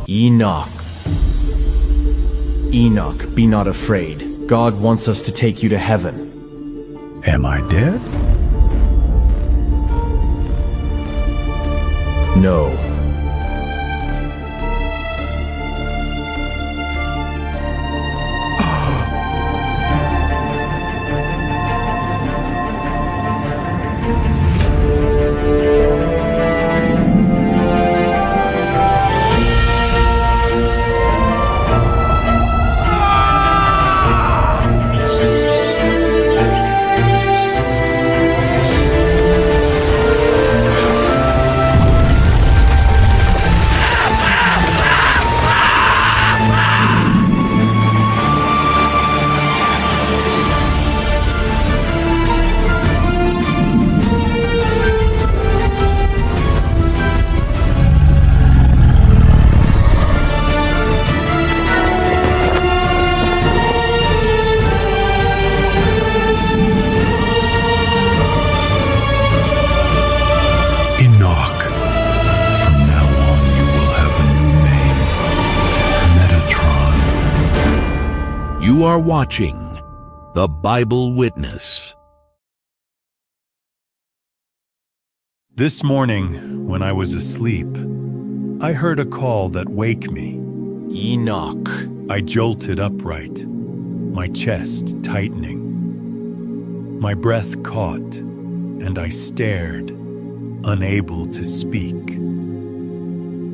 Enoch. Enoch, be not afraid. God wants us to take you to heaven. Am I dead? No. Enoch. From now on, you will have a new name. Metatron. You are watching The Bible Witness. This morning, when I was asleep, I heard a call that wake me. Enoch. I jolted upright, my chest tightening. My breath caught, and I stared, unable to speak.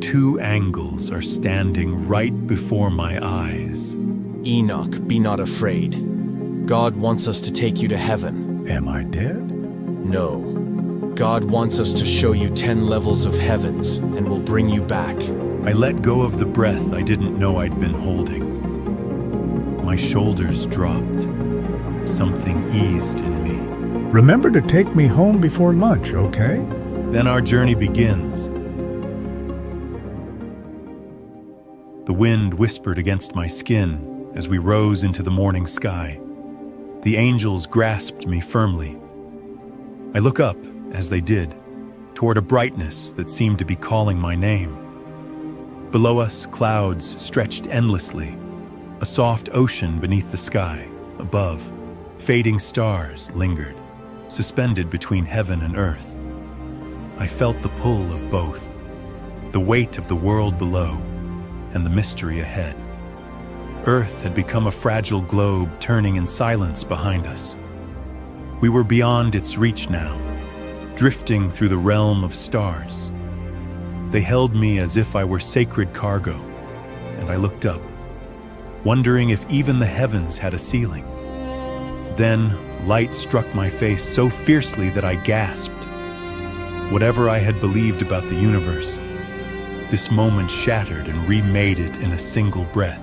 Two angels are standing right before my eyes. Enoch, be not afraid. God wants us to take you to heaven. Am I dead? No. God wants us to show you 10 levels of heavens and will bring you back. I let go of the breath I didn't know I'd been holding. My shoulders dropped. Something eased in me. Remember to take me home before lunch, okay? Then our journey begins. The wind whispered against my skin as we rose into the morning sky. The angels grasped me firmly. I look up, as they did, toward a brightness that seemed to be calling my name. Below us, clouds stretched endlessly, a soft ocean beneath the sky. Above, fading stars lingered, suspended between heaven and earth. I felt the pull of both, the weight of the world below and the mystery ahead. Earth had become a fragile globe turning in silence behind us. We were beyond its reach now, drifting through the realm of stars. They held me as if I were sacred cargo, and I looked up, wondering if even the heavens had a ceiling. Then, light struck my face so fiercely that I gasped. Whatever I had believed about the universe, this moment shattered and remade it in a single breath.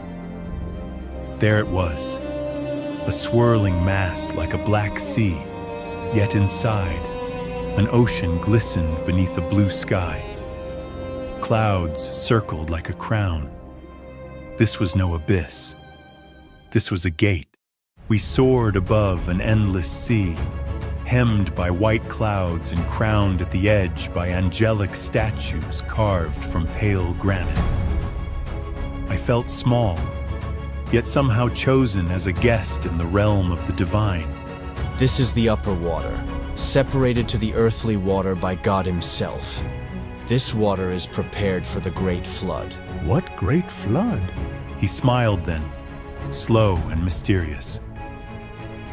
There it was, a swirling mass like a black sea, yet inside, an ocean glistened beneath a blue sky. Clouds circled like a crown. This was no abyss. This was a gate. We soared above an endless sea, hemmed by white clouds and crowned at the edge by angelic statues carved from pale granite. I felt small, yet somehow chosen as a guest in the realm of the divine. This is the upper water, separated to the earthly water by God Himself. This water is prepared for the great flood. What great flood? He smiled then, slow and mysterious.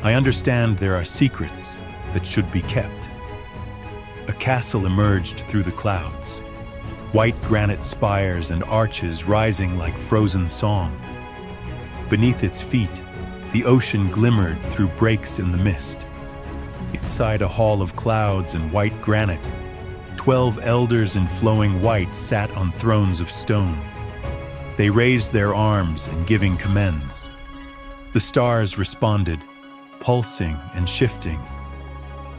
I understand there are secrets that should be kept. A castle emerged through the clouds, white granite spires and arches rising like frozen song. Beneath its feet, the ocean glimmered through breaks in the mist. Inside a hall of clouds and white granite, 12 elders in flowing white sat on thrones of stone. They raised their arms in giving commends. The stars responded, pulsing and shifting.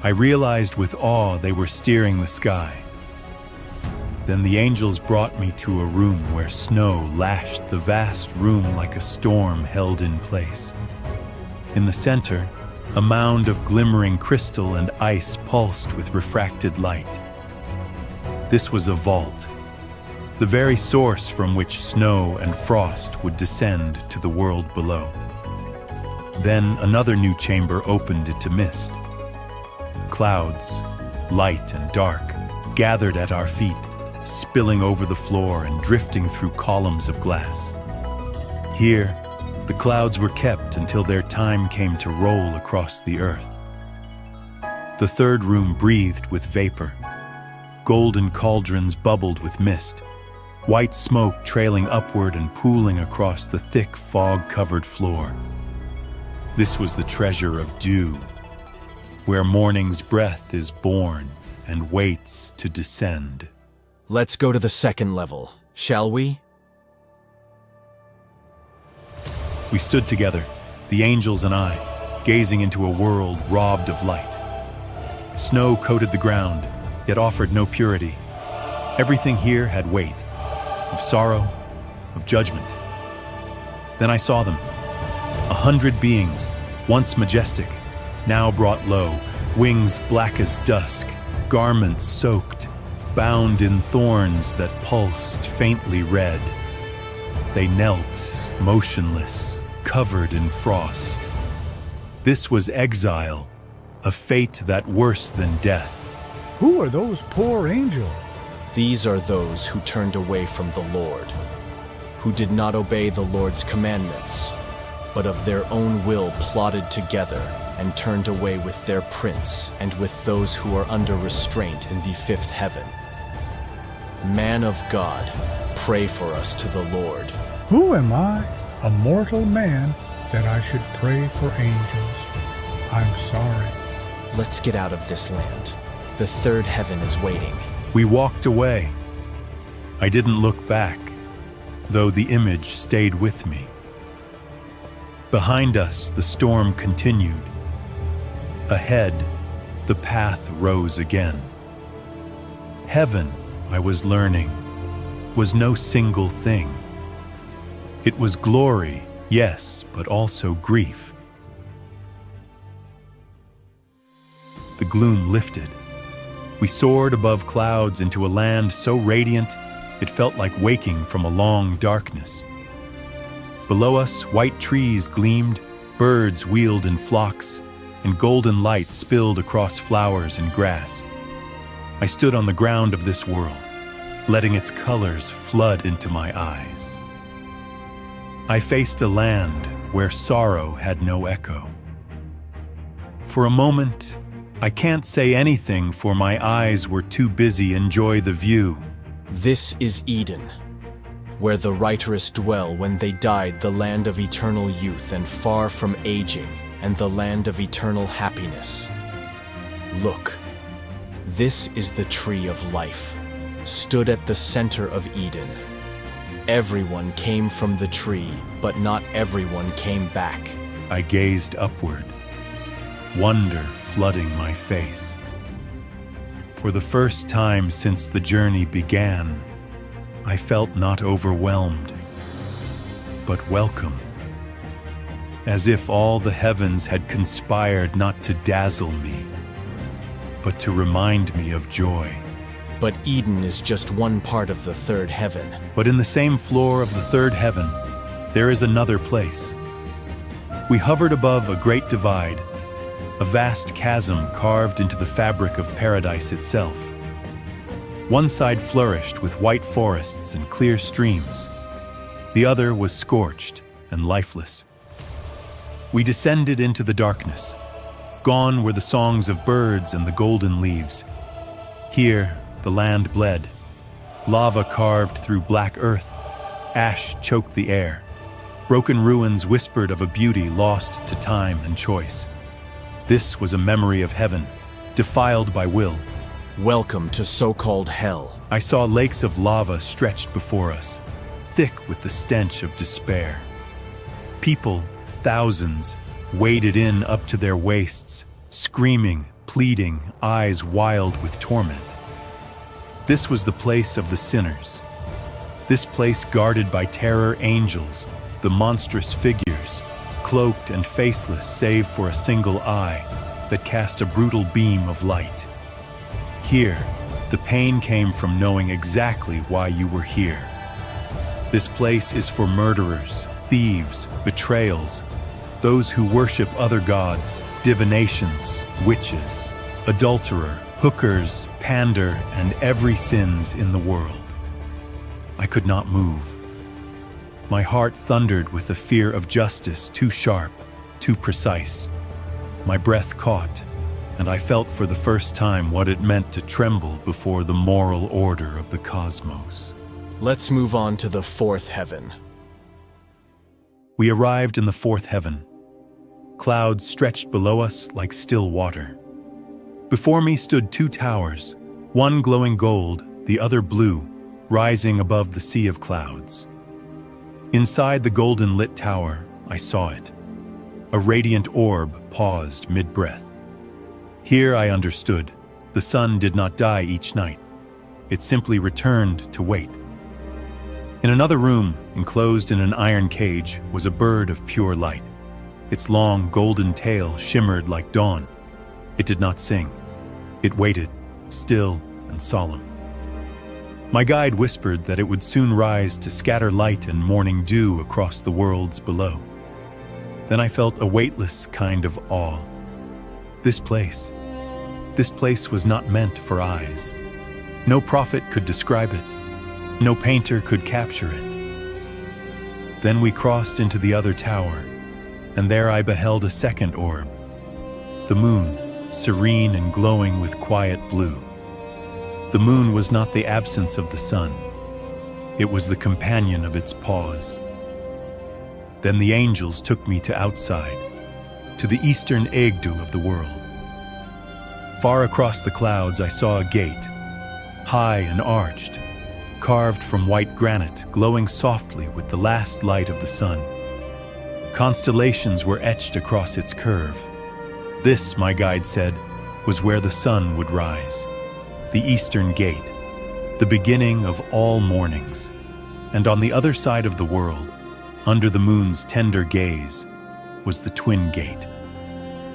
I realized with awe they were steering the sky. Then the angels brought me to a room where snow lashed the vast room like a storm held in place. In the center, a mound of glimmering crystal and ice pulsed with refracted light. This was a vault, the very source from which snow and frost would descend to the world below. Then another new chamber opened into mist. Clouds, light and dark, gathered at our feet, spilling over the floor and drifting through columns of glass. Here, the clouds were kept until their time came to roll across the earth. The third room breathed with vapor. Golden cauldrons bubbled with mist, white smoke trailing upward and pooling across the thick fog-covered floor. This was the treasure of dew, where morning's breath is born and waits to descend. Let's go to the second level, shall we? We stood together, the angels and I, gazing into a world robbed of light. Snow coated the ground, yet offered no purity. Everything here had weight, of sorrow, of judgment. Then I saw them, 100 beings, once majestic, now brought low, wings black as dusk, garments soaked, bound in thorns that pulsed faintly red. They knelt, motionless, covered in frost. This was exile, a fate that worse than death. Who are those poor angels? These are those who turned away from the Lord, who did not obey the Lord's commandments, but of their own will plotted together and turned away with their prince and with those who are under restraint in the fifth heaven. Man of God, pray for us to the Lord. Who am I, a mortal man, that I should pray for angels? I'm sorry. Let's get out of this land. The third heaven is waiting. We walked away. I didn't look back, though the image stayed with me. Behind us, the storm continued. Ahead, the path rose again. Heaven, I was learning, was no single thing. It was glory, yes, but also grief. The gloom lifted. We soared above clouds into a land so radiant it felt like waking from a long darkness. Below us, white trees gleamed, birds wheeled in flocks, and golden light spilled across flowers and grass. I stood on the ground of this world, letting its colors flood into my eyes. I faced a land where sorrow had no echo. For a moment, I can't say anything, for my eyes were too busy enjoy the view. This is Eden, where the righteous dwell when they died, the land of eternal youth and far from aging, and the land of eternal happiness. Look, this is the tree of life, stood at the center of Eden. Everyone came from the tree, but not everyone came back. I gazed upward, wonder flooding my face. For the first time since the journey began, I felt not overwhelmed, but welcome. As if all the heavens had conspired not to dazzle me, but to remind me of joy. But Eden is just one part of the third heaven. But in the same floor of the third heaven, there is another place. We hovered above a great divide, a vast chasm carved into the fabric of paradise itself. One side flourished with white forests and clear streams. The other was scorched and lifeless. We descended into the darkness. Gone were the songs of birds and the golden leaves. Here, the land bled. Lava carved through black earth. Ash choked the air. Broken ruins whispered of a beauty lost to time and choice. This was a memory of heaven, defiled by will. Welcome to so-called hell. I saw lakes of lava stretched before us, thick with the stench of despair. People, thousands, waded in up to their waists, screaming, pleading, eyes wild with torment. This was the place of the sinners. This place guarded by terror angels, the monstrous figures, cloaked and faceless save for a single eye that cast a brutal beam of light. Here, The pain came from knowing exactly why you were here. This place is for murderers, thieves, betrayals, those who worship other gods, divinations, witches, adulterer, hookers, pander, and every sins in the world. I could not move. My heart thundered with the fear of justice, too sharp, too precise. My breath caught, and I felt for the first time what it meant to tremble before the moral order of the cosmos. Let's move on to the fourth heaven. We arrived in the fourth heaven. Clouds stretched below us like still water. Before me stood two towers, one glowing gold, the other blue, rising above the sea of clouds. Inside the golden-lit tower, I saw it. A radiant orb paused mid-breath. Here I understood. The sun did not die each night. It simply returned to wait. In another room, enclosed in an iron cage, was a bird of pure light. Its long, golden tail shimmered like dawn. It did not sing. It waited, still and solemn. My guide whispered that it would soon rise to scatter light and morning dew across the worlds below. Then I felt a weightless kind of awe. This place was not meant for eyes. No prophet could describe it. No painter could capture it. Then we crossed into the other tower, and there I beheld a second orb. The moon, serene and glowing with quiet blue. The moon was not the absence of the sun. It was the companion of its pause. Then the angels took me to outside, to the eastern Egdu of the world. Far across the clouds I saw a gate, high and arched, carved from white granite, glowing softly with the last light of the sun. Constellations were etched across its curve. This, my guide said, was where the sun would rise. The eastern gate, the beginning of all mornings. And on the other side of the world, under the moon's tender gaze, was the twin gate,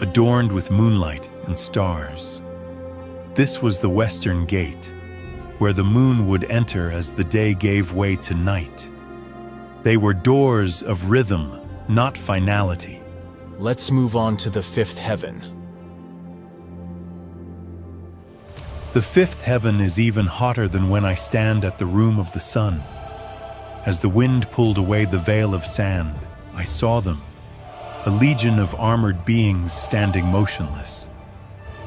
adorned with moonlight and stars. This was the western gate, where the moon would enter as the day gave way to night. They were doors of rhythm, not finality. Let's move on to the fifth heaven. The fifth heaven is even hotter than when I stand at the room of the sun. As the wind pulled away the veil of sand, I saw them, a legion of armored beings standing motionless,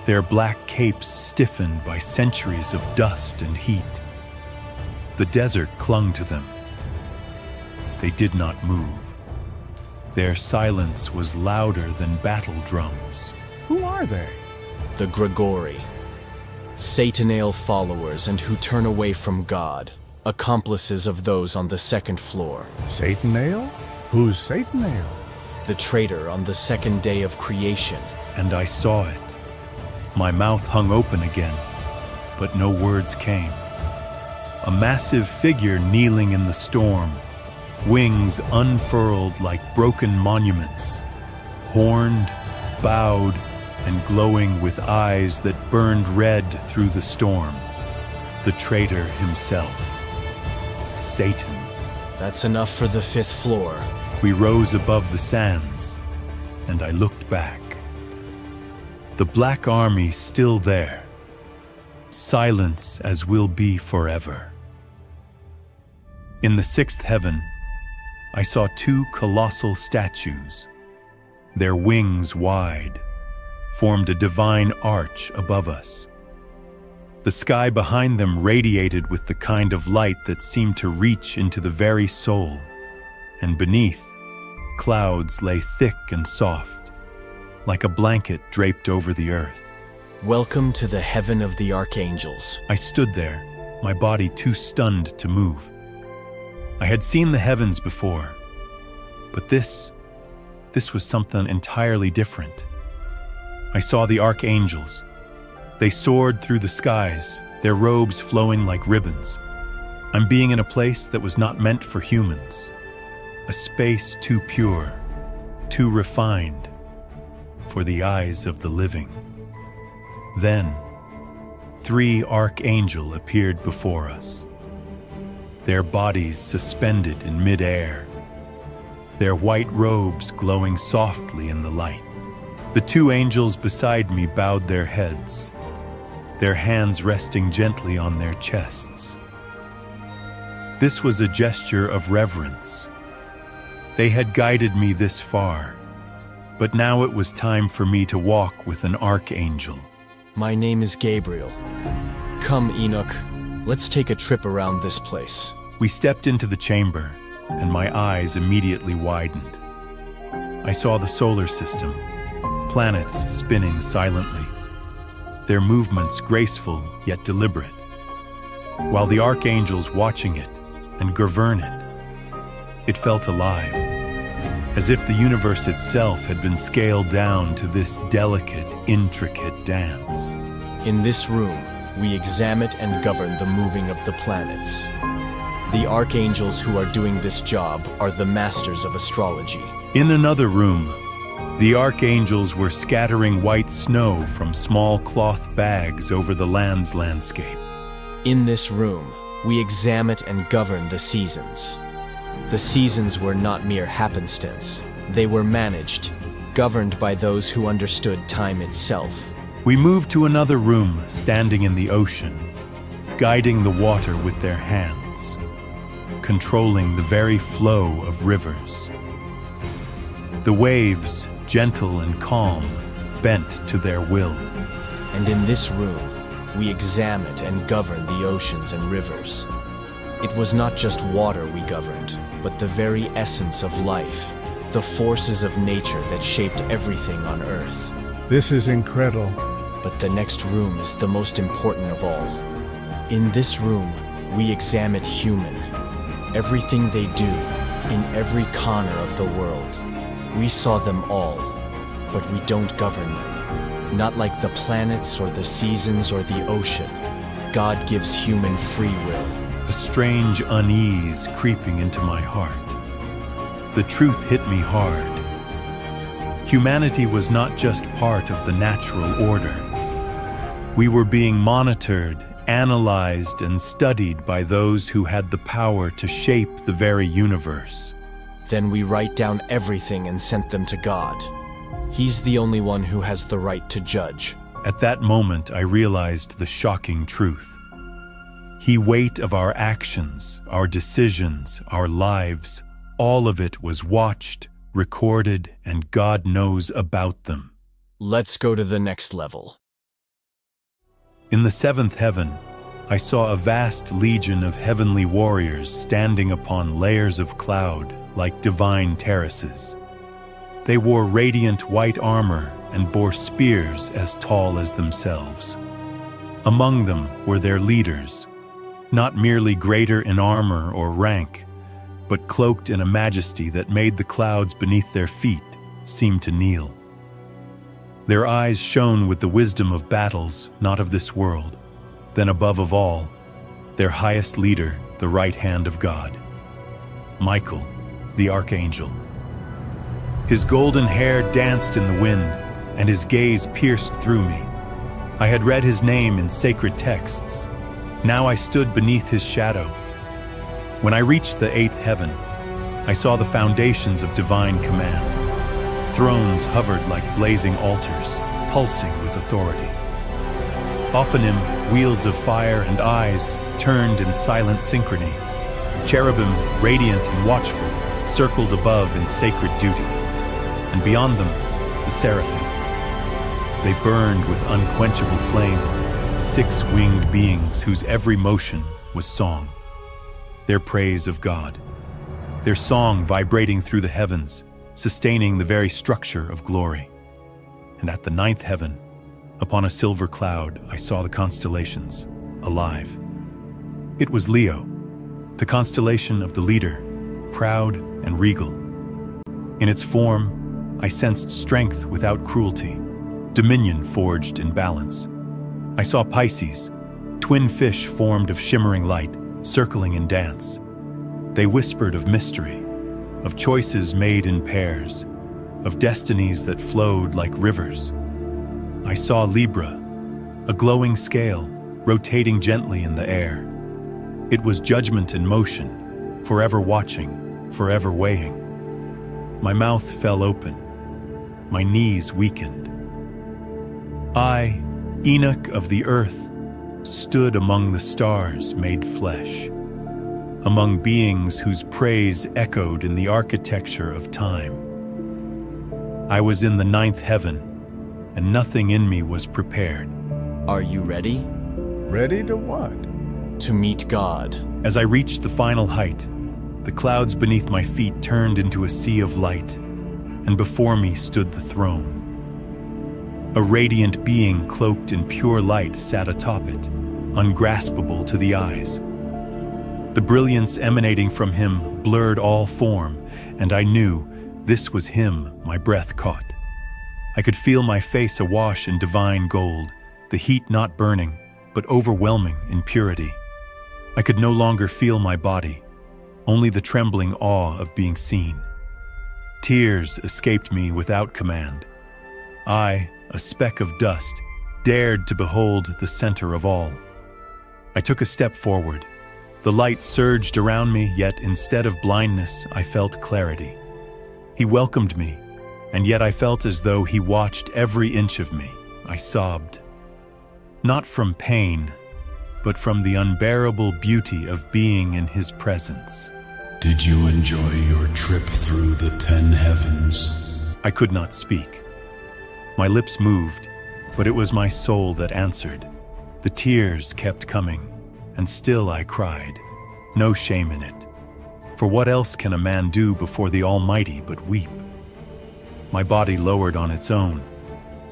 their black capes stiffened by centuries of dust and heat. The desert clung to them. They did not move. Their silence was louder than battle drums. Who are they? The Grigori, Satanael followers and who turn away from God, accomplices of those on the second floor. Satanael? Who's Satanael? The traitor on the second day of creation. And I saw it. My mouth hung open again, but no words came. A massive figure kneeling in the storm, wings unfurled like broken monuments, horned, bowed, and glowing with eyes that burned red through the storm. The traitor himself. Satan. That's enough for the fifth floor. We rose above the sands, and I looked back. The Black Army still there. Silence as will be forever. In the sixth heaven, I saw two colossal statues. Their wings wide formed a divine arch above us. The sky behind them radiated with the kind of light that seemed to reach into the very soul, and beneath, clouds lay thick and soft, like a blanket draped over the earth. Welcome to the heaven of the Archangels. I stood there, my body too stunned to move. I had seen the heavens before, but this was something entirely different. I saw the Archangels. They soared through the skies, their robes flowing like ribbons. I'm being in a place that was not meant for humans. A space too pure, too refined for the eyes of the living. Then, 3 archangels appeared before us, their bodies suspended in mid-air, their white robes glowing softly in the light. The 2 angels beside me bowed their heads, their hands resting gently on their chests. This was a gesture of reverence. They had guided me this far, but now it was time for me to walk with an archangel. My name is Gabriel. Come, Enoch, let's take a trip around this place. We stepped into the chamber, and my eyes immediately widened. I saw the solar system, planets spinning silently, their movements graceful yet deliberate, while the archangels watching it and govern it. It felt alive, as if the universe itself had been scaled down to this delicate, intricate dance. In this room, we examine and govern the moving of the planets. The archangels who are doing this job are the masters of astrology. In another room, the archangels were scattering white snow from small cloth bags over the land's landscape. In this room, we examine and govern the seasons. The seasons were not mere happenstance. They were managed, governed by those who understood time itself. We moved to another room standing in the ocean, guiding the water with their hands, controlling the very flow of rivers. The waves, gentle and calm, bent to their will. And in this room, we examined and governed the oceans and rivers. It was not just water we governed, but the very essence of life, the forces of nature that shaped everything on Earth. This is incredible. But the next room is the most important of all. In this room, we examine human. Everything they do, in every corner of the world. We saw them all, but we don't govern them. Not like the planets or the seasons or the ocean. God gives human free will. A strange unease creeping into my heart. The truth hit me hard. Humanity was not just part of the natural order. We were being monitored, analyzed, and studied by those who had the power to shape the very universe. Then we write down everything and sent them to God. He's the only one who has the right to judge. At that moment, I realized the shocking truth. The weight of our actions, our decisions, our lives, all of it was watched, recorded, and God knows about them. Let's go to the next level. In the 7th heaven, I saw a vast legion of heavenly warriors standing upon layers of cloud like divine terraces. They wore radiant white armor and bore spears as tall as themselves. Among them were their leaders, not merely greater in armor or rank, but cloaked in a majesty that made the clouds beneath their feet seem to kneel. Their eyes shone with the wisdom of battles not of this world. Then above of all, their highest leader, the right hand of God, Michael, the archangel. His golden hair danced in the wind, and his gaze pierced through me. I had read his name in sacred texts. Now I stood beneath his shadow. When I reached the 8th heaven, I saw the foundations of divine command. Thrones hovered like blazing altars, pulsing with authority. Often wheels of fire and eyes turned in silent synchrony. Cherubim, radiant and watchful, circled above in sacred duty. And beyond them, the seraphim. They burned with unquenchable flame, 6-winged beings whose every motion was song. Their praise of God. Their song vibrating through the heavens, sustaining the very structure of glory. And at the 9th heaven, upon a silver cloud, I saw the constellations, alive. It was Leo, the constellation of the leader, proud and regal. In its form, I sensed strength without cruelty, dominion forged in balance. I saw Pisces, twin fish formed of shimmering light, circling in dance. They whispered of mystery, of choices made in pairs, of destinies that flowed like rivers. I saw Libra, a glowing scale, rotating gently in the air. It was judgment in motion, forever watching, forever weighing. My mouth fell open. My knees weakened. I, Enoch of the earth, stood among the stars made flesh, among beings whose praise echoed in the architecture of time. I was in the ninth heaven, and nothing in me was prepared. Are you ready? Ready to what? To meet God. As I reached the final height, the clouds beneath my feet turned into a sea of light, and before me stood the throne. A radiant being cloaked in pure light sat atop it, ungraspable to the eyes. The brilliance emanating from him blurred all form, and I knew this was him my breath caught. I could feel my face awash in divine gold, the heat not burning, but overwhelming in purity. I could no longer feel my body, only the trembling awe of being seen. Tears escaped me without command. I, a speck of dust, dared to behold the center of all. I took a step forward. The light surged around me, yet instead of blindness, I felt clarity. He welcomed me, and yet I felt as though he watched every inch of me. I sobbed. Not from pain, but from the unbearable beauty of being in his presence. Did you enjoy your trip through the 10 heavens? I could not speak. My lips moved, but it was my soul that answered. The tears kept coming, and still I cried. No shame in it. For what else can a man do before the Almighty but weep? My body lowered on its own.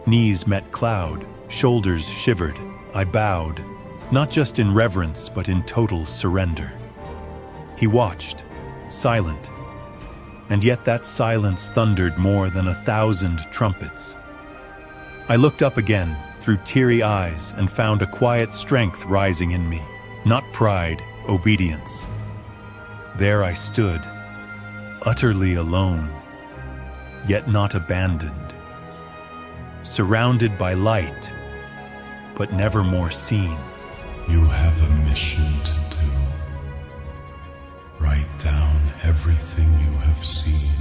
Knees met cloud, shoulders shivered. I bowed, not just in reverence, but in total surrender. He watched, silent, and yet that silence thundered more than 1,000 trumpets. I looked up again through teary eyes and found a quiet strength rising in me, not pride, obedience. There I stood, utterly alone, yet not abandoned, surrounded by light, but never more seen. You have a mission to do. Write down everything you have seen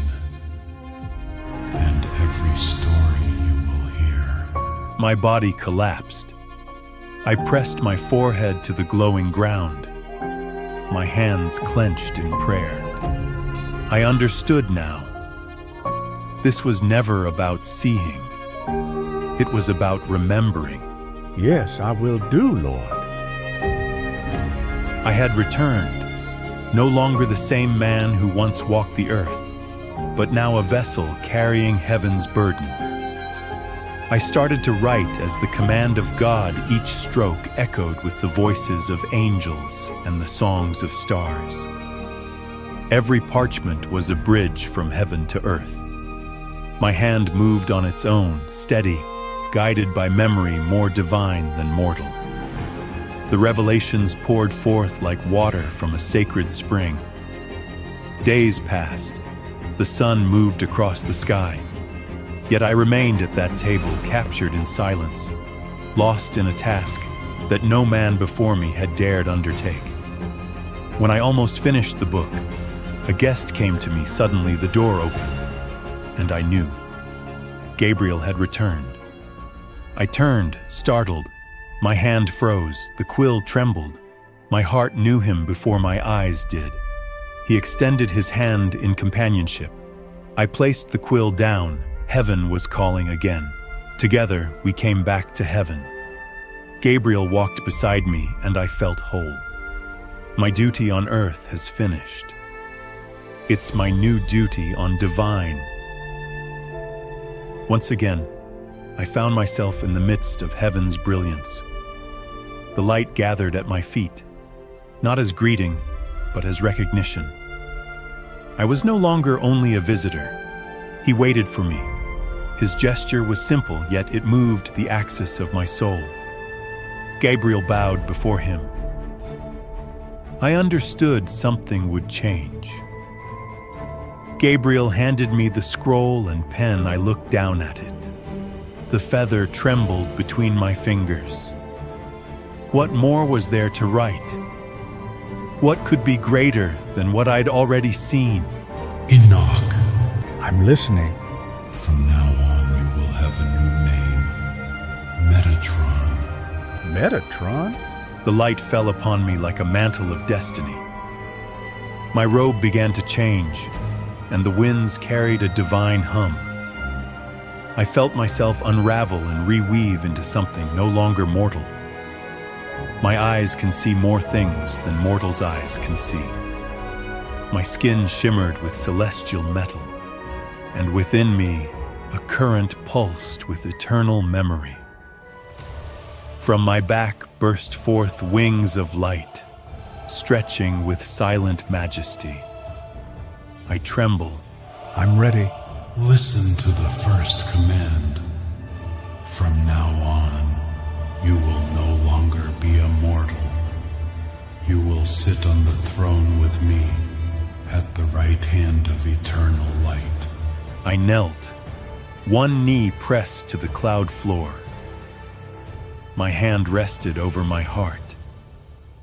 and every story you will hear. My body collapsed. I pressed my forehead to the glowing ground. My hands clenched in prayer. I understood now. This was never about seeing. It was about remembering. Yes, I will do, Lord. I had returned, no longer the same man who once walked the earth, but now a vessel carrying heaven's burden. I started to write as the command of God. Each stroke echoed with the voices of angels and the songs of stars. Every parchment was a bridge from heaven to earth. My hand moved on its own, steady, guided by memory more divine than mortal. The revelations poured forth like water from a sacred spring. Days passed. The sun moved across the sky. Yet I remained at that table, captured in silence, lost in a task that no man before me had dared undertake. When I almost finished the book, a guest came to me. Suddenly the door opened, and I knew. Gabriel had returned. I turned, startled. My hand froze, the quill trembled. My heart knew him before my eyes did. He extended his hand in companionship. I placed the quill down. Heaven was calling again. Together, we came back to heaven. Gabriel walked beside me, and I felt whole. My duty on earth has finished. It's my new duty on divine. Once again, I found myself in the midst of heaven's brilliance. The light gathered at my feet, not as greeting, but as recognition. I was no longer only a visitor. He waited for me. His gesture was simple, yet it moved the axis of my soul. Gabriel bowed before him. I understood something would change. Gabriel handed me the scroll and pen. I looked down at it. The feather trembled between my fingers. What more was there to write? What could be greater than what I'd already seen? Enoch. I'm listening. From now on, you will have a new name. Metatron. Metatron? The light fell upon me like a mantle of destiny. My robe began to change, and the winds carried a divine hum. I felt myself unravel and reweave into something no longer mortal. My eyes can see more things than mortals' eyes can see. My skin shimmered with celestial metal, and within me a current pulsed with eternal memory. From my back burst forth wings of light, stretching with silent majesty. I tremble. I'm ready. Listen to the first command. From now on, you will no longer be a mortal. You will sit on the throne with me at the right hand of eternal light. I knelt, one knee pressed to the cloud floor. My hand rested over my heart.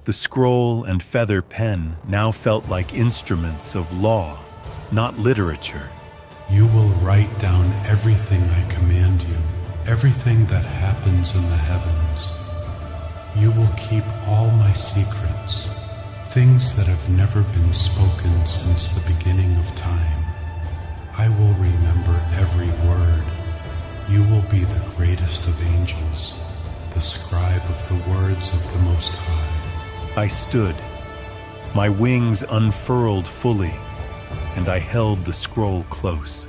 The scroll and feather pen now felt like instruments of law, not literature. You will write down everything I command you, everything that happens in the heavens. You will keep all my secrets, things that have never been spoken since the beginning of time. I will remember every word. You will be the greatest of angels, the scribe of the words of the Most High. I stood, my wings unfurled fully, and I held the scroll close.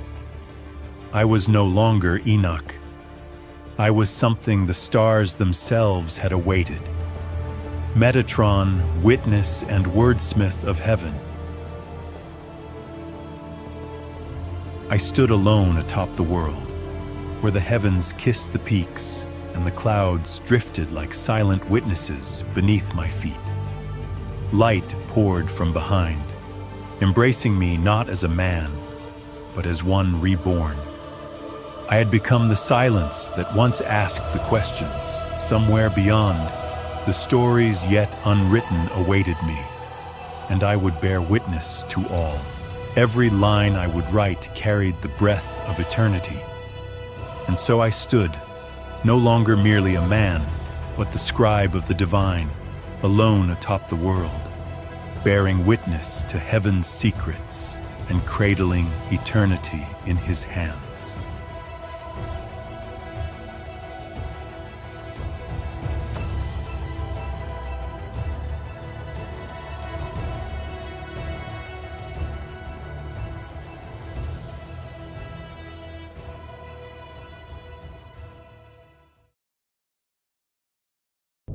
I was no longer Enoch. I was something the stars themselves had awaited. Metatron, witness and wordsmith of heaven. I stood alone atop the world, where the heavens kissed the peaks and the clouds drifted like silent witnesses beneath my feet. Light poured from behind, embracing me not as a man, but as one reborn. I had become the silence that once asked the questions. Somewhere beyond, the stories yet unwritten awaited me, and I would bear witness to all. Every line I would write carried the breath of eternity. And so I stood, no longer merely a man, but the scribe of the divine, alone atop the world, bearing witness to heaven's secrets and cradling eternity in his hands.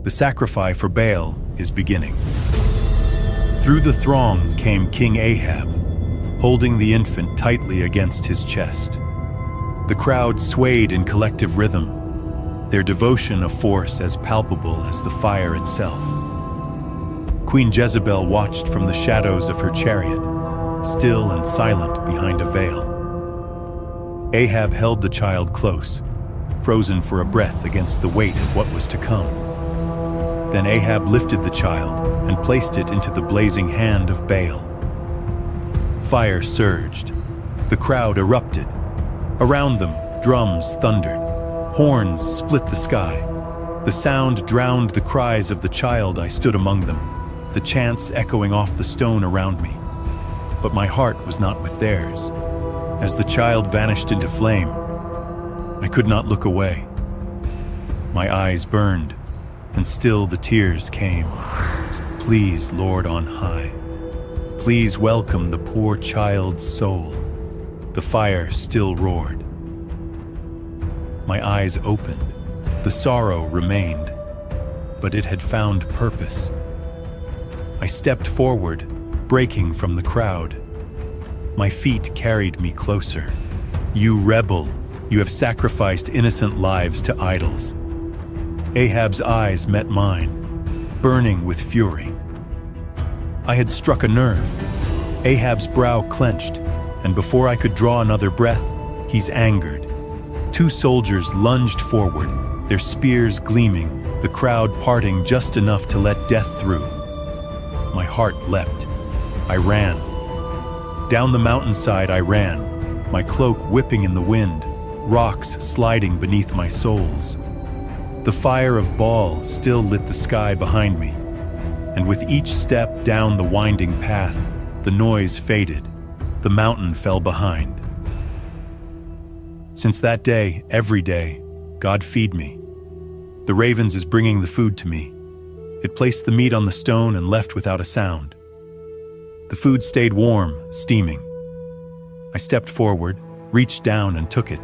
The sacrifice for Baal is beginning. Through the throng came King Ahab, holding the infant tightly against his chest. The crowd swayed in collective rhythm, their devotion a force as palpable as the fire itself. Queen Jezebel watched from the shadows of her chariot, still and silent behind a veil. Ahab held the child close, frozen for a breath against the weight of what was to come. Then Ahab lifted the child and placed it into the blazing hand of Baal. Fire surged. The crowd erupted. Around them, drums thundered. Horns split the sky. The sound drowned the cries of the child. I stood among them, the chants echoing off the stone around me. But my heart was not with theirs. As the child vanished into flame, I could not look away. My eyes burned, and still the tears came. Please, Lord on high, please welcome the poor child's soul. The fire still roared. My eyes opened. The sorrow remained, but it had found purpose. I stepped forward, breaking from the crowd. My feet carried me closer. You rebel, you have sacrificed innocent lives to idols. Ahab's eyes met mine, burning with fury. I had struck a nerve. Ahab's brow clenched, and before I could draw another breath, he's angered. Two soldiers lunged forward, their spears gleaming, the the crowd parting just enough to let death through. My heart leapt. I ran. Down the mountainside I ran, my cloak whipping in the wind, rocks sliding beneath my soles. The fire of Baal still lit the sky behind me, and with each step down the winding path, the noise faded, the mountain fell behind. Since that day, every day, God feed me. The ravens is bringing the food to me. It placed the meat on the stone and left without a sound. The food stayed warm, steaming. I stepped forward, reached down and took it.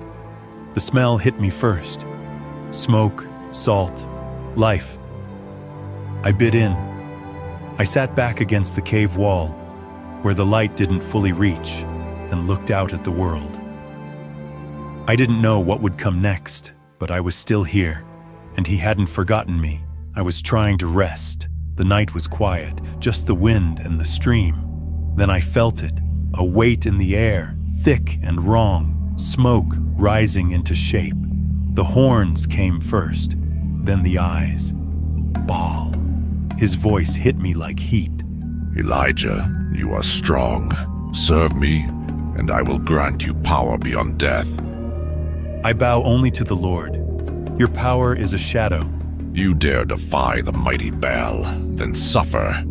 The smell hit me first. Smoke, salt, life. I bit in. I sat back against the cave wall, where the light didn't fully reach, and looked out at the world. I didn't know what would come next, but I was still here, and he hadn't forgotten me. I was trying to rest. The night was quiet, just the wind and the stream. Then I felt it, a weight in the air, thick and wrong, smoke rising into shape. The horns came first, then the eyes. Baal. His voice hit me like heat. Elijah, you are strong. Serve me, and I will grant you power beyond death. I bow only to the Lord. Your power is a shadow. You dare defy the mighty Baal, then suffer.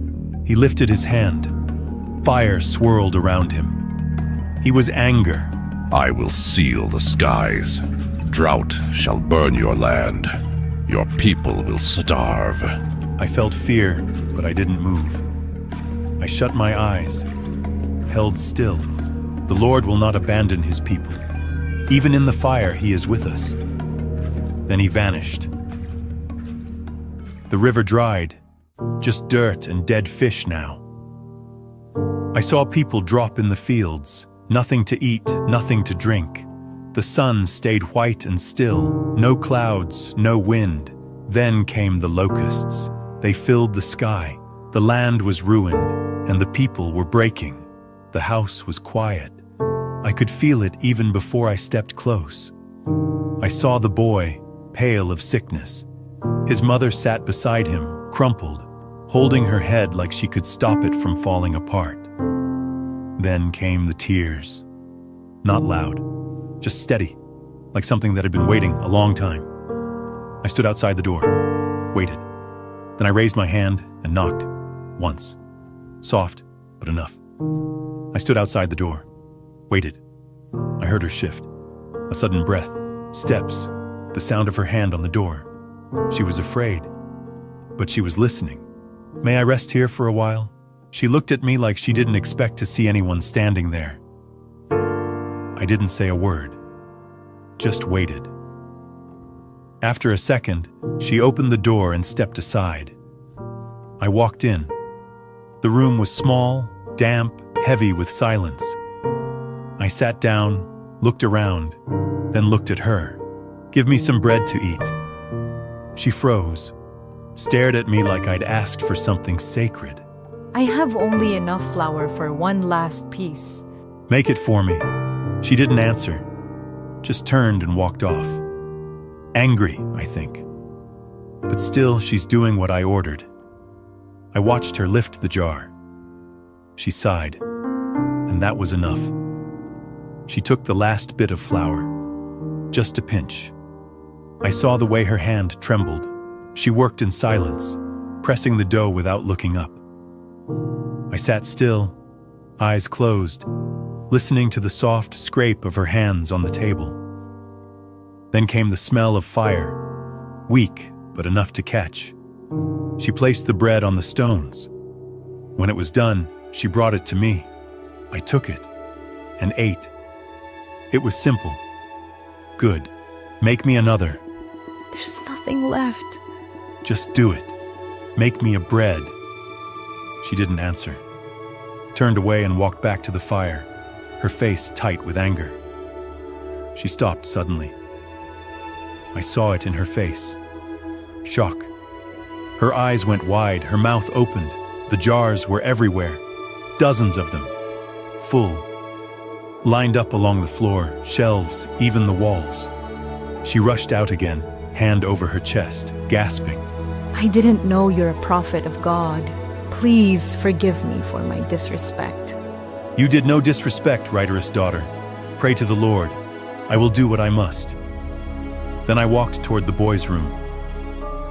He lifted his hand. Fire swirled around him. He was anger. I will seal the skies. Drought shall burn your land. Your people will starve. I felt fear, but I didn't move. I shut my eyes, held still. The Lord will not abandon his people. Even in the fire, he is with us. Then he vanished. The river dried, just dirt and dead fish now. I saw people drop in the fields, nothing to eat, nothing to drink. The sun stayed white and still, no clouds, no wind. Then came the locusts. They filled the sky. The land was ruined, and the people were breaking. The house was quiet. I could feel it even before I stepped close. I saw the boy, pale of sickness. His mother sat beside him, crumpled, holding her head like she could stop it from falling apart. Then came the tears. Not loud, just steady, like something that had been waiting a long time. I stood outside the door, waited. Then I raised my hand and knocked, once. Soft, but enough. I stood outside the door, waited. I heard her shift. A sudden breath, steps, the sound of her hand on the door. She was afraid, but she was listening. May I rest here for a while? She looked at me like she didn't expect to see anyone standing there. I didn't say a word, just waited. After a second, she opened the door and stepped aside. I walked in. The room was small, damp, heavy with silence. I sat down, looked around, then looked at her. Give me some bread to eat. She froze, stared at me like I'd asked for something sacred. I have only enough flour for one last piece. Make it for me. She didn't answer, just turned and walked off. Angry, I think. But still, she's doing what I ordered. I watched her lift the jar. She sighed, and that was enough. She took the last bit of flour, just a pinch. I saw the way her hand trembled. She worked in silence, pressing the dough without looking up. I sat still, eyes closed, listening to the soft scrape of her hands on the table. Then came the smell of fire, weak but enough to catch. She placed the bread on the stones. When it was done, she brought it to me. I took it and ate. It was simple. Good. Make me another. There's nothing left. Just do it. Make me a bread. She didn't answer. Turned away and walked back to the fire, her face tight with anger. She stopped suddenly. I saw it in her face. Shock. Her eyes went wide, her mouth opened. The jars were everywhere, dozens of them, full. Lined up along the floor, shelves, even the walls. She rushed out again, hand over her chest, gasping. I didn't know you're a prophet of God. Please forgive me for my disrespect. You did no disrespect, writeress daughter. Pray to the Lord. I will do what I must. Then I walked toward the boy's room.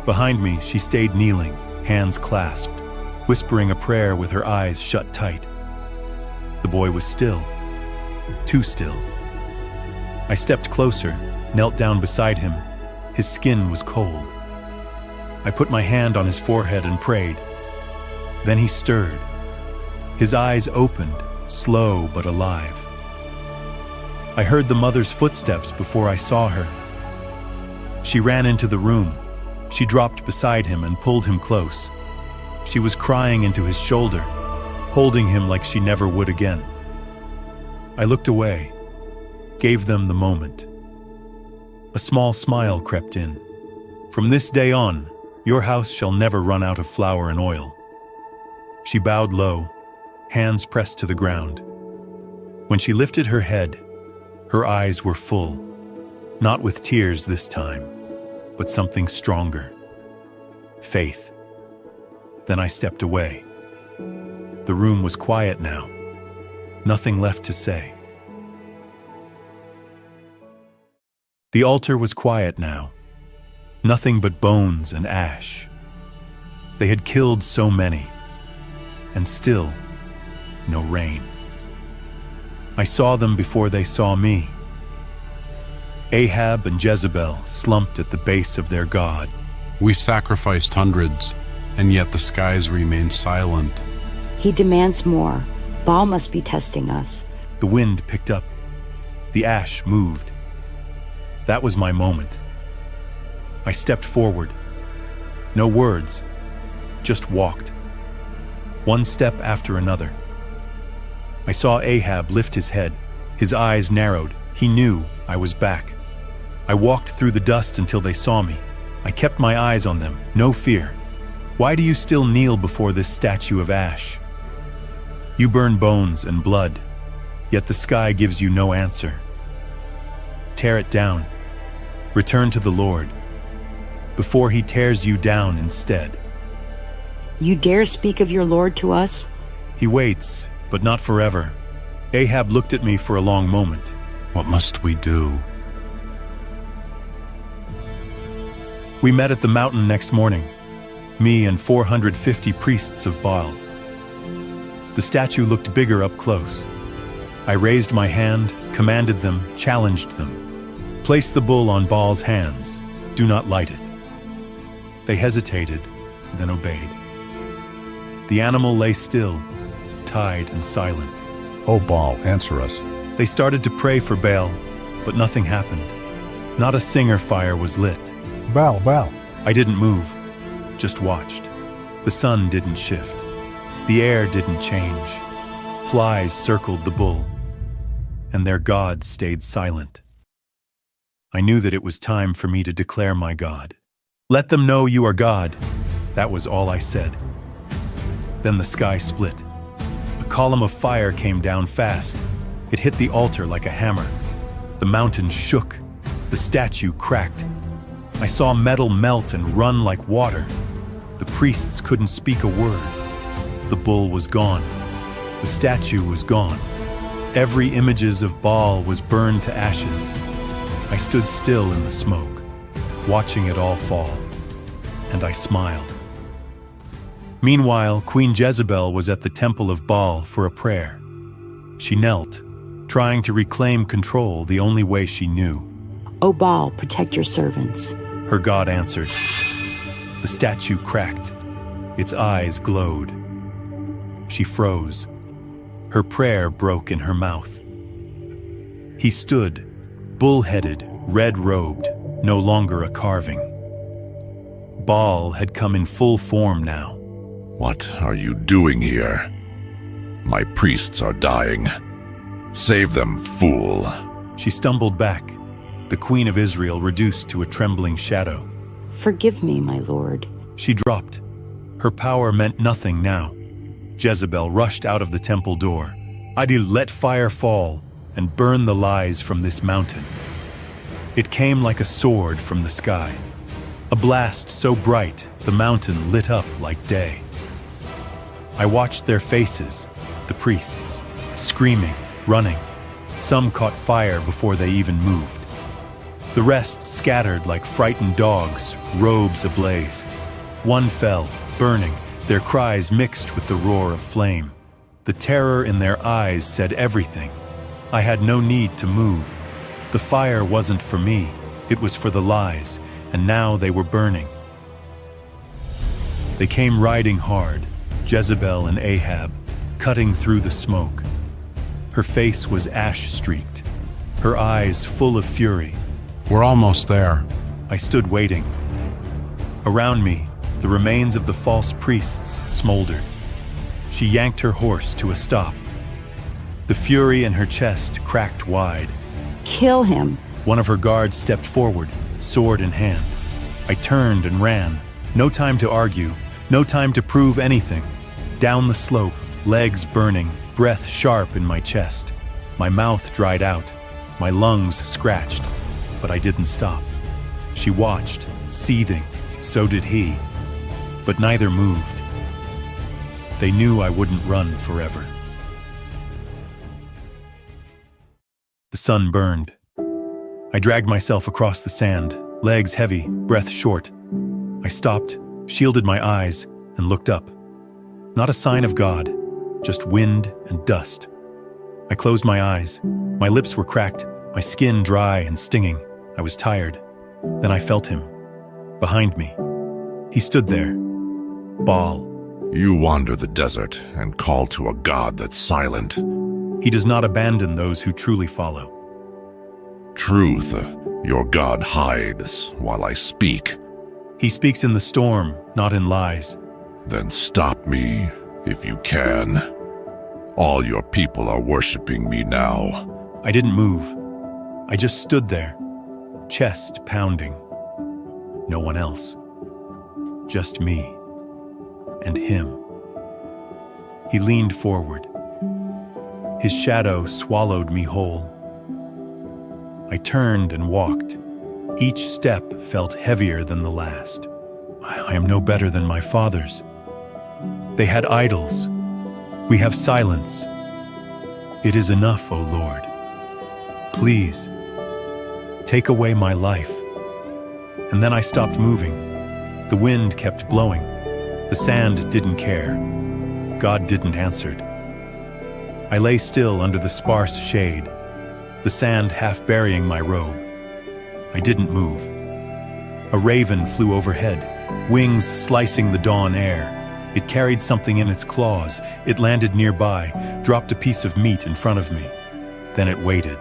Behind me, she stayed kneeling, hands clasped, whispering a prayer with her eyes shut tight. The boy was still, too still. I stepped closer, knelt down beside him. His skin was cold. I put my hand on his forehead and prayed. Then he stirred. His eyes opened, slow but alive. I heard the mother's footsteps before I saw her. She ran into the room. She dropped beside him and pulled him close. She was crying into his shoulder, holding him like she never would again. I looked away, gave them the moment. A small smile crept in. From this day on, your house shall never run out of flour and oil. She bowed low, hands pressed to the ground. When she lifted her head, her eyes were full, not with tears this time, but something stronger. Faith. Then I stepped away. The room was quiet now. Nothing left to say. The altar was quiet now. Nothing but bones and ash. They had killed so many, and still, no rain. I saw them before they saw me. Ahab and Jezebel slumped at the base of their god. We sacrificed hundreds, and yet the skies remain silent. He demands more. Baal must be testing us. The wind picked up. The ash moved. That was my moment. I stepped forward. No words, just walked. One step after another. I saw Ahab lift his head. His eyes narrowed. He knew I was back. I walked through the dust until they saw me. I kept my eyes on them, no fear. Why do you still kneel before this statue of ash? You burn bones and blood, yet the sky gives you no answer. Tear it down. Return to the Lord, before he tears you down instead. You dare speak of your Lord to us? He waits, but not forever. Ahab looked at me for a long moment. What must we do? We met at the mountain next morning, me and 450 priests of Baal. The statue looked bigger up close. I raised my hand, commanded them, challenged them. Place the bull on Baal's hands. Do not light it. They hesitated, then obeyed. The animal lay still, tied and silent. O Baal, answer us. They started to pray for Baal, but nothing happened. Not a singer fire was lit. Baal. I didn't move, just watched. The sun didn't shift. The air didn't change. Flies circled the bull, and their god stayed silent. I knew that it was time for me to declare my God. Let them know you are God. That was all I said. Then the sky split. A column of fire came down fast. It hit the altar like a hammer. The mountain shook. The statue cracked. I saw metal melt and run like water. The priests couldn't speak a word. The bull was gone. The statue was gone. Every images of Baal was burned to ashes. I stood still in the smoke, watching it all fall, and I smiled. Meanwhile, Queen Jezebel was at the temple of Baal for a prayer. She knelt, trying to reclaim control the only way she knew. O Baal, protect your servants. Her god answered. The statue cracked. Its eyes glowed. She froze. Her prayer broke in her mouth. He stood, bull-headed, red-robed, no longer a carving. Baal had come in full form now. What are you doing here? My priests are dying. Save them, fool. She stumbled back, the Queen of Israel reduced to a trembling shadow. Forgive me, my lord. She dropped. Her power meant nothing now. Jezebel rushed out of the temple door. I'd let fire fall and burn the lies from this mountain. It came like a sword from the sky. A blast so bright, the mountain lit up like day. I watched their faces, the priests, screaming, running. Some caught fire before they even moved. The rest scattered like frightened dogs, robes ablaze. One fell, burning, their cries mixed with the roar of flame. The terror in their eyes said everything. I had no need to move. The fire wasn't for me, it was for the lies, and now they were burning. They came riding hard, Jezebel and Ahab, cutting through the smoke. Her face was ash-streaked, her eyes full of fury. We're almost there. I stood waiting. Around me, the remains of the false priests smoldered. She yanked her horse to a stop. The fury in her chest cracked wide. Kill him. One of her guards stepped forward, sword in hand. I turned and ran. No time to argue, no time to prove anything. Down the slope, legs burning, breath sharp in my chest. My mouth dried out, my lungs scratched, but I didn't stop. She watched, seething, so did he, but neither moved. They knew I wouldn't run forever. The sun burned. I dragged myself across the sand, legs heavy, breath short. I stopped, shielded my eyes, and looked up. Not a sign of God, just wind and dust. I closed my eyes. My lips were cracked, my skin dry and stinging. I was tired. Then I felt him, behind me. He stood there. Baal. You wander the desert and call to a god that's silent. He does not abandon those who truly follow. Truth, your god hides while I speak. He speaks in the storm, not in lies. Then stop me, if you can. All your people are worshiping me now. I didn't move. I just stood there, chest pounding. No one else. Just me. And him. He leaned forward. His shadow swallowed me whole. I turned and walked. Each step felt heavier than the last. I am no better than my fathers. They had idols. We have silence. It is enough, O Lord. Please, take away my life. And then I stopped moving. The wind kept blowing. The sand didn't care. God didn't answer. I lay still under the sparse shade, the sand half burying my robe. I didn't move. A raven flew overhead, wings slicing the dawn air. It carried something in its claws. It landed nearby, dropped a piece of meat in front of me. Then it waited.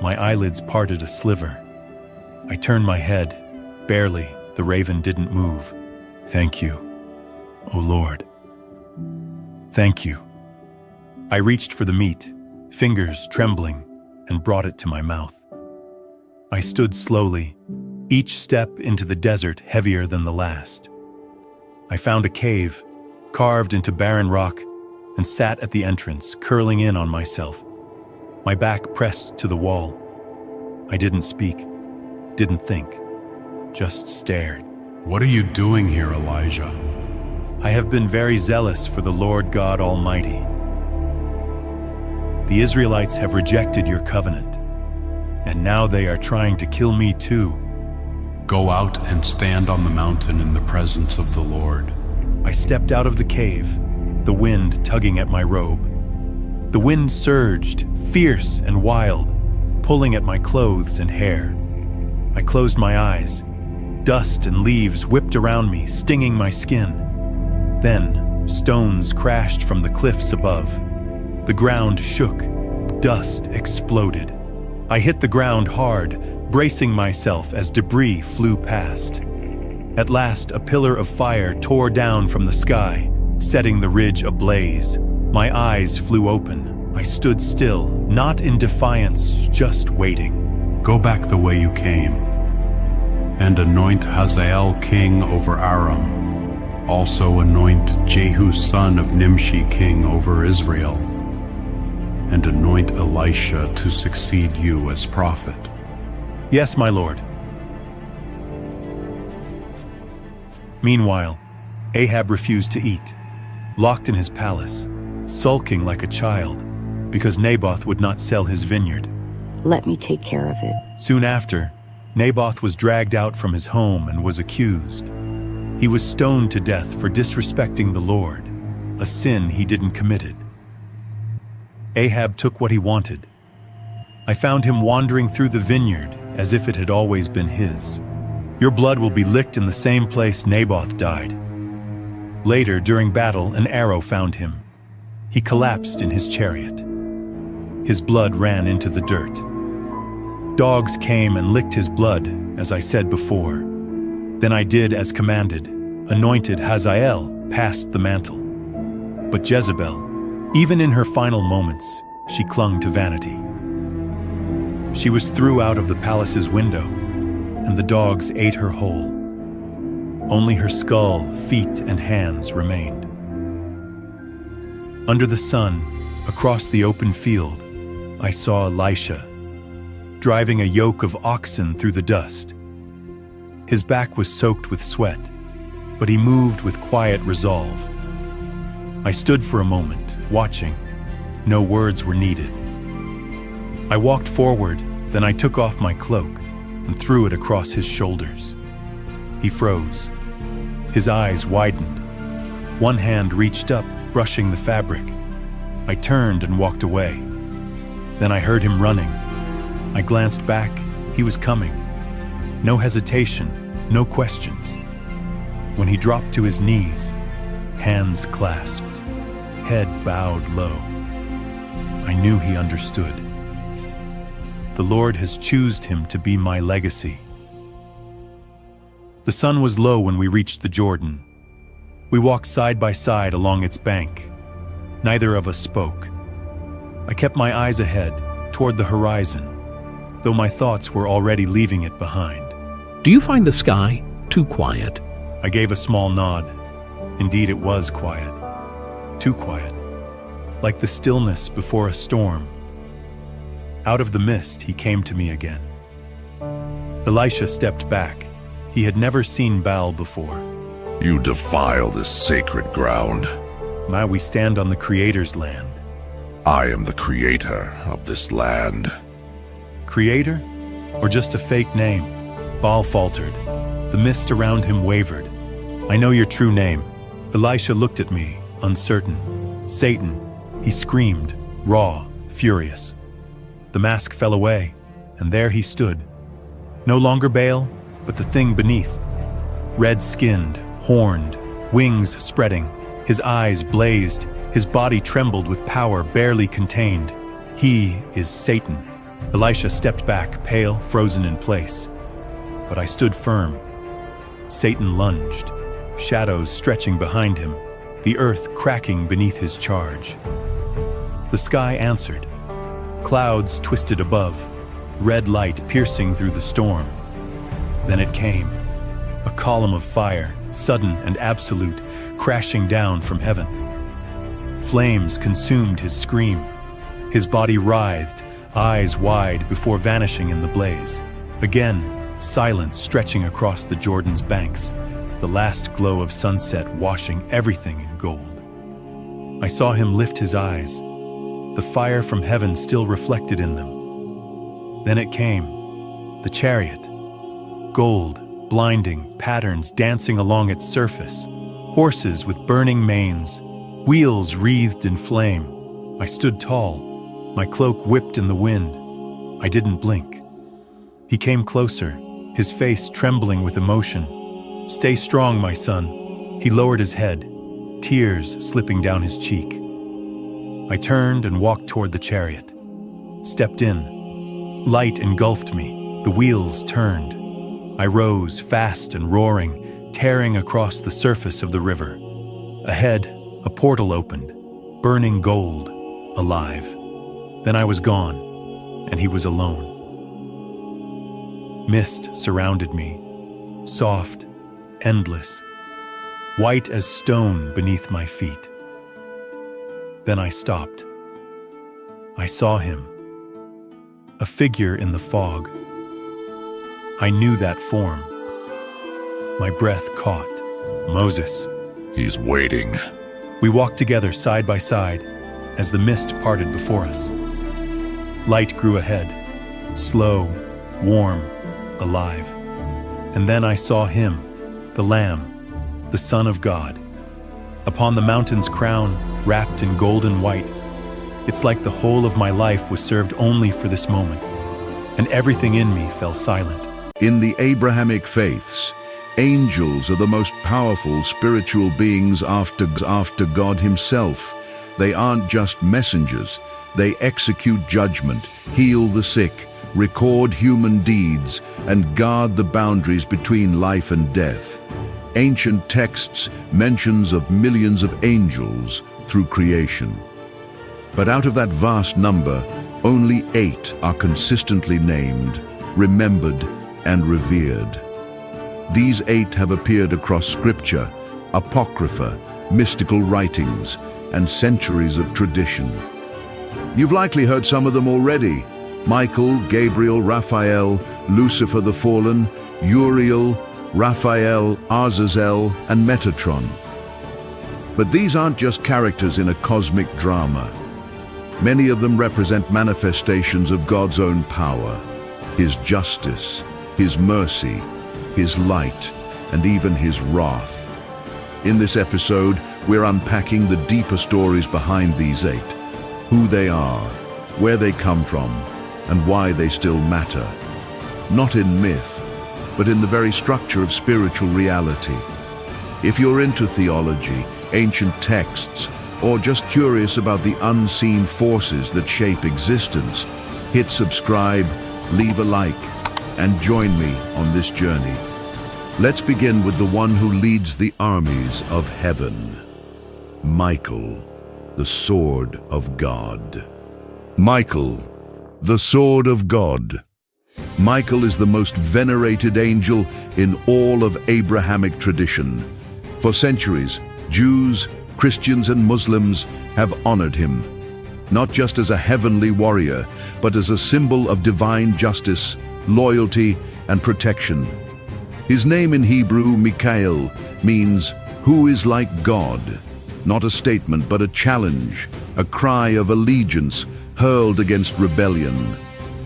My eyelids parted a sliver. I turned my head. Barely, the raven didn't move. Thank you, O Lord. Thank you. I reached for the meat, fingers trembling, and brought it to my mouth. I stood slowly, each step into the desert heavier than the last. I found a cave, carved into barren rock, and sat at the entrance, curling in on myself. My back pressed to the wall. I didn't speak, didn't think, just stared. What are you doing here, Elijah? I have been very zealous for the Lord God Almighty. The Israelites have rejected your covenant, and now they are trying to kill me too. Go out and stand on the mountain in the presence of the Lord. I stepped out of the cave, the wind tugging at my robe. The wind surged, fierce and wild, pulling at my clothes and hair. I closed my eyes. Dust and leaves whipped around me, stinging my skin. Then, stones crashed from the cliffs above. The ground shook. Dust exploded. I hit the ground hard, bracing myself as debris flew past. At last, a pillar of fire tore down from the sky, setting the ridge ablaze. My eyes flew open. I stood still, not in defiance, just waiting. Go back the way you came, and anoint Hazael king over Aram. Also anoint Jehu son of Nimshi king over Israel, and anoint Elisha to succeed you as prophet. Yes, my lord. Meanwhile, Ahab refused to eat, locked in his palace, sulking like a child because Naboth would not sell his vineyard. Let me take care of it. Soon after, Naboth was dragged out from his home and was accused. He was stoned to death for disrespecting the Lord, a sin he didn't commit. Ahab took what he wanted. I found him wandering through the vineyard as if it had always been his. Your blood will be licked in the same place Naboth died. Later, during battle, an arrow found him. He collapsed in his chariot. His blood ran into the dirt. Dogs came and licked his blood, as I said before. Then I did as commanded, anointed Hazael passed the mantle. But Jezebel, even in her final moments, she clung to vanity. She was thrown out of the palace's window, and the dogs ate her whole. Only her skull, feet, and hands remained. Under the sun, across the open field, I saw Elisha, driving a yoke of oxen through the dust. His back was soaked with sweat, but he moved with quiet resolve. I stood for a moment, watching. No words were needed. I walked forward, then I took off my cloak and threw it across his shoulders. He froze. His eyes widened. One hand reached up, brushing the fabric. I turned and walked away. Then I heard him running. I glanced back. He was coming. No hesitation, no questions. When he dropped to his knees, hands clasped, head bowed low, I knew he understood. The Lord has chosen him to be my legacy. The sun was low when we reached the Jordan. We walked side by side along its bank. Neither of us spoke. I kept my eyes ahead, toward the horizon, though my thoughts were already leaving it behind. Do you find the sky too quiet? I gave a small nod. Indeed, it was quiet. Too quiet. Like the stillness before a storm. Out of the mist, he came to me again. Elisha stepped back. He had never seen Baal before. You defile this sacred ground. Now we stand on the Creator's land. I am the creator of this land. Creator? Or just a fake name? Baal faltered. The mist around him wavered. I know your true name. Elisha looked at me, uncertain. Satan, he screamed, raw, furious. The mask fell away, and there he stood. No longer Baal, but the thing beneath. Red-skinned, horned, wings spreading. His eyes blazed. His body trembled with power barely contained. He is Satan. Elisha stepped back, pale, frozen in place. But I stood firm. Satan lunged, shadows stretching behind him, the earth cracking beneath his charge. The sky answered. Clouds twisted above, red light piercing through the storm. Then it came, a column of fire, sudden and absolute, crashing down from heaven. Flames consumed his scream. His body writhed, eyes wide before vanishing in the blaze. Again, silence stretching across the Jordan's banks, the last glow of sunset washing everything in gold. I saw him lift his eyes, the fire from heaven still reflected in them. Then it came, the chariot. Gold, blinding, patterns dancing along its surface, horses with burning manes, wheels wreathed in flame. I stood tall, my cloak whipped in the wind. I didn't blink. He came closer, his face trembling with emotion. Stay strong, my son. He lowered his head, tears slipping down his cheek. I turned and walked toward the chariot. Stepped in. Light engulfed me. The wheels turned. I rose, fast and roaring, tearing across the surface of the river. Ahead, a portal opened, burning gold, alive. Then I was gone, and he was alone. Mist surrounded me, soft, endless, white as stone beneath my feet. Then I stopped. I saw him, a figure in the fog. I knew that form. My breath caught. Moses. He's waiting. We walked together side by side as the mist parted before us. Light grew ahead, slow, warm, alive. And then I saw him, the Lamb, the Son of God. Upon the mountain's crown, wrapped in golden white, it's like the whole of my life was served only for this moment, and everything in me fell silent. In the Abrahamic faiths, angels are the most powerful spiritual beings after God himself. They aren't just messengers. They execute judgment, heal the sick, record human deeds, and guard the boundaries between life and death. Ancient texts mentions of millions of angels through creation. But out of that vast number, only 8 are consistently named, remembered, and revered. These 8 have appeared across scripture, apocrypha, mystical writings, and centuries of tradition. You've likely heard some of them already: Michael, Gabriel, Raphael, Lucifer the Fallen, Uriel, Raphael, Azrael, and Metatron. But these aren't just characters in a cosmic drama. Many of them represent manifestations of God's own power, His justice, His mercy, His light, and even His wrath. In this episode, we're unpacking the deeper stories behind these 8, who they are, where they come from, and why they still matter. Not in myth, but in the very structure of spiritual reality. If you're into theology, ancient texts, or just curious about the unseen forces that shape existence, hit subscribe, leave a like, and join me on this journey. Let's begin with the one who leads the armies of heaven, Michael, the sword of God. Michael, the sword of God. Michael is the most venerated angel in all of Abrahamic tradition. For centuries, Jews, Christians, and Muslims have honored him, not just as a heavenly warrior, but as a symbol of divine justice, loyalty, and protection. His name in Hebrew, Michael, means "who is like God," not a statement, but a challenge, a cry of allegiance hurled against rebellion.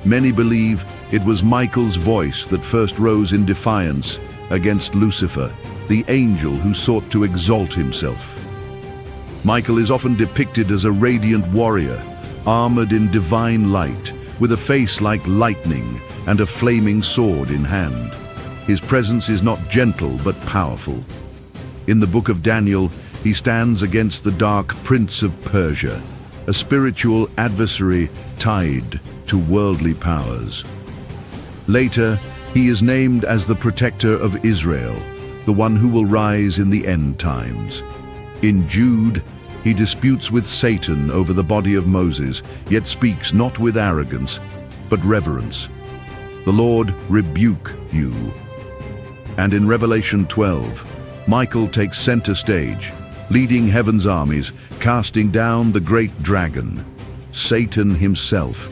Many believe it was Michael's voice that first rose in defiance against Lucifer, the angel who sought to exalt himself. Michael is often depicted as a radiant warrior, armored in divine light, with a face like lightning and a flaming sword in hand. His presence is not gentle but powerful. In the book of Daniel, he stands against the dark prince of Persia, a spiritual adversary tied to worldly powers. Later, he is named as the protector of Israel, the one who will rise in the end times. In Jude, he disputes with Satan over the body of Moses, yet speaks not with arrogance, but reverence. The Lord rebuke you. And in Revelation 12, Michael takes center stage, leading heaven's armies, casting down the great dragon, Satan himself.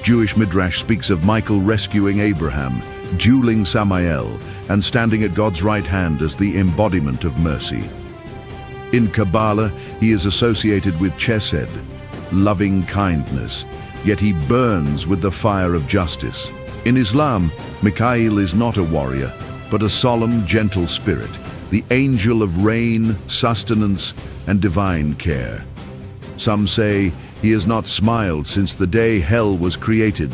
Jewish Midrash speaks of Michael rescuing Abraham, dueling Samael, and standing at God's right hand as the embodiment of mercy. In Kabbalah, he is associated with Chesed, loving kindness, yet he burns with the fire of justice. In Islam, Michael is not a warrior, but a solemn, gentle spirit, the angel of rain, sustenance, and divine care. Some say he has not smiled since the day hell was created.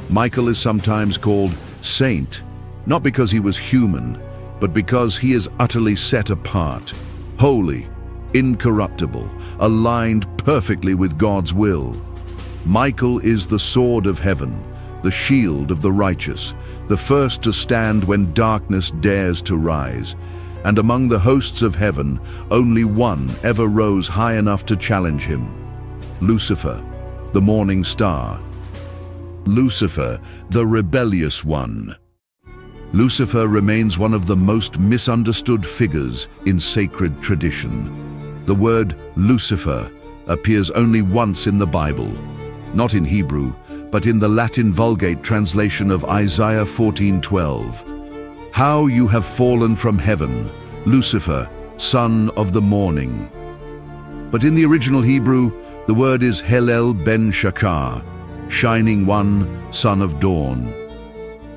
Michael is sometimes called saint, not because he was human, but because he is utterly set apart, holy, incorruptible, aligned perfectly with God's will. Michael is the sword of heaven, the shield of the righteous, the first to stand when darkness dares to rise. And among the hosts of heaven, only one ever rose high enough to challenge him: Lucifer, the morning star. Lucifer, the rebellious one. Lucifer remains one of the most misunderstood figures in sacred tradition. The word Lucifer appears only once in the Bible, not in Hebrew, but in the Latin Vulgate translation of Isaiah 14:12. "How you have fallen from heaven, Lucifer, son of the morning. But in the original Hebrew, the word is Helel ben Shakar, shining one, son of dawn.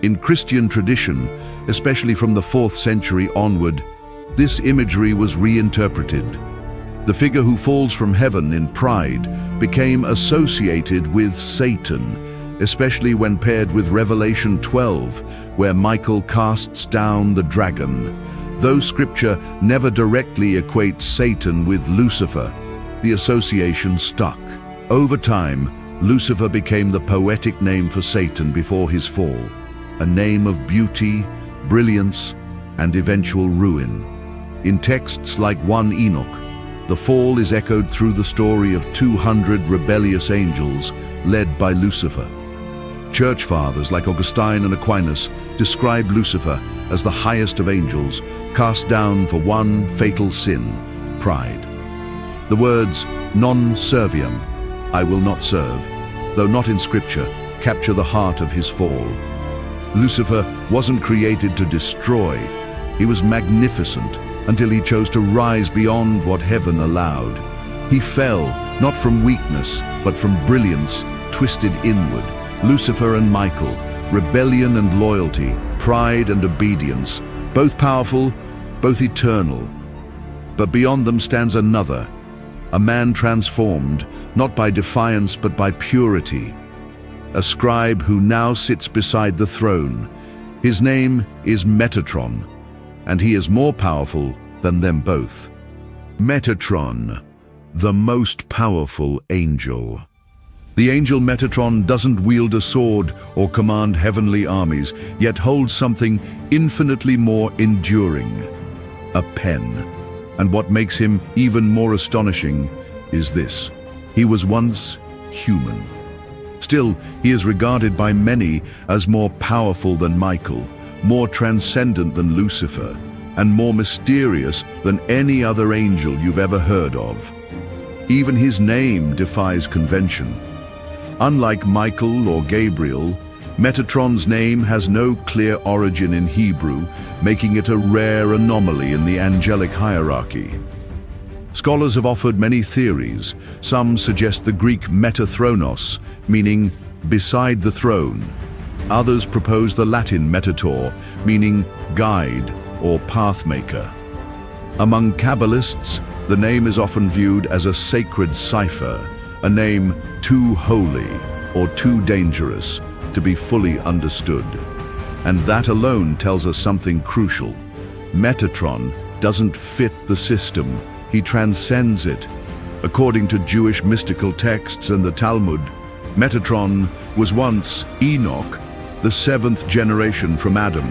In Christian tradition, especially from the 4th century onward, this imagery was reinterpreted. The figure who falls from heaven in pride became associated with Satan, especially when paired with Revelation 12, where Michael casts down the dragon. Though Scripture never directly equates Satan with Lucifer, the association stuck. Over time, Lucifer became the poetic name for Satan before his fall, a name of beauty, brilliance, and eventual ruin. In texts like 1 Enoch, the fall is echoed through the story of 200 rebellious angels led by Lucifer. Church fathers like Augustine and Aquinas describe Lucifer as the highest of angels, cast down for one fatal sin, pride. The words non serviam, I will not serve, though not in Scripture, capture the heart of his fall. Lucifer wasn't created to destroy. He was magnificent until he chose to rise beyond what heaven allowed. He fell, not from weakness, but from brilliance, twisted inward. Lucifer and Michael, rebellion and loyalty, pride and obedience, both powerful, both eternal. But beyond them stands another, a man transformed, not by defiance but by purity. A scribe who now sits beside the throne. His name is Metatron, and he is more powerful than them both. Metatron, the most powerful angel. The angel Metatron doesn't wield a sword or command heavenly armies, yet holds something infinitely more enduring, a pen. And what makes him even more astonishing is this: he was once human. Still, he is regarded by many as more powerful than Michael, more transcendent than Lucifer, and more mysterious than any other angel you've ever heard of. Even his name defies convention. Unlike Michael or Gabriel, Metatron's name has no clear origin in Hebrew, making it a rare anomaly in the angelic hierarchy. Scholars have offered many theories. Some suggest the Greek metathronos, meaning beside the throne. Others propose the Latin metator, meaning guide or pathmaker. Among Kabbalists, the name is often viewed as a sacred cipher, a name too holy or too dangerous to be fully understood. And that alone tells us something crucial. Metatron doesn't fit the system, he transcends it. According to Jewish mystical texts and the Talmud, Metatron was once Enoch, the 7th generation from Adam.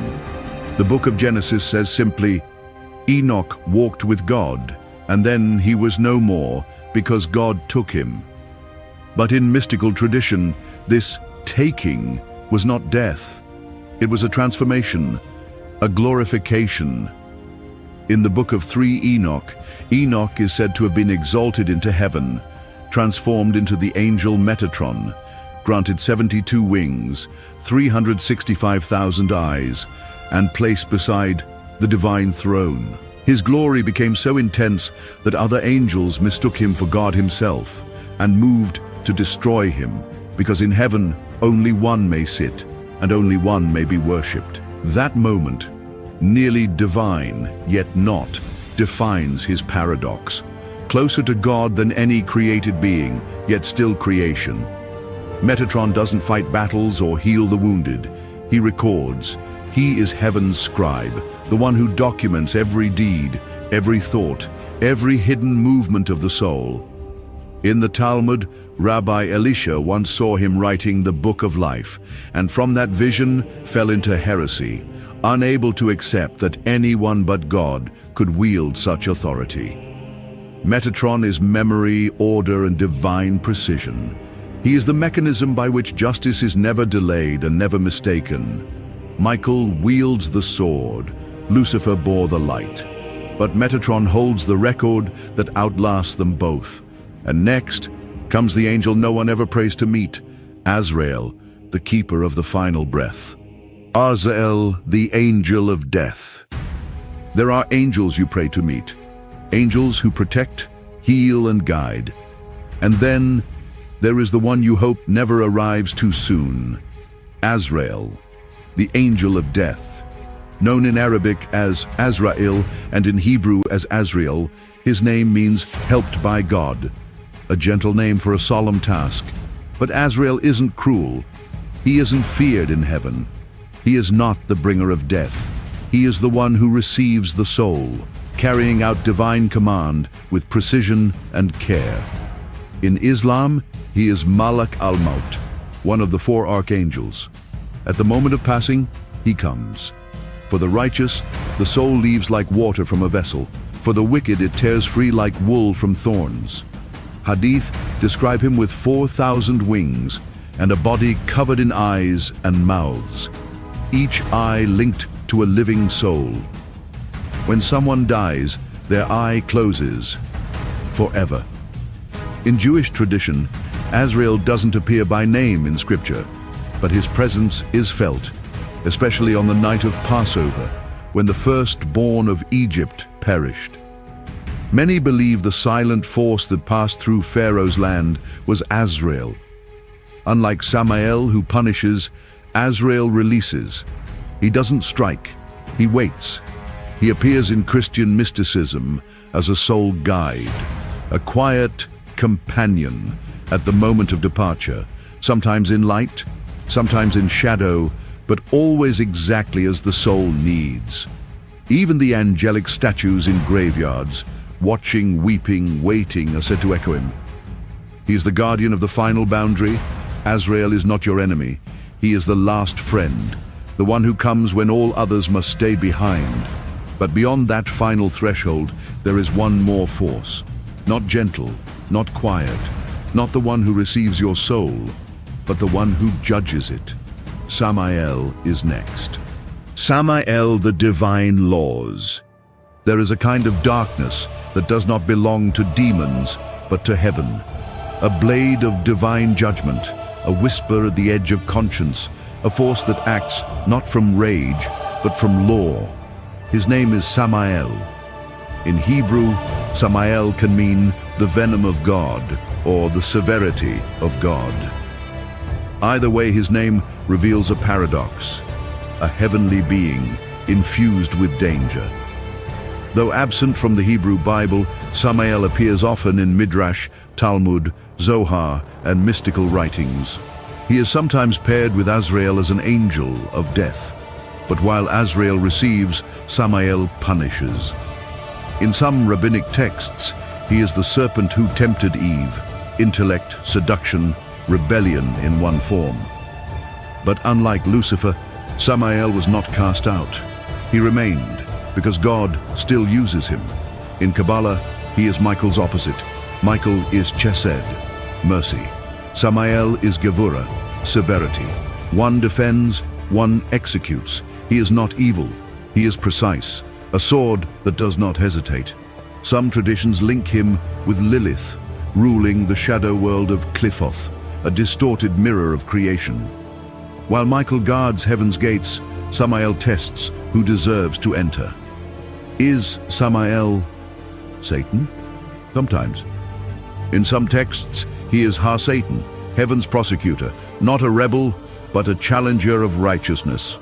The book of Genesis says simply, Enoch walked with God, and then he was no more because God took him. But in mystical tradition, this taking was not death. It was a transformation, a glorification. In the book of 3 Enoch, Enoch is said to have been exalted into heaven, transformed into the angel Metatron, granted 72 wings, 365,000 eyes, and placed beside the divine throne. His glory became so intense that other angels mistook him for God himself and moved to destroy him, because in heaven only one may sit and only one may be worshipped. That moment, nearly divine yet not, defines his paradox. Closer to God than any created being, yet still creation. Metatron doesn't fight battles or heal the wounded. He records. He is heaven's scribe, the one who documents every deed, every thought, every hidden movement of the soul. In the Talmud, Rabbi Elisha once saw him writing the Book of Life, and from that vision fell into heresy, unable to accept that anyone but God could wield such authority. Metatron is memory, order, and divine precision. He is the mechanism by which justice is never delayed and never mistaken. Michael wields the sword, Lucifer bore the light. But Metatron holds the record that outlasts them both. And next comes the angel no one ever prays to meet, Azrael, the keeper of the final breath. Azrael, the angel of death. There are angels you pray to meet, angels who protect, heal, and guide. And then there is the one you hope never arrives too soon, Azrael, the angel of death. Known in Arabic as Azrael and in Hebrew as Azrael, his name means helped by God, a gentle name for a solemn task. But Azrael isn't cruel. He isn't feared in heaven. He is not the bringer of death. He is the one who receives the soul, carrying out divine command with precision and care. In Islam, he is Malak al-Maut, one of the 4 archangels. At the moment of passing, he comes. For the righteous, the soul leaves like water from a vessel. For the wicked, it tears free like wool from thorns. Hadith describe him with 4,000 wings and a body covered in eyes and mouths, each eye linked to a living soul. When someone dies, their eye closes forever. In Jewish tradition, Azrael doesn't appear by name in Scripture, but his presence is felt, especially on the night of Passover, when the firstborn of Egypt perished. Many believe the silent force that passed through Pharaoh's land was Azrael. Unlike Samael, who punishes, Azrael releases. He doesn't strike, he waits. He appears in Christian mysticism as a soul guide, a quiet companion at the moment of departure, sometimes in light, sometimes in shadow, but always exactly as the soul needs. Even the angelic statues in graveyards, watching, weeping, waiting, are said to echo him. He is the guardian of the final boundary. Azrael is not your enemy. He is the last friend, the one who comes when all others must stay behind. But beyond that final threshold, there is one more force. Not gentle, not quiet, not the one who receives your soul, but the one who judges it. Samael is next. Samael, the divine laws. There is a kind of darkness that does not belong to demons, but to heaven. A blade of divine judgment, a whisper at the edge of conscience, a force that acts not from rage, but from law. His name is Samael. In Hebrew, Samael can mean the venom of God or the severity of God. Either way, his name reveals a paradox, a heavenly being infused with danger. Though absent from the Hebrew Bible, Samael appears often in Midrash, Talmud, Zohar, and mystical writings. He is sometimes paired with Azrael as an angel of death. But while Azrael receives, Samael punishes. In some rabbinic texts, he is the serpent who tempted Eve, intellect, seduction, rebellion in one form. But unlike Lucifer, Samael was not cast out. He remained, because God still uses him. In Kabbalah, he is Michael's opposite. Michael is Chesed, mercy. Samael is Gevurah, severity. One defends, one executes. He is not evil, he is precise, a sword that does not hesitate. Some traditions link him with Lilith, ruling the shadow world of Qliphoth, a distorted mirror of creation. While Michael guards heaven's gates, Samael tests who deserves to enter. Is Samael Satan? Sometimes. In some texts, he is Ha-Satan, heaven's prosecutor, not a rebel, but a challenger of righteousness.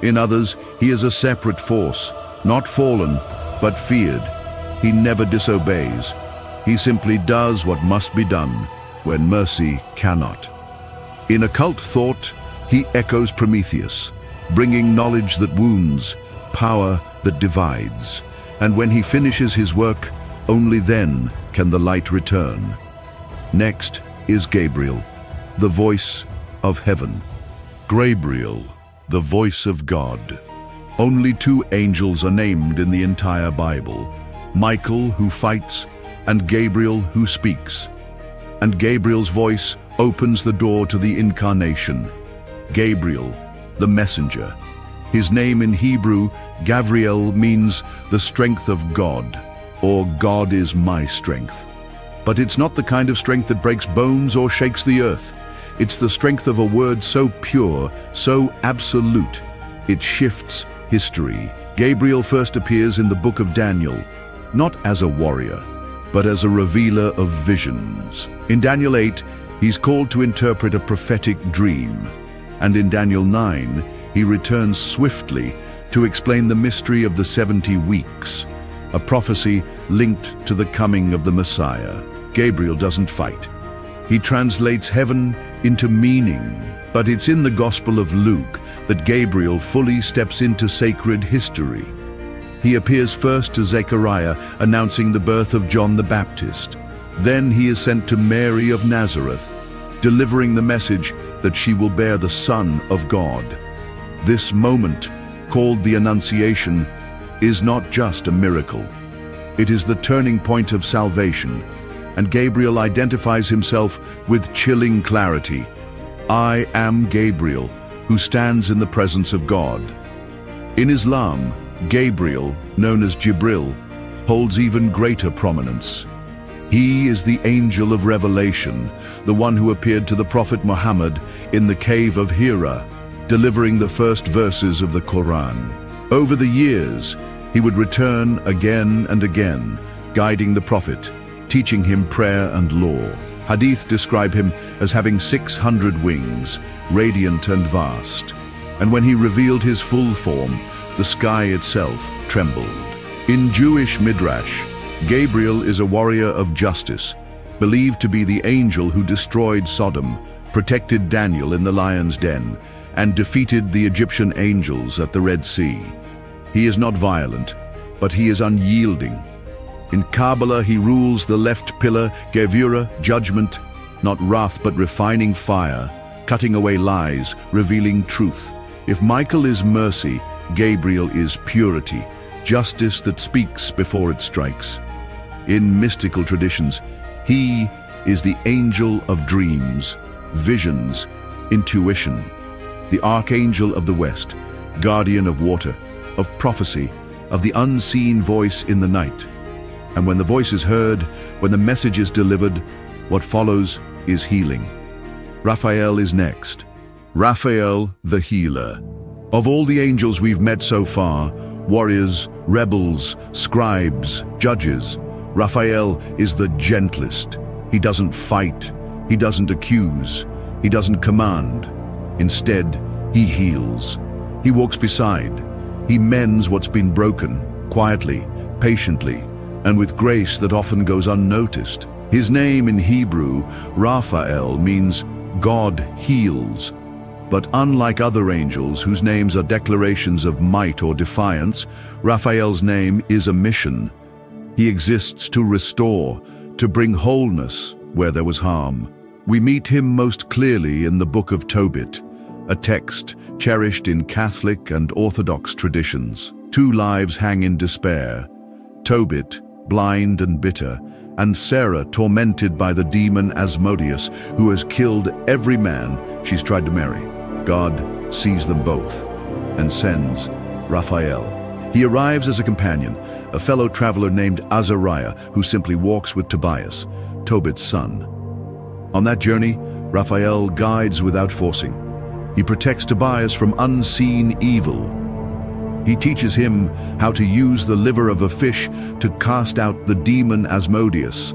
In others, he is a separate force, not fallen, but feared. He never disobeys. He simply does what must be done when mercy cannot. In occult thought, he echoes Prometheus, bringing knowledge that wounds, power that divides. And when he finishes his work, only then can the light return. Next is Gabriel, the voice of heaven. Gabriel, the voice of God. Only 2 angels are named in the entire Bible, Michael, who fights, and Gabriel, who speaks. And Gabriel's voice opens the door to the incarnation. Gabriel, the messenger. His name in Hebrew, Gabriel, means the strength of God, or God is my strength. But it's not the kind of strength that breaks bones or shakes the earth. It's the strength of a word so pure, so absolute, it shifts history. Gabriel first appears in the book of Daniel, not as a warrior, but as a revealer of visions. In Daniel 8, he's called to interpret a prophetic dream, and in Daniel 9, he returns swiftly to explain the mystery of the 70 weeks, a prophecy linked to the coming of the Messiah. Gabriel doesn't fight. He translates heaven into meaning. But it's in the Gospel of Luke that Gabriel fully steps into sacred history. He appears first to Zechariah, announcing the birth of John the Baptist. Then he is sent to Mary of Nazareth, delivering the message that she will bear the Son of God. This moment, called the Annunciation, is not just a miracle. It is the turning point of salvation, and Gabriel identifies himself with chilling clarity. I am Gabriel, who stands in the presence of God. In Islam, Gabriel, known as Jibril, holds even greater prominence. He is the angel of revelation, the one who appeared to the Prophet Muhammad in the cave of Hira, delivering the first verses of the Quran. Over the years, he would return again and again, guiding the Prophet, teaching him prayer and law. Hadith describe him as having 600 wings, radiant and vast. And when he revealed his full form, the sky itself trembled. In Jewish Midrash, Gabriel is a warrior of justice, believed to be the angel who destroyed Sodom, protected Daniel in the lion's den, and defeated the Egyptian angels at the Red Sea. He is not violent, but he is unyielding. In Kabbalah, he rules the left pillar, Gevura, judgment, not wrath but refining fire, cutting away lies, revealing truth. If Michael is mercy, Gabriel is purity, justice that speaks before it strikes. In mystical traditions, he is the angel of dreams, visions, intuition, the archangel of the West, guardian of water, of prophecy, of the unseen voice in the night. And when the voice is heard, when the message is delivered, what follows is healing. Raphael is next. Raphael, the healer. Of all the angels we've met so far, warriors, rebels, scribes, judges, Raphael is the gentlest. He doesn't fight, he doesn't accuse, he doesn't command. Instead, he heals. He walks beside. He mends what's been broken, quietly, patiently, and with grace that often goes unnoticed. His name in Hebrew, Raphael, means God heals. But unlike other angels whose names are declarations of might or defiance, Raphael's name is a mission. He exists to restore, to bring wholeness where there was harm. We meet him most clearly in the Book of Tobit, a text cherished in Catholic and Orthodox traditions. Two lives hang in despair. Tobit, blind and bitter, and Sarah, tormented by the demon Asmodeus, who has killed every man she's tried to marry. God sees them both and sends Raphael. He arrives as a companion, a fellow traveler named Azrael, who simply walks with Tobias, Tobit's son. On that journey, Raphael guides without forcing. He protects Tobias from unseen evil. He teaches him how to use the liver of a fish to cast out the demon Asmodeus,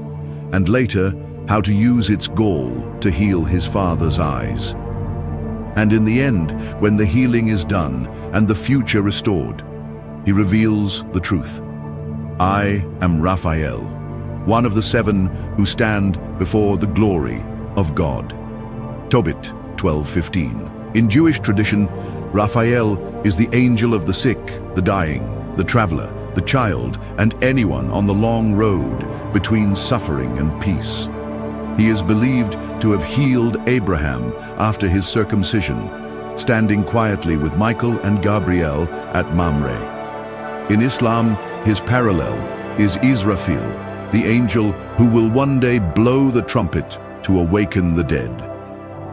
and later how to use its gall to heal his father's eyes. And in the end, when the healing is done and the future restored, he reveals the truth. I am Raphael, one of the seven who stand before the glory of God. Tobit 12:15. In Jewish tradition, Raphael is the angel of the sick, the dying, the traveler, the child, and anyone on the long road between suffering and peace. He is believed to have healed Abraham after his circumcision, standing quietly with Michael and Gabriel at Mamre. In Islam, his parallel is Israfil, the angel who will one day blow the trumpet to awaken the dead.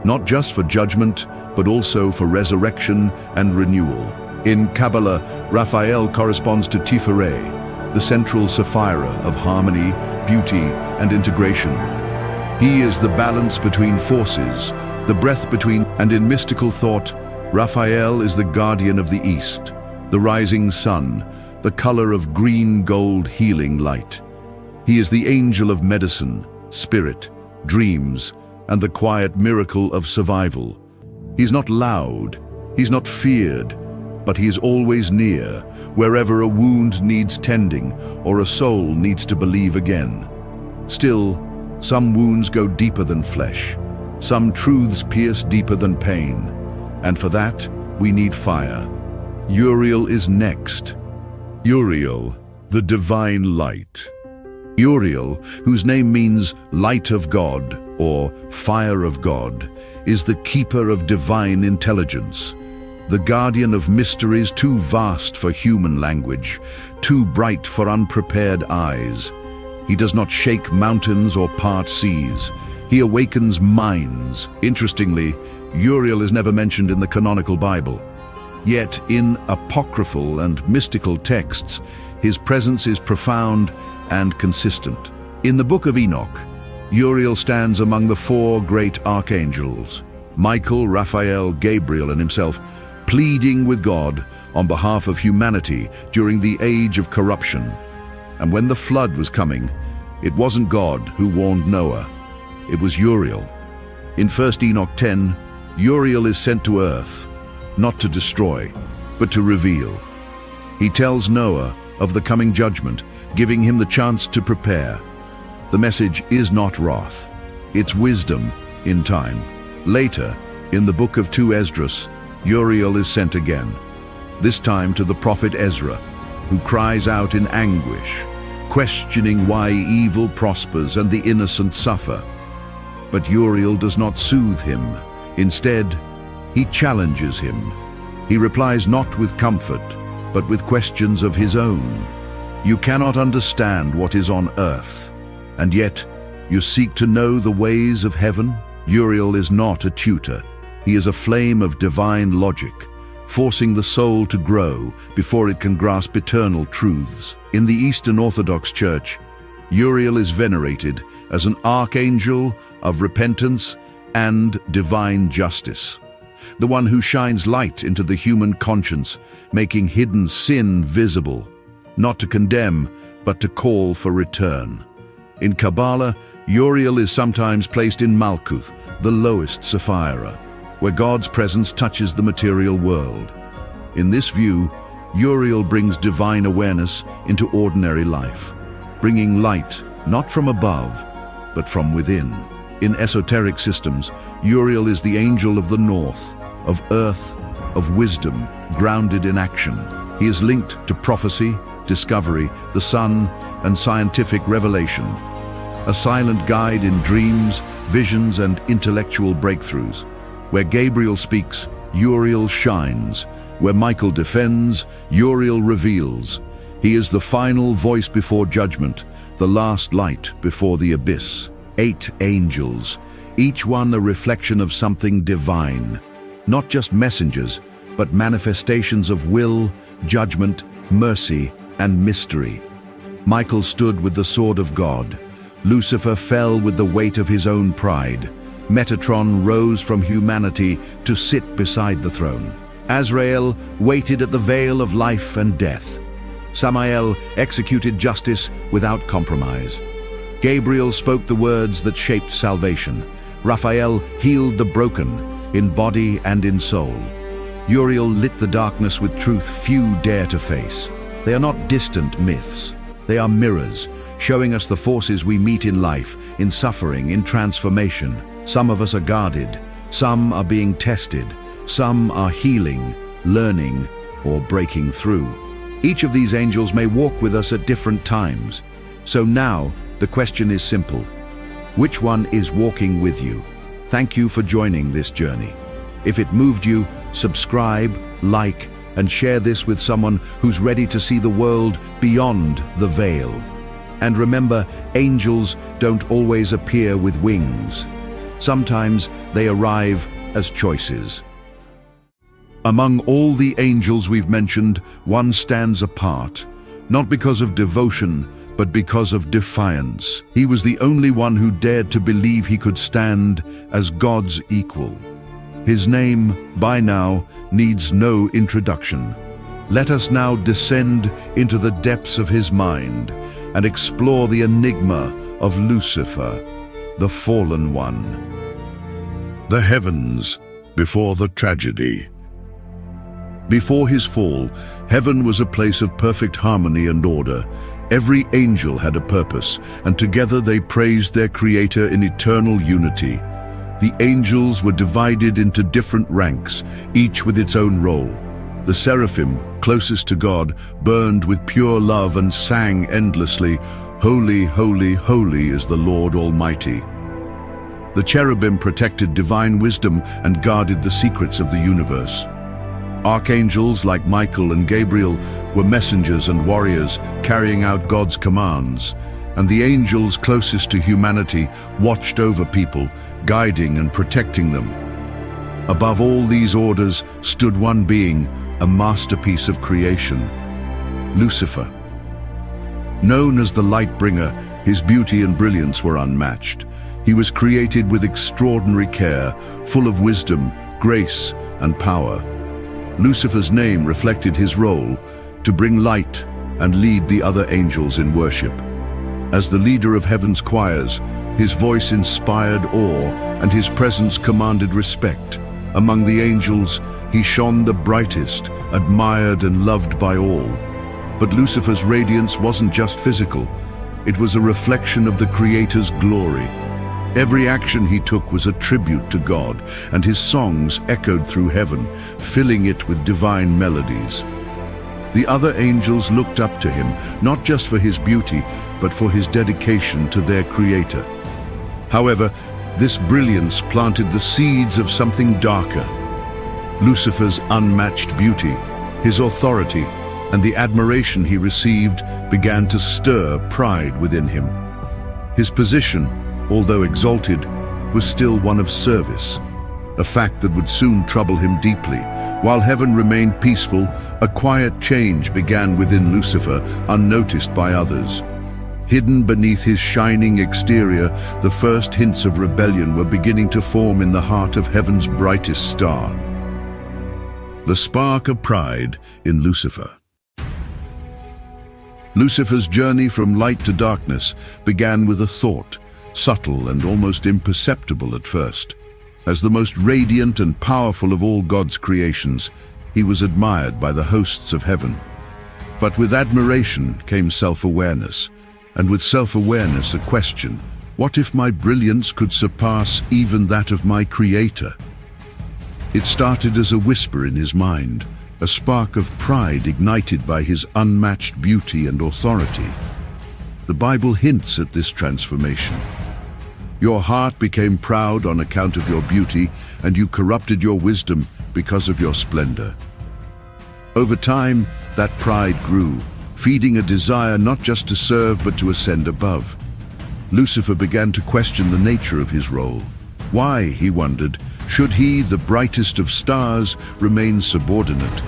Not just for judgment, but also for resurrection and renewal. In Kabbalah, Raphael corresponds to Tiferet, the central Sapphira of harmony, beauty, and integration. He is the balance between forces, the breath between, and in mystical thought, Raphael is the guardian of the East, the rising sun, the color of green gold healing light. He is the angel of medicine, spirit, dreams, and the quiet miracle of survival. He's not loud, he's not feared, but he is always near, wherever a wound needs tending or a soul needs to believe again. Still, some wounds go deeper than flesh, some truths pierce deeper than pain, and for that, we need fire. Uriel is next. Uriel, the divine light. Uriel, whose name means light of God or fire of God, is the keeper of divine intelligence, the guardian of mysteries too vast for human language, too bright for unprepared eyes. He does not shake mountains or part seas. He awakens minds. Interestingly, Uriel is never mentioned in the canonical Bible. Yet, in apocryphal and mystical texts, his presence is profound and consistent. In the book of Enoch, Uriel stands among the four great archangels, Michael, Raphael, Gabriel, and himself, pleading with God on behalf of humanity during the age of corruption. And when the flood was coming, it wasn't God who warned Noah, it was Uriel. In 1 Enoch 10, Uriel is sent to earth, not to destroy, but to reveal. He tells Noah of the coming judgment, giving him the chance to prepare. The message is not wrath, it's wisdom in time. Later, in the book of 2 Esdras, Uriel is sent again, this time to the prophet Ezra, who cries out in anguish, questioning why evil prospers and the innocent suffer. But Uriel does not soothe him. Instead, he challenges him. He replies not with comfort, but with questions of his own. You cannot understand what is on earth, and yet you seek to know the ways of heaven? Uriel is not a tutor. He is a flame of divine logic, forcing the soul to grow before it can grasp eternal truths. In the Eastern Orthodox Church, Uriel is venerated as an archangel of repentance and divine justice, the one who shines light into the human conscience, making hidden sin visible, not to condemn, but to call for return. In Kabbalah, Uriel is sometimes placed in Malkuth, the lowest Sephira, where God's presence touches the material world. In this view, Uriel brings divine awareness into ordinary life, bringing light not from above, but from within. In esoteric systems, Uriel is the angel of the north, of earth, of wisdom, grounded in action. He is linked to prophecy, discovery, the sun, and scientific revelation. A silent guide in dreams, visions, and intellectual breakthroughs. Where Gabriel speaks, Uriel shines. Where Michael defends, Uriel reveals. He is the final voice before judgment, the last light before the abyss. 8 angels, each one a reflection of something divine. Not just messengers, but manifestations of will, judgment, mercy, and mystery. Michael stood with the sword of God. Lucifer fell with the weight of his own pride. Metatron rose from humanity to sit beside the throne. Azrael waited at the veil of life and death. Samael executed justice without compromise. Gabriel spoke the words that shaped salvation. Raphael healed the broken in body and in soul. Uriel lit the darkness with truth few dare to face. They are not distant myths. They are mirrors, showing us the forces we meet in life, in suffering, in transformation. Some of us are guarded, some are being tested, some are healing, learning, or breaking through. Each of these angels may walk with us at different times. So now, the question is simple. Which one is walking with you? Thank you for joining this journey. If it moved you, subscribe, like, and share this with someone who's ready to see the world beyond the veil. And remember, angels don't always appear with wings. Sometimes they arrive as choices. Among all the angels we've mentioned, one stands apart, not because of devotion, but because of defiance. He was the only one who dared to believe he could stand as God's equal. His name, by now, needs no introduction. Let us now descend into the depths of his mind and explore the enigma of Lucifer, the fallen one. The heavens before the tragedy. Before his fall, heaven was a place of perfect harmony and order. Every angel had a purpose, and together they praised their Creator in eternal unity. The angels were divided into different ranks, each with its own role. The seraphim, closest to God, burned with pure love and sang endlessly, "Holy, holy, holy is the Lord Almighty." The cherubim protected divine wisdom and guarded the secrets of the universe. Archangels like Michael and Gabriel were messengers and warriors carrying out God's commands, and the angels closest to humanity watched over people, guiding and protecting them. Above all these orders stood one being, a masterpiece of creation, Lucifer. Known as the light bringer, his beauty and brilliance were unmatched. He was created with extraordinary care, full of wisdom, grace, and power. Lucifer's name reflected his role to bring light and lead the other angels in worship. As the leader of heaven's choirs, his voice inspired awe and his presence commanded respect. Among the angels, he shone the brightest, admired and loved by all. But Lucifer's radiance wasn't just physical. It was a reflection of the Creator's glory. Every action he took was a tribute to God, and his songs echoed through heaven, filling it with divine melodies. The other angels looked up to him, not just for his beauty, but for his dedication to their Creator. However, this brilliance planted the seeds of something darker. Lucifer's unmatched beauty, his authority, and the admiration he received began to stir pride within him. His position, although exalted, was still one of service, a fact that would soon trouble him deeply. While heaven remained peaceful, a quiet change began within Lucifer, unnoticed by others. Hidden beneath his shining exterior, the first hints of rebellion were beginning to form in the heart of heaven's brightest star. The spark of pride in Lucifer. Lucifer's journey from light to darkness began with a thought, subtle and almost imperceptible at first. As the most radiant and powerful of all God's creations, he was admired by the hosts of heaven. But with admiration came self-awareness, and with self-awareness a question: what if my brilliance could surpass even that of my Creator? It started as a whisper in his mind, a spark of pride ignited by his unmatched beauty and authority. The Bible hints at this transformation. Your heart became proud on account of your beauty, and you corrupted your wisdom because of your splendor. Over time, that pride grew, feeding a desire not just to serve but to ascend above. Lucifer began to question the nature of his role. Why, he wondered, should he, the brightest of stars, remain subordinate?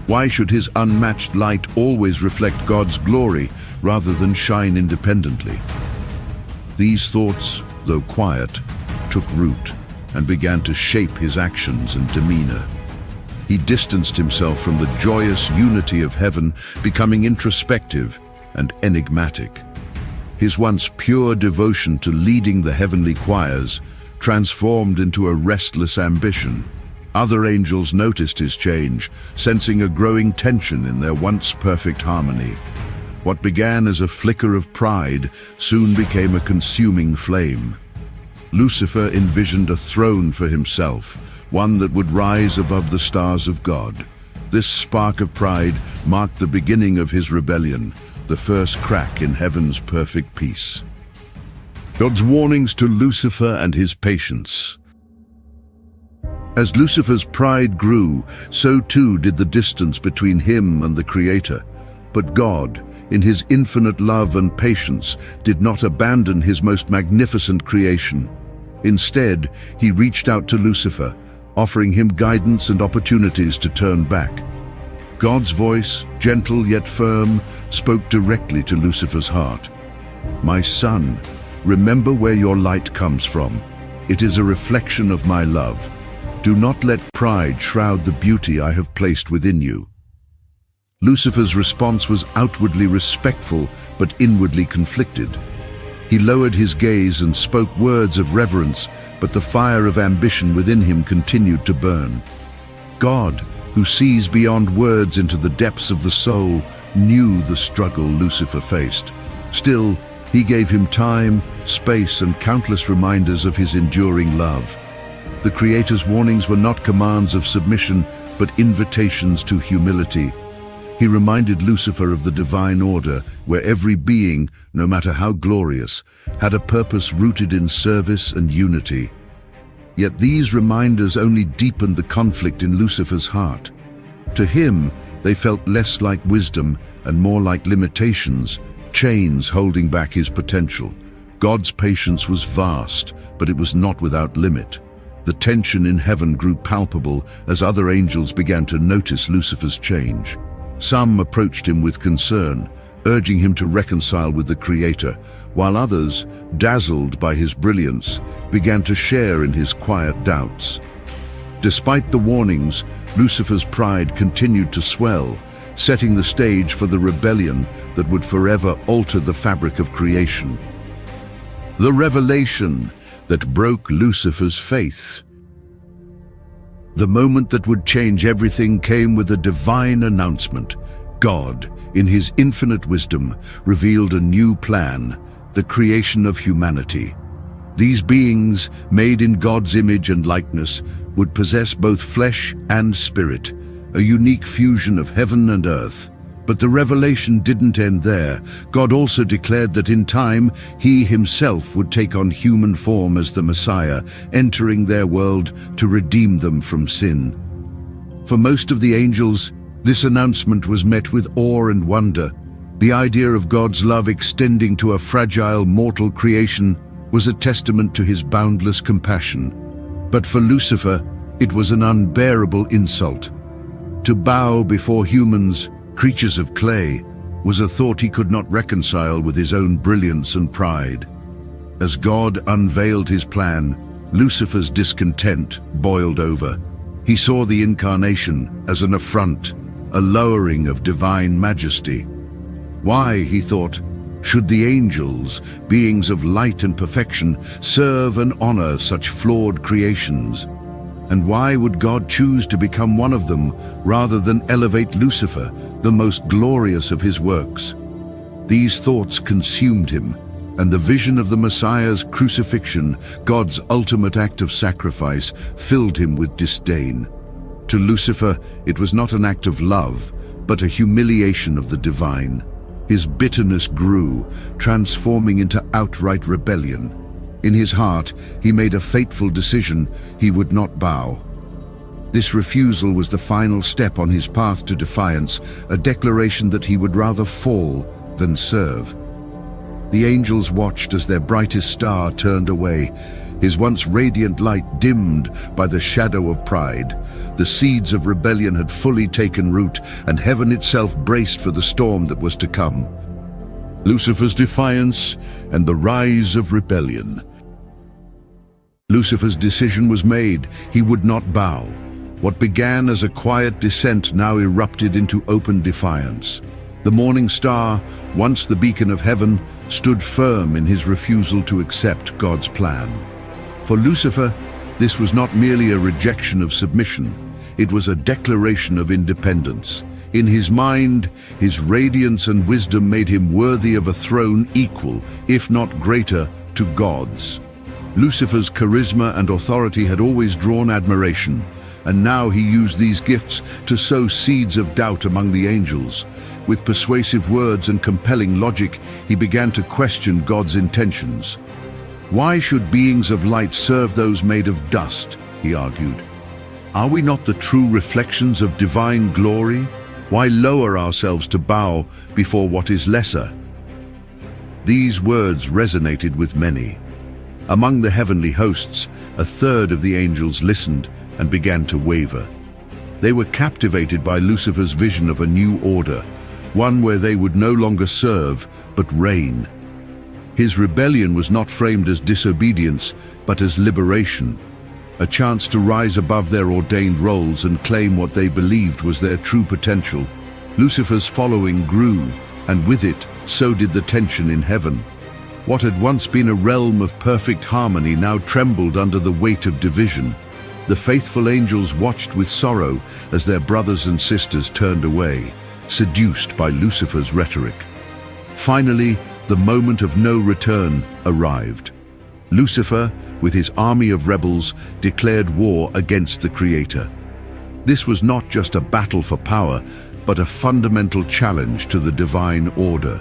Why should his unmatched light always reflect God's glory rather than shine independently? These thoughts, though quiet, took root and began to shape his actions and demeanor. He distanced himself from the joyous unity of heaven, becoming introspective and enigmatic. His once pure devotion to leading the heavenly choirs transformed into a restless ambition. Other angels noticed his change, sensing a growing tension in their once perfect harmony. What began as a flicker of pride soon became a consuming flame. Lucifer envisioned a throne for himself, one that would rise above the stars of God. This spark of pride marked the beginning of his rebellion, the first crack in heaven's perfect peace. God's warnings to Lucifer and his patience. As Lucifer's pride grew, so too did the distance between him and the Creator. But God, in his infinite love and patience, did not abandon his most magnificent creation. Instead, he reached out to Lucifer, offering him guidance and opportunities to turn back. God's voice, gentle yet firm, spoke directly to Lucifer's heart. "My son, remember where your light comes from. It is a reflection of my love. Do not let pride shroud the beauty I have placed within you." Lucifer's response was outwardly respectful but inwardly conflicted. He lowered his gaze and spoke words of reverence, but the fire of ambition within him continued to burn. God, who sees beyond words into the depths of the soul, knew the struggle Lucifer faced. Still, he gave him time, space, and countless reminders of his enduring love. The Creator's warnings were not commands of submission, but invitations to humility. He reminded Lucifer of the divine order, where every being, no matter how glorious, had a purpose rooted in service and unity. Yet these reminders only deepened the conflict in Lucifer's heart. To him, they felt less like wisdom and more like limitations, chains holding back his potential. God's patience was vast, but it was not without limit. The tension in heaven grew palpable as other angels began to notice Lucifer's change. Some approached him with concern, urging him to reconcile with the Creator, while others, dazzled by his brilliance, began to share in his quiet doubts. Despite the warnings, Lucifer's pride continued to swell, setting the stage for the rebellion that would forever alter the fabric of creation. The revelation that broke Lucifer's faith. The moment that would change everything came with a divine announcement. God, in his infinite wisdom, revealed a new plan, the creation of humanity. These beings, made in God's image and likeness, would possess both flesh and spirit, a unique fusion of heaven and earth. But the revelation didn't end there. God also declared that in time, he himself would take on human form as the Messiah, entering their world to redeem them from sin. For most of the angels, this announcement was met with awe and wonder. The idea of God's love extending to a fragile, mortal creation was a testament to his boundless compassion. But for Lucifer, it was an unbearable insult. To bow before humans, creatures of clay, was a thought he could not reconcile with his own brilliance and pride. As God unveiled his plan, Lucifer's discontent boiled over. He saw the incarnation as an affront, a lowering of divine majesty. Why, he thought, should the angels, beings of light and perfection, serve and honor such flawed creations? And why would God choose to become one of them rather than elevate Lucifer, the most glorious of his works? These thoughts consumed him, and the vision of the Messiah's crucifixion, God's ultimate act of sacrifice, filled him with disdain. To Lucifer, it was not an act of love, but a humiliation of the divine. His bitterness grew, transforming into outright rebellion. In his heart, he made a fateful decision: he would not bow. This refusal was the final step on his path to defiance, a declaration that he would rather fall than serve. The angels watched as their brightest star turned away, his once radiant light dimmed by the shadow of pride. The seeds of rebellion had fully taken root, and heaven itself braced for the storm that was to come. Lucifer's defiance and the rise of rebellion. Lucifer's decision was made. He would not bow. What began as a quiet dissent now erupted into open defiance. The morning star, once the beacon of heaven, stood firm in his refusal to accept God's plan. For Lucifer, this was not merely a rejection of submission. It was a declaration of independence. In his mind, his radiance and wisdom made him worthy of a throne equal, if not greater, to God's. Lucifer's charisma and authority had always drawn admiration, and now he used these gifts to sow seeds of doubt among the angels. With persuasive words and compelling logic, he began to question God's intentions. Why should beings of light serve those made of dust? He argued. Are we not the true reflections of divine glory? Why lower ourselves to bow before what is lesser? These words resonated with many. Among the heavenly hosts, a third of the angels listened and began to waver. They were captivated by Lucifer's vision of a new order, one where they would no longer serve, but reign. His rebellion was not framed as disobedience, but as liberation, a chance to rise above their ordained roles and claim what they believed was their true potential. Lucifer's following grew, and with it, so did the tension in heaven. What had once been a realm of perfect harmony now trembled under the weight of division. The faithful angels watched with sorrow as their brothers and sisters turned away, seduced by Lucifer's rhetoric. Finally, the moment of no return arrived. Lucifer, with his army of rebels, declared war against the Creator. This was not just a battle for power, but a fundamental challenge to the divine order.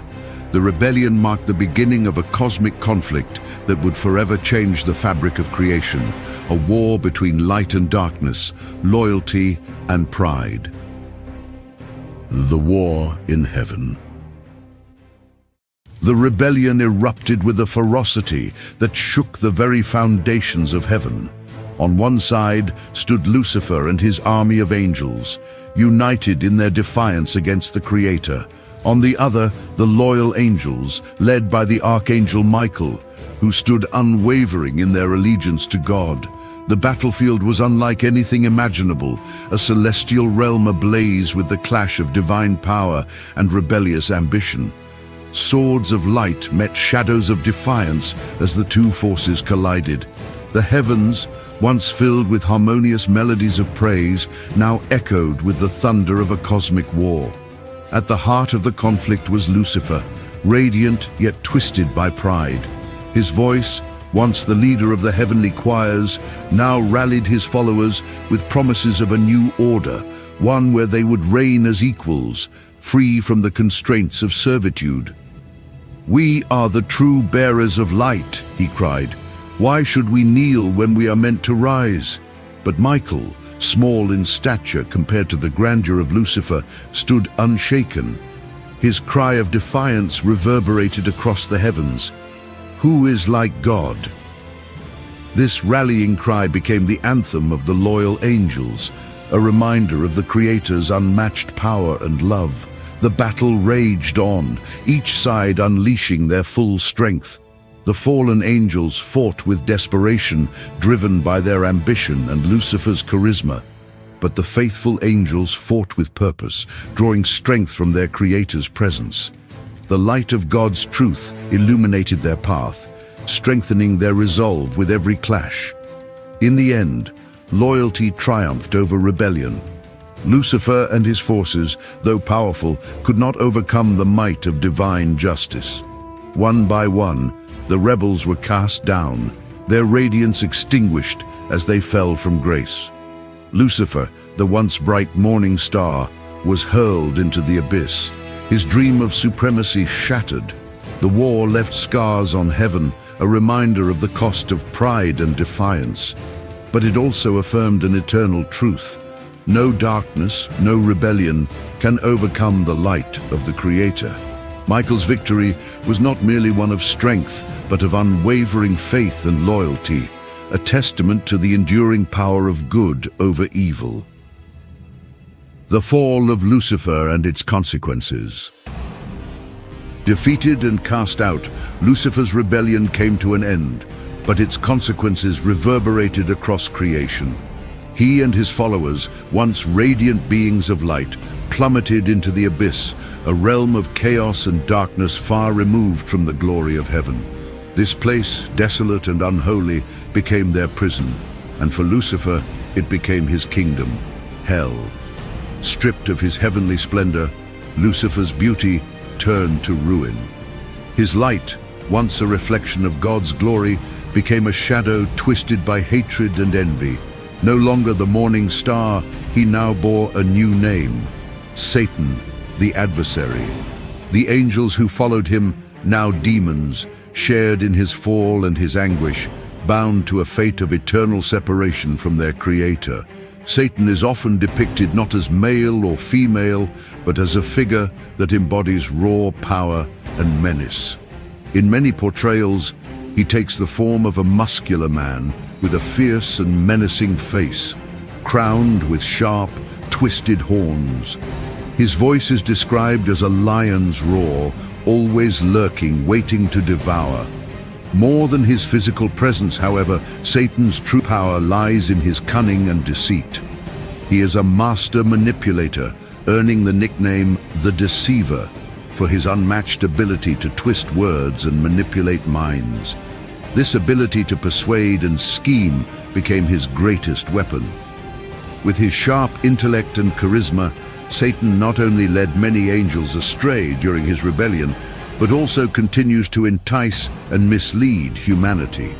The rebellion marked the beginning of a cosmic conflict that would forever change the fabric of creation, a war between light and darkness, loyalty and pride. The war in heaven. The rebellion erupted with a ferocity that shook the very foundations of heaven. On one side stood Lucifer and his army of angels, united in their defiance against the Creator. On the other, the loyal angels, led by the Archangel Michael, who stood unwavering in their allegiance to God. The battlefield was unlike anything imaginable, a celestial realm ablaze with the clash of divine power and rebellious ambition. Swords of light met shadows of defiance as the two forces collided. The heavens, once filled with harmonious melodies of praise, now echoed with the thunder of a cosmic war. At the heart of the conflict was Lucifer, radiant yet twisted by pride. His voice, once the leader of the heavenly choirs, now rallied his followers with promises of a new order, one where they would reign as equals, free from the constraints of servitude. "We are the true bearers of light," he cried. "Why should we kneel when we are meant to rise?" But Michael, small in stature compared to the grandeur of Lucifer, stood unshaken. His cry of defiance reverberated across the heavens. "Who is like God?" This rallying cry became the anthem of the loyal angels, a reminder of the Creator's unmatched power and love. The battle raged on, each side unleashing their full strength. The fallen angels fought with desperation, driven by their ambition and Lucifer's charisma. But the faithful angels fought with purpose, drawing strength from their Creator's presence. The light of God's truth illuminated their path, strengthening their resolve with every clash. In the end, loyalty triumphed over rebellion. Lucifer and his forces, though powerful, could not overcome the might of divine justice. One by one, the rebels were cast down, their radiance extinguished as they fell from grace. Lucifer, the once bright morning star, was hurled into the abyss, his dream of supremacy shattered. The war left scars on heaven, a reminder of the cost of pride and defiance. But it also affirmed an eternal truth. No darkness, no rebellion can overcome the light of the Creator. Michael's victory was not merely one of strength, but of unwavering faith and loyalty, a testament to the enduring power of good over evil. The fall of Lucifer and its consequences. Defeated and cast out, Lucifer's rebellion came to an end, but its consequences reverberated across creation. He and his followers, once radiant beings of light, plummeted into the abyss, a realm of chaos and darkness far removed from the glory of heaven. This place, desolate and unholy, became their prison, and for Lucifer, it became his kingdom, hell. Stripped of his heavenly splendor, Lucifer's beauty turned to ruin. His light, once a reflection of God's glory, became a shadow twisted by hatred and envy. No longer the morning star, he now bore a new name, Satan, the adversary. The angels who followed him, now demons, shared in his fall and his anguish, bound to a fate of eternal separation from their Creator. Satan is often depicted not as male or female, but as a figure that embodies raw power and menace. In many portrayals, he takes the form of a muscular man with a fierce and menacing face, crowned with sharp, twisted horns. His voice is described as a lion's roar, always lurking, waiting to devour. More than his physical presence, however, Satan's true power lies in his cunning and deceit. He is a master manipulator, earning the nickname the Deceiver for his unmatched ability to twist words and manipulate minds. This ability to persuade and scheme became his greatest weapon. With his sharp intellect and charisma, Satan not only led many angels astray during his rebellion, but also continues to entice and mislead humanity.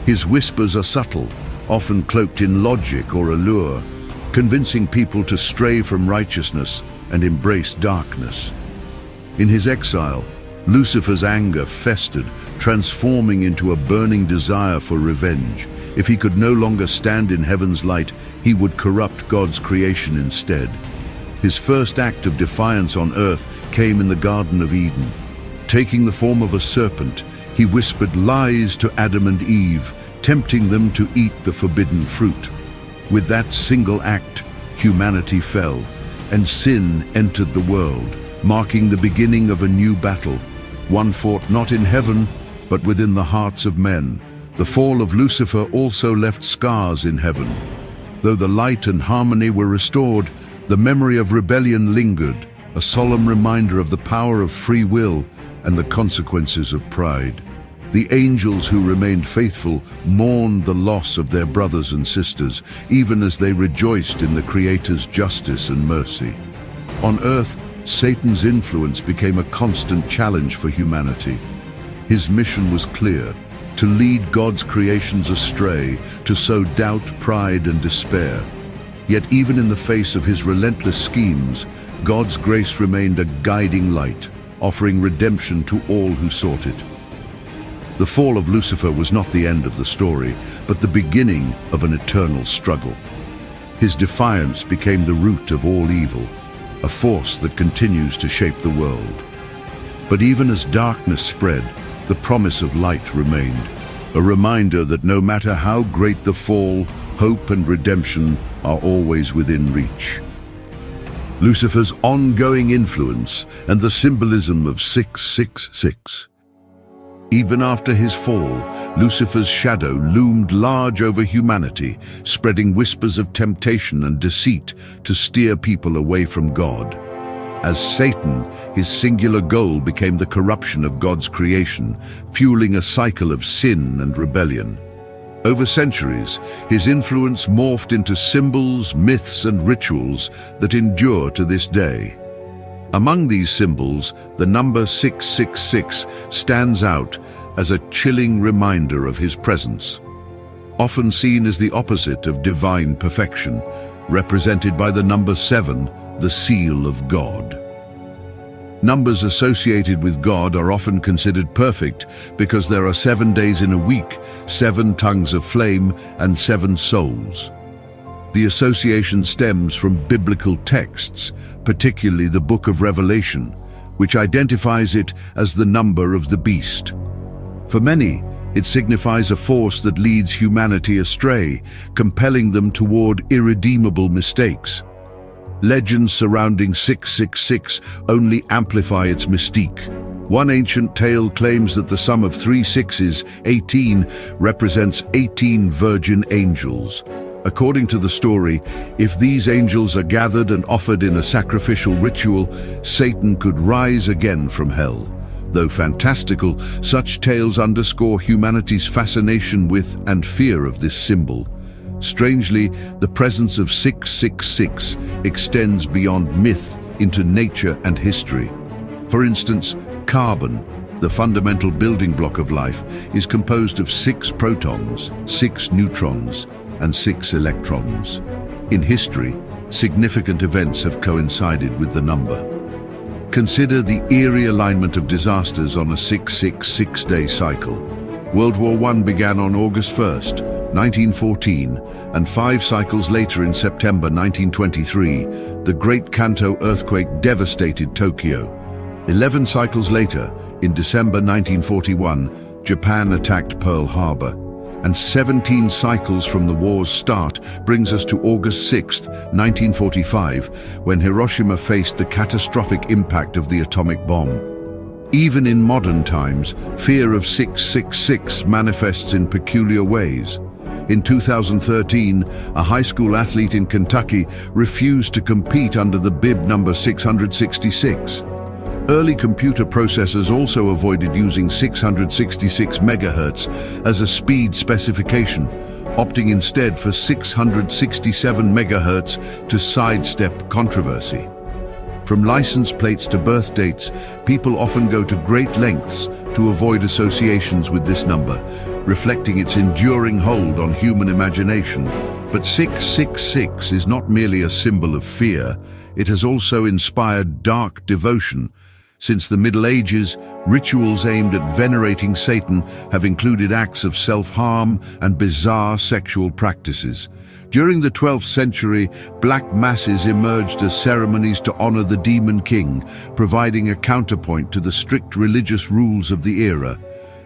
His whispers are subtle, often cloaked in logic or allure, convincing people to stray from righteousness and embrace darkness. In his exile, Lucifer's anger festered, transforming into a burning desire for revenge. If he could no longer stand in heaven's light, he would corrupt God's creation instead. His first act of defiance on earth came in the Garden of Eden. Taking the form of a serpent, he whispered lies to Adam and Eve, tempting them to eat the forbidden fruit. With that single act, humanity fell, and sin entered the world, marking the beginning of a new battle, one fought not in heaven, but within the hearts of men. The fall of Lucifer also left scars in heaven. Though the light and harmony were restored, the memory of rebellion lingered, a solemn reminder of the power of free will and the consequences of pride. The angels who remained faithful mourned the loss of their brothers and sisters, even as they rejoiced in the Creator's justice and mercy. On earth, Satan's influence became a constant challenge for humanity. His mission was clear: to lead God's creations astray, to sow doubt, pride, and despair. Yet even in the face of his relentless schemes, God's grace remained a guiding light, offering redemption to all who sought it. The fall of Lucifer was not the end of the story, but the beginning of an eternal struggle. His defiance became the root of all evil, a force that continues to shape the world. But even as darkness spread, the promise of light remained, a reminder that no matter how great the fall, hope and redemption are always within reach. Lucifer's ongoing influence and the symbolism of 666. Even after his fall, Lucifer's shadow loomed large over humanity, spreading whispers of temptation and deceit to steer people away from God. As Satan, his singular goal became the corruption of God's creation, fueling a cycle of sin and rebellion. Over centuries, his influence morphed into symbols, myths, and rituals that endure to this day. Among these symbols, the number 666 stands out as a chilling reminder of his presence. Often seen as the opposite of divine perfection, represented by the number 7, the seal of God. Numbers associated with God are often considered perfect because there are 7 days in a week, 7 tongues of flame, and 7 souls. The association stems from biblical texts, particularly the Book of Revelation, which identifies it as the number of the beast. For many, it signifies a force that leads humanity astray, compelling them toward irredeemable mistakes. Legends surrounding 666 only amplify its mystique. One ancient tale claims that the sum of 3 sixes, 18, represents 18 virgin angels. According to the story, if these angels are gathered and offered in a sacrificial ritual, Satan could rise again from hell. Though fantastical, such tales underscore humanity's fascination with and fear of this symbol. Strangely, the presence of 666 extends beyond myth into nature and history. For instance, carbon, the fundamental building block of life, is composed of 6 protons, 6 neutrons, and 6 electrons. In history, significant events have coincided with the number. Consider the eerie alignment of disasters on a 666-day cycle. World War I began on August 1st, 1914, and 5 cycles later in September 1923, the Great Kanto earthquake devastated Tokyo. 11 cycles later, in December 1941, Japan attacked Pearl Harbor. And 17 cycles from the war's start brings us to August 6, 1945, when Hiroshima faced the catastrophic impact of the atomic bomb. Even in modern times, fear of 666 manifests in peculiar ways. In 2013, a high school athlete in Kentucky refused to compete under the bib number 666. Early computer processors also avoided using 666 MHz as a speed specification, opting instead for 667 MHz to sidestep controversy. From license plates to birth dates, people often go to great lengths to avoid associations with this number, reflecting its enduring hold on human imagination. But 666 is not merely a symbol of fear, it has also inspired dark devotion. Since the Middle Ages, rituals aimed at venerating Satan have included acts of self-harm and bizarre sexual practices. During the 12th century, black masses emerged as ceremonies to honor the demon king, providing a counterpoint to the strict religious rules of the era.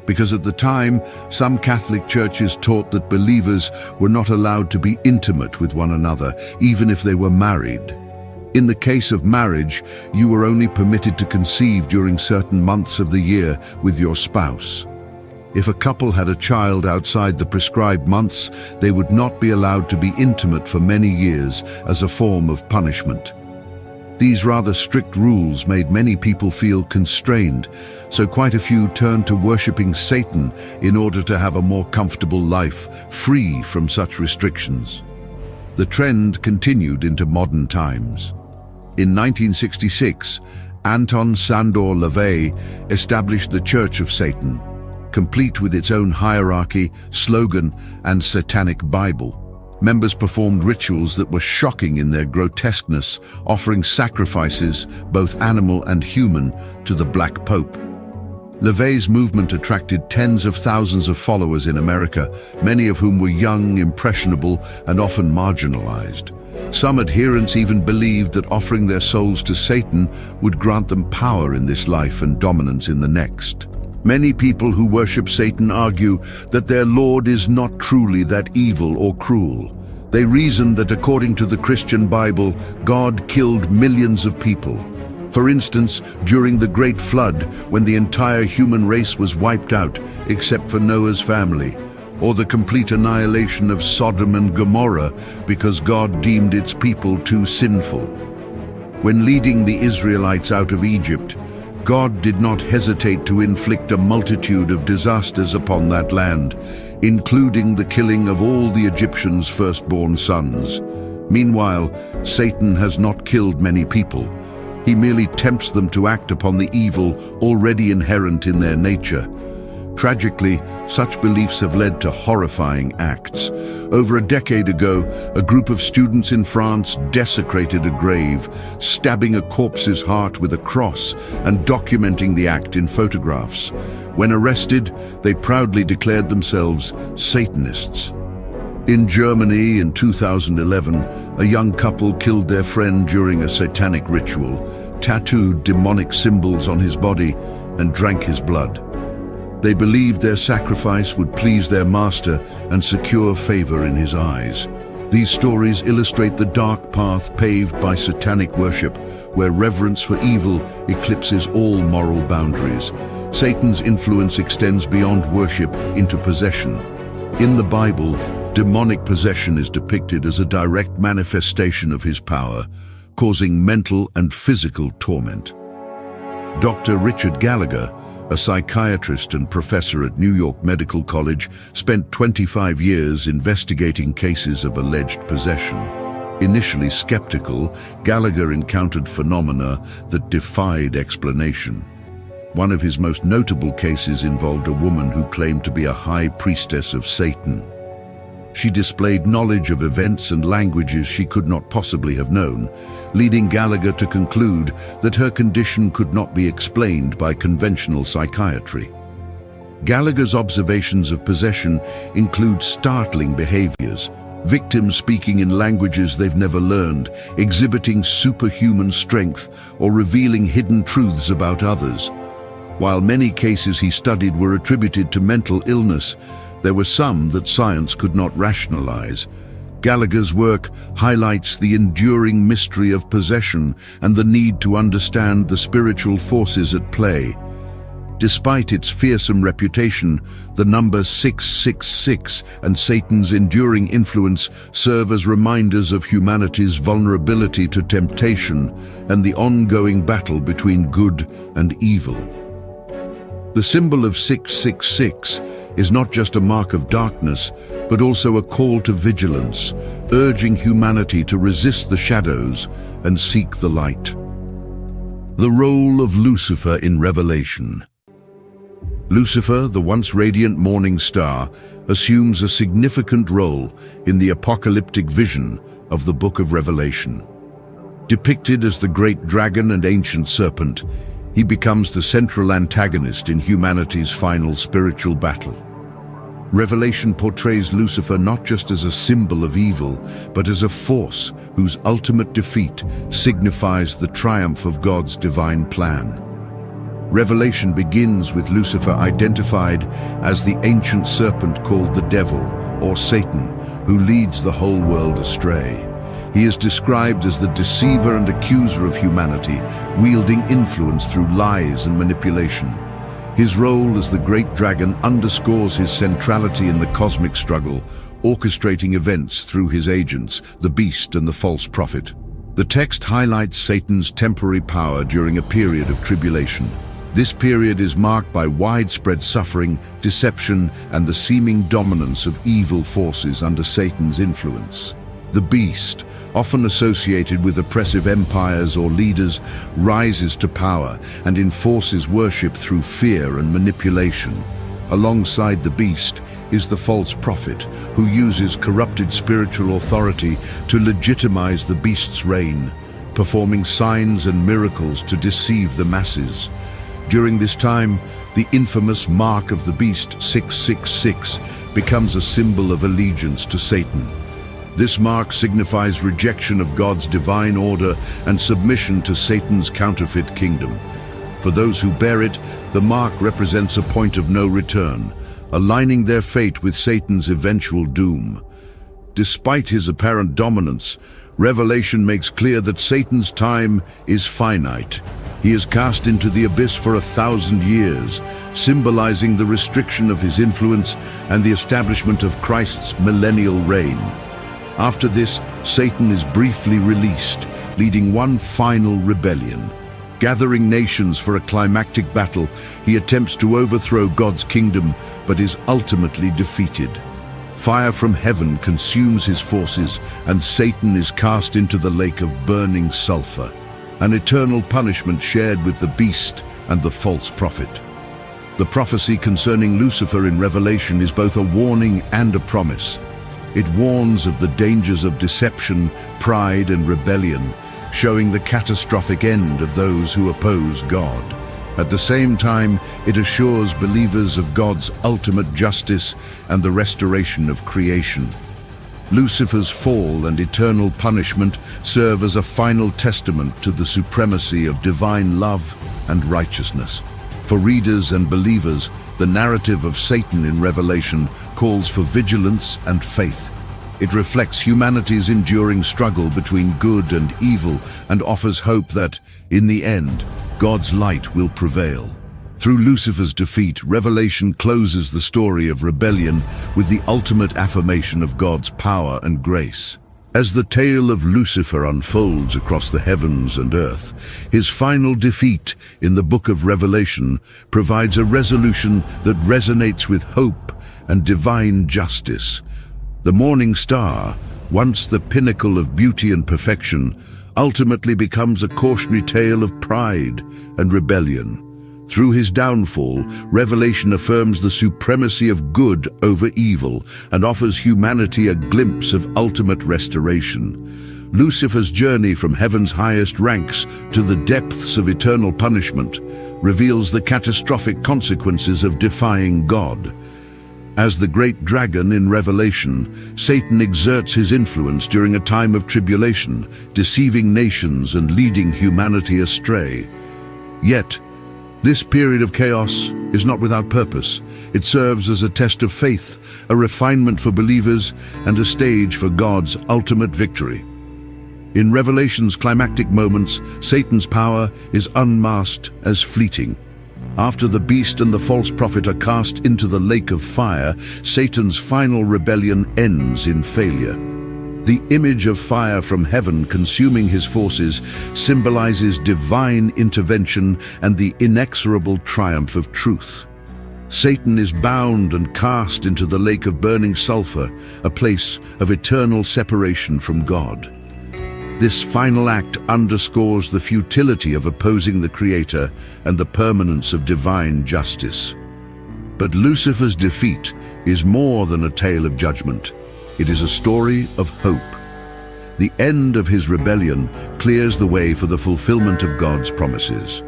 Because at the time, some Catholic churches taught that believers were not allowed to be intimate with one another, even if they were married. In the case of marriage, you were only permitted to conceive during certain months of the year with your spouse. If a couple had a child outside the prescribed months, they would not be allowed to be intimate for many years as a form of punishment. These rather strict rules made many people feel constrained, so quite a few turned to worshipping Satan in order to have a more comfortable life, free from such restrictions. The trend continued into modern times. In 1966, Anton Sandor Lavey established the Church of Satan, complete with its own hierarchy, slogan, and satanic Bible. Members performed rituals that were shocking in their grotesqueness, offering sacrifices, both animal and human, to the Black Pope. Lavey's movement attracted tens of thousands of followers in America, many of whom were young, impressionable, and often marginalized. Some adherents even believed that offering their souls to Satan would grant them power in this life and dominance in the next. Many people who worship Satan argue that their Lord is not truly that evil or cruel. They reason that according to the Christian Bible, God killed millions of people. For instance, during the Great Flood, when the entire human race was wiped out, except for Noah's family, or the complete annihilation of Sodom and Gomorrah because God deemed its people too sinful. When leading the Israelites out of Egypt, God did not hesitate to inflict a multitude of disasters upon that land, including the killing of all the Egyptians' firstborn sons. Meanwhile, Satan has not killed many people. He merely tempts them to act upon the evil already inherent in their nature. Tragically, such beliefs have led to horrifying acts. Over a decade ago, a group of students in France desecrated a grave, stabbing a corpse's heart with a cross and documenting the act in photographs. When arrested, they proudly declared themselves Satanists. In Germany in 2011, a young couple killed their friend during a satanic ritual, tattooed demonic symbols on his body, and drank his blood. They believed their sacrifice would please their master and secure favor in his eyes. These stories illustrate the dark path paved by satanic worship, where reverence for evil eclipses all moral boundaries. Satan's influence extends beyond worship into possession. In the Bible, demonic possession is depicted as a direct manifestation of his power, causing mental and physical torment. Dr. Richard Gallagher, a psychiatrist and professor at New York Medical College, spent 25 years investigating cases of alleged possession. Initially skeptical, Gallagher encountered phenomena that defied explanation. One of his most notable cases involved a woman who claimed to be a high priestess of Satan. She displayed knowledge of events and languages she could not possibly have known, leading Gallagher to conclude that her condition could not be explained by conventional psychiatry. Gallagher's observations of possession include startling behaviors, victims speaking in languages they've never learned, exhibiting superhuman strength, or revealing hidden truths about others. While many cases he studied were attributed to mental illness, there were some that science could not rationalize. Gallagher's work highlights the enduring mystery of possession and the need to understand the spiritual forces at play. Despite its fearsome reputation, the number 666 and Satan's enduring influence serve as reminders of humanity's vulnerability to temptation and the ongoing battle between good and evil. The symbol of 666 is not just a mark of darkness, but also a call to vigilance, urging humanity to resist the shadows and seek the light. The role of Lucifer in Revelation. Lucifer, the once radiant morning star, assumes a significant role in the apocalyptic vision of the Book of Revelation. Depicted as the great dragon and ancient serpent, he becomes the central antagonist in humanity's final spiritual battle. Revelation portrays Lucifer not just as a symbol of evil, but as a force whose ultimate defeat signifies the triumph of God's divine plan. Revelation begins with Lucifer identified as the ancient serpent called the devil, or Satan, who leads the whole world astray. He is described as the deceiver and accuser of humanity, wielding influence through lies and manipulation. His role as the great dragon underscores his centrality in the cosmic struggle, orchestrating events through his agents, the beast and the false prophet. The text highlights Satan's temporary power during a period of tribulation. This period is marked by widespread suffering, deception, and the seeming dominance of evil forces under Satan's influence. The beast, often associated with oppressive empires or leaders, rises to power and enforces worship through fear and manipulation. Alongside the beast is the false prophet, who uses corrupted spiritual authority to legitimize the beast's reign, performing signs and miracles to deceive the masses. During this time, the infamous mark of the beast 666 becomes a symbol of allegiance to Satan. This mark signifies rejection of God's divine order and submission to Satan's counterfeit kingdom. For those who bear it, the mark represents a point of no return, aligning their fate with Satan's eventual doom. Despite his apparent dominance, Revelation makes clear that Satan's time is finite. He is cast into the abyss for 1,000 years, symbolizing the restriction of his influence and the establishment of Christ's millennial reign. After this, Satan is briefly released, leading one final rebellion. Gathering nations for a climactic battle, he attempts to overthrow God's kingdom, but is ultimately defeated. Fire from heaven consumes his forces, and Satan is cast into the lake of burning sulfur, an eternal punishment shared with the beast and the false prophet. The prophecy concerning Lucifer in Revelation is both a warning and a promise. It warns of the dangers of deception, pride, and rebellion, showing the catastrophic end of those who oppose God. At the same time, it assures believers of God's ultimate justice and the restoration of creation. Lucifer's fall and eternal punishment serve as a final testament to the supremacy of divine love and righteousness. For readers and believers, the narrative of Satan in Revelation calls for vigilance and faith. It reflects humanity's enduring struggle between good and evil and offers hope that, in the end, God's light will prevail. Through Lucifer's defeat, Revelation closes the story of rebellion with the ultimate affirmation of God's power and grace. As the tale of Lucifer unfolds across the heavens and earth, his final defeat in the Book of Revelation provides a resolution that resonates with hope and divine justice. The morning star, once the pinnacle of beauty and perfection, ultimately becomes a cautionary tale of pride and rebellion. Through his downfall, Revelation affirms the supremacy of good over evil and offers humanity a glimpse of ultimate restoration. Lucifer's journey from heaven's highest ranks to the depths of eternal punishment reveals the catastrophic consequences of defying God. As the great dragon in Revelation, Satan exerts his influence during a time of tribulation, deceiving nations and leading humanity astray. Yet, this period of chaos is not without purpose. It serves as a test of faith, a refinement for believers, and a stage for God's ultimate victory. In Revelation's climactic moments, Satan's power is unmasked as fleeting. After the beast and the false prophet are cast into the lake of fire, Satan's final rebellion ends in failure. The image of fire from heaven consuming his forces symbolizes divine intervention and the inexorable triumph of truth. Satan is bound and cast into the lake of burning sulfur, a place of eternal separation from God. This final act underscores the futility of opposing the Creator and the permanence of divine justice. But Lucifer's defeat is more than a tale of judgment. It is a story of hope. The end of his rebellion clears the way for the fulfillment of God's promises.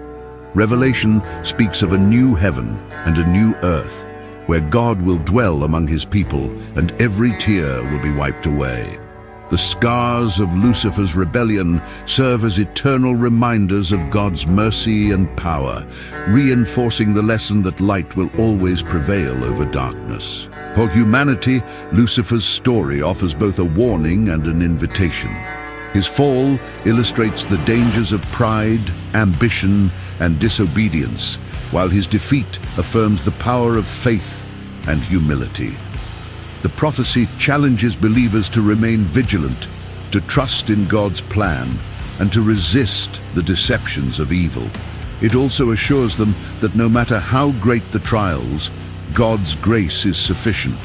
Revelation speaks of a new heaven and a new earth, where God will dwell among his people and every tear will be wiped away. The scars of Lucifer's rebellion serve as eternal reminders of God's mercy and power, reinforcing the lesson that light will always prevail over darkness. For humanity, Lucifer's story offers both a warning and an invitation. His fall illustrates the dangers of pride, ambition, and disobedience, while his defeat affirms the power of faith and humility. The prophecy challenges believers to remain vigilant, to trust in God's plan, and to resist the deceptions of evil. It also assures them that no matter how great the trials, God's grace is sufficient,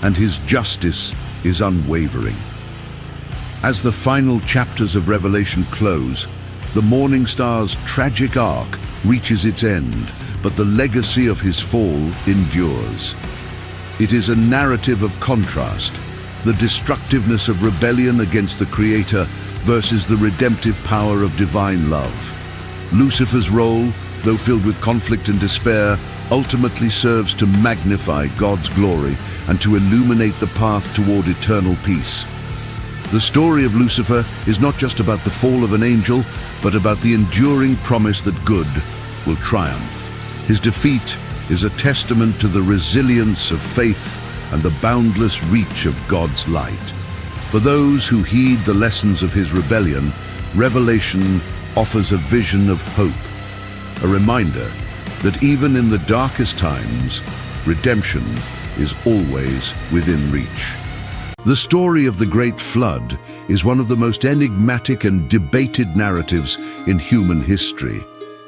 and his justice is unwavering. As the final chapters of Revelation close, the morning star's tragic arc reaches its end, but the legacy of his fall endures. It is a narrative of contrast, the destructiveness of rebellion against the Creator versus the redemptive power of divine love. Lucifer's role, though filled with conflict and despair, ultimately serves to magnify God's glory and to illuminate the path toward eternal peace. The story of Lucifer is not just about the fall of an angel, but about the enduring promise that good will triumph. His defeat is a testament to the resilience of faith and the boundless reach of God's light. For those who heed the lessons of his rebellion, Revelation offers a vision of hope, a reminder that even in the darkest times, redemption is always within reach. The story of the Great Flood is one of the most enigmatic and debated narratives in human history.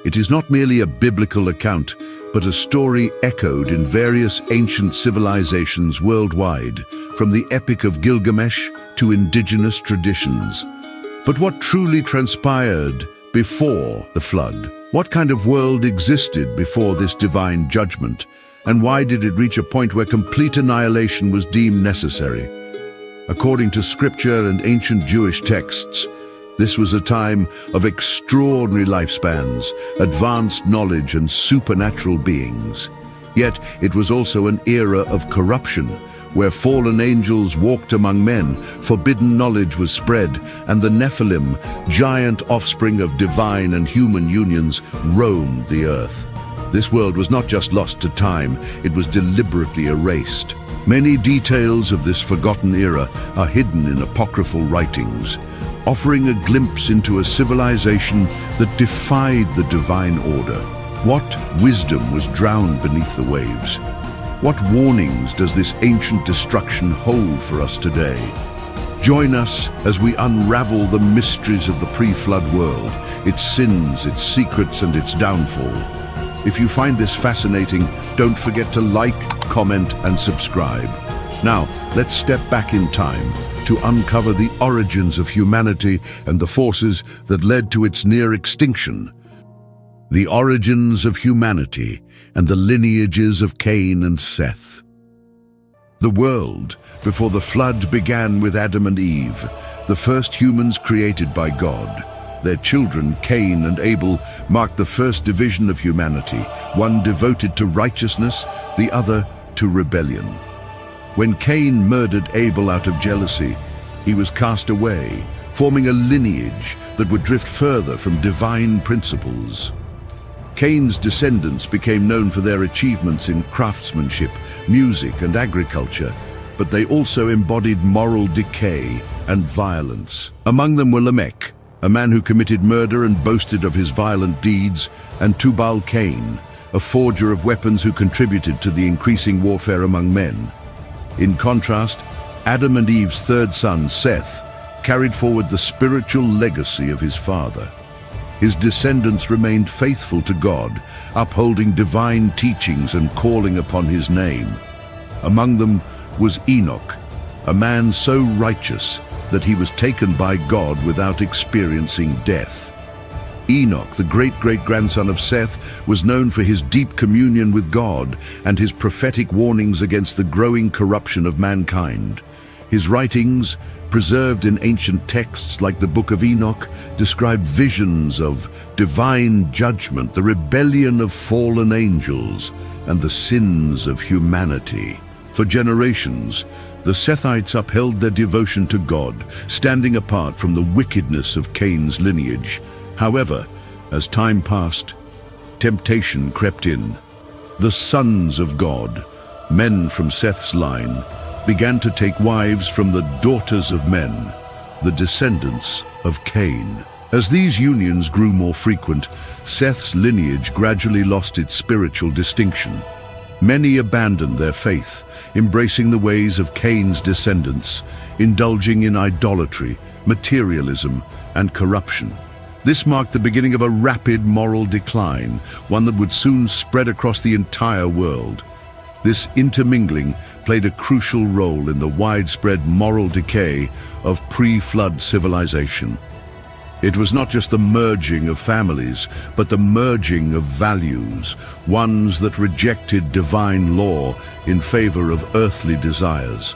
It is not merely a biblical account, but a story echoed in various ancient civilizations worldwide, from the Epic of Gilgamesh to indigenous traditions. But what truly transpired before the flood? What kind of world existed before this divine judgment? And why did it reach a point where complete annihilation was deemed necessary? According to scripture and ancient Jewish texts, this was a time of extraordinary lifespans, advanced knowledge, and supernatural beings. Yet it was also an era of corruption, where fallen angels walked among men, forbidden knowledge was spread, and the Nephilim, giant offspring of divine and human unions, roamed the earth. This world was not just lost to time, it was deliberately erased. Many details of this forgotten era are hidden in apocryphal writings, offering a glimpse into a civilization that defied the divine order. What wisdom was drowned beneath the waves? What warnings does this ancient destruction hold for us today? Join us as we unravel the mysteries of the pre-flood world, its sins, its secrets, and its downfall. If you find this fascinating, don't forget to like, comment, and subscribe. Now, let's step back in time to uncover the origins of humanity and the forces that led to its near extinction. The origins of humanity and the lineages of Cain and Seth. The world before the flood began with Adam and Eve, the first humans created by God. Their children, Cain and Abel, marked the first division of humanity, one devoted to righteousness, the other to rebellion. When Cain murdered Abel out of jealousy, he was cast away, forming a lineage that would drift further from divine principles. Cain's descendants became known for their achievements in craftsmanship, music, and agriculture, but they also embodied moral decay and violence. Among them were Lamech, a man who committed murder and boasted of his violent deeds, and Tubal-Cain, a forger of weapons who contributed to the increasing warfare among men. In contrast, Adam and Eve's third son, Seth, carried forward the spiritual legacy of his father. His descendants remained faithful to God, upholding divine teachings and calling upon his name. Among them was Enoch, a man so righteous that he was taken by God without experiencing death. Enoch, the great-great-grandson of Seth, was known for his deep communion with God and his prophetic warnings against the growing corruption of mankind. His writings, preserved in ancient texts like the Book of Enoch, describe visions of divine judgment, the rebellion of fallen angels, and the sins of humanity. For generations, the Sethites upheld their devotion to God, standing apart from the wickedness of Cain's lineage. However, as time passed, temptation crept in. The sons of God, men from Seth's line, began to take wives from the daughters of men, the descendants of Cain. As these unions grew more frequent, Seth's lineage gradually lost its spiritual distinction. Many abandoned their faith, embracing the ways of Cain's descendants, indulging in idolatry, materialism, and corruption. This marked the beginning of a rapid moral decline, one that would soon spread across the entire world. This intermingling played a crucial role in the widespread moral decay of pre-flood civilization. It was not just the merging of families, but the merging of values, ones that rejected divine law in favor of earthly desires.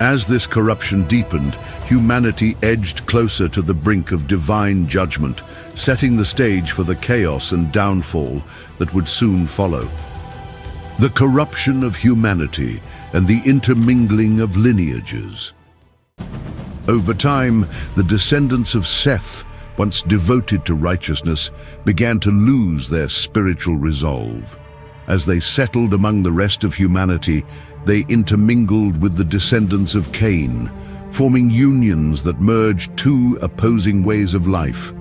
As this corruption deepened, humanity edged closer to the brink of divine judgment, setting the stage for the chaos and downfall that would soon follow. The corruption of humanity and the intermingling of lineages. Over time, the descendants of Seth, once devoted to righteousness, began to lose their spiritual resolve. As they settled among the rest of humanity, they intermingled with the descendants of Cain, forming unions that merged two opposing ways of life.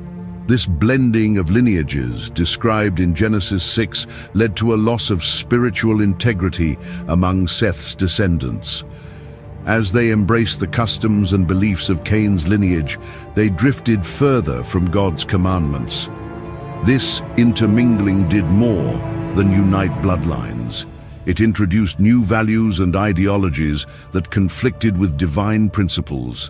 This blending of lineages, described in Genesis 6, led to a loss of spiritual integrity among Seth's descendants. As they embraced the customs and beliefs of Cain's lineage, they drifted further from God's commandments. This intermingling did more than unite bloodlines. It introduced new values and ideologies that conflicted with divine principles.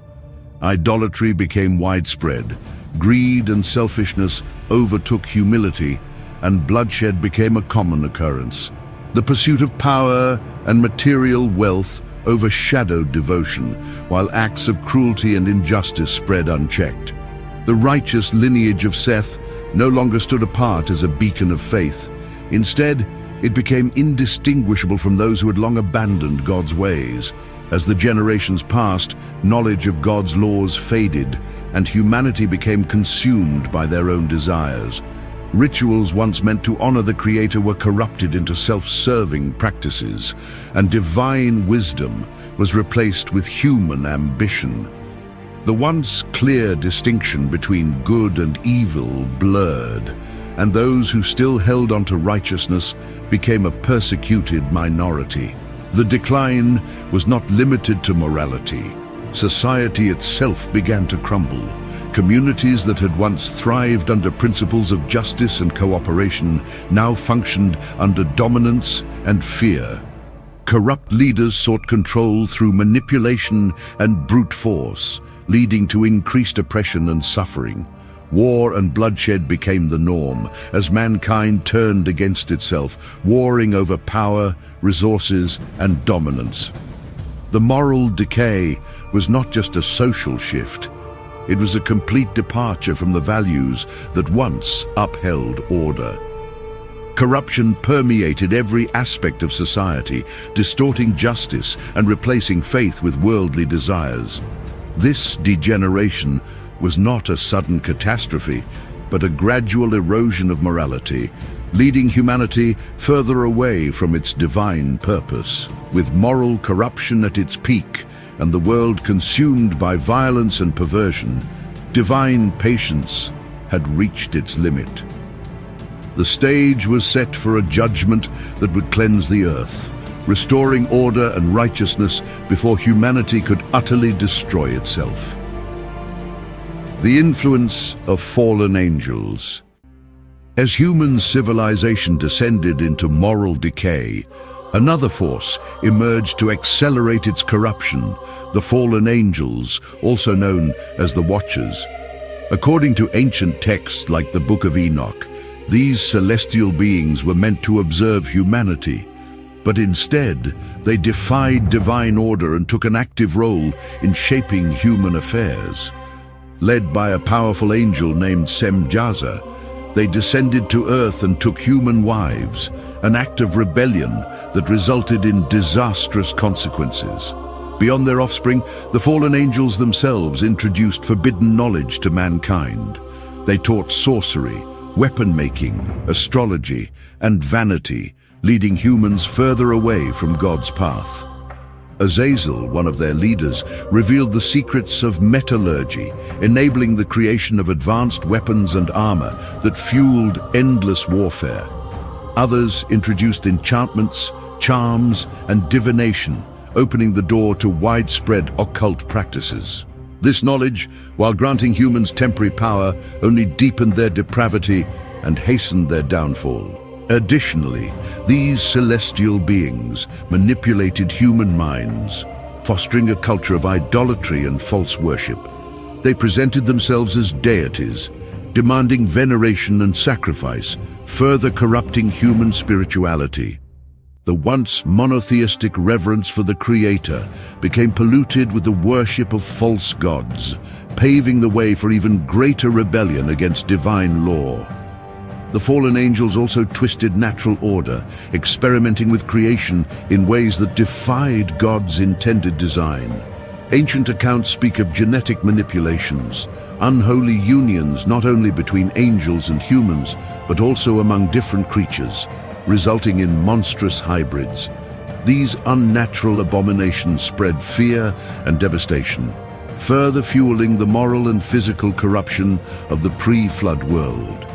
Idolatry became widespread. Greed and selfishness overtook humility, and bloodshed became a common occurrence. The pursuit of power and material wealth overshadowed devotion, while acts of cruelty and injustice spread unchecked. The righteous lineage of Seth no longer stood apart as a beacon of faith. Instead, it became indistinguishable from those who had long abandoned God's ways. As the generations passed, knowledge of God's laws faded, and humanity became consumed by their own desires. Rituals once meant to honor the Creator were corrupted into self-serving practices, and divine wisdom was replaced with human ambition. The once clear distinction between good and evil blurred, and those who still held on to righteousness became a persecuted minority. The decline was not limited to morality. Society itself began to crumble. Communities that had once thrived under principles of justice and cooperation now functioned under dominance and fear. Corrupt leaders sought control through manipulation and brute force, leading to increased oppression and suffering. War and bloodshed became the norm as mankind turned against itself, warring over power, resources, and dominance. The moral decay was not just a social shift. It was a complete departure from the values that once upheld order. Corruption permeated every aspect of society, distorting justice and replacing faith with worldly desires. This degeneration was not a sudden catastrophe, but a gradual erosion of morality, leading humanity further away from its divine purpose. With moral corruption at its peak and the world consumed by violence and perversion, divine patience had reached its limit. The stage was set for a judgment that would cleanse the earth, restoring order and righteousness before humanity could utterly destroy itself. The influence of fallen angels. As human civilization descended into moral decay, another force emerged to accelerate its corruption, the fallen angels, also known as the Watchers. According to ancient texts like the Book of Enoch, these celestial beings were meant to observe humanity, but instead they defied divine order and took an active role in shaping human affairs. Led by a powerful angel named Semjaza, they descended to earth and took human wives, an act of rebellion that resulted in disastrous consequences. Beyond their offspring, the fallen angels themselves introduced forbidden knowledge to mankind. They taught sorcery, weapon-making, astrology, and vanity, leading humans further away from God's path. Azazel, one of their leaders, revealed the secrets of metallurgy, enabling the creation of advanced weapons and armor that fueled endless warfare. Others introduced enchantments, charms, and divination, opening the door to widespread occult practices. This knowledge, while granting humans temporary power, only deepened their depravity and hastened their downfall. Additionally, these celestial beings manipulated human minds, fostering a culture of idolatry and false worship. They presented themselves as deities, demanding veneration and sacrifice, further corrupting human spirituality. The once monotheistic reverence for the Creator became polluted with the worship of false gods, paving the way for even greater rebellion against divine law. The fallen angels also twisted natural order, experimenting with creation in ways that defied God's intended design. Ancient accounts speak of genetic manipulations, unholy unions not only between angels and humans, but also among different creatures, resulting in monstrous hybrids. These unnatural abominations spread fear and devastation, further fueling the moral and physical corruption of the pre-flood world.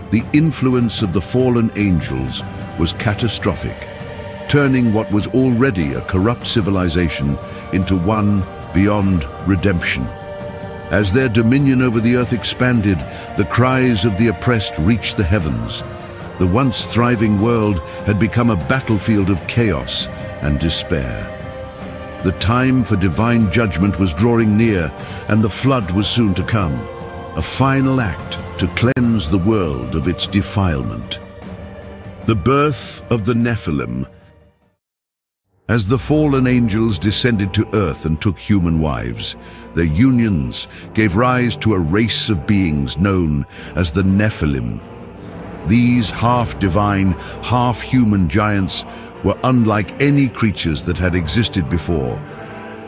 The influence of the fallen angels was catastrophic, turning what was already a corrupt civilization into one beyond redemption. As their dominion over the earth expanded, the cries of the oppressed reached the heavens. The once thriving world had become a battlefield of chaos and despair. The time for divine judgment was drawing near, and the flood was soon to come, a final act to cleanse the world of its defilement. The birth of the Nephilim. As the fallen angels descended to earth and took human wives, their unions gave rise to a race of beings known as the Nephilim. These half-divine, half-human giants were unlike any creatures that had existed before.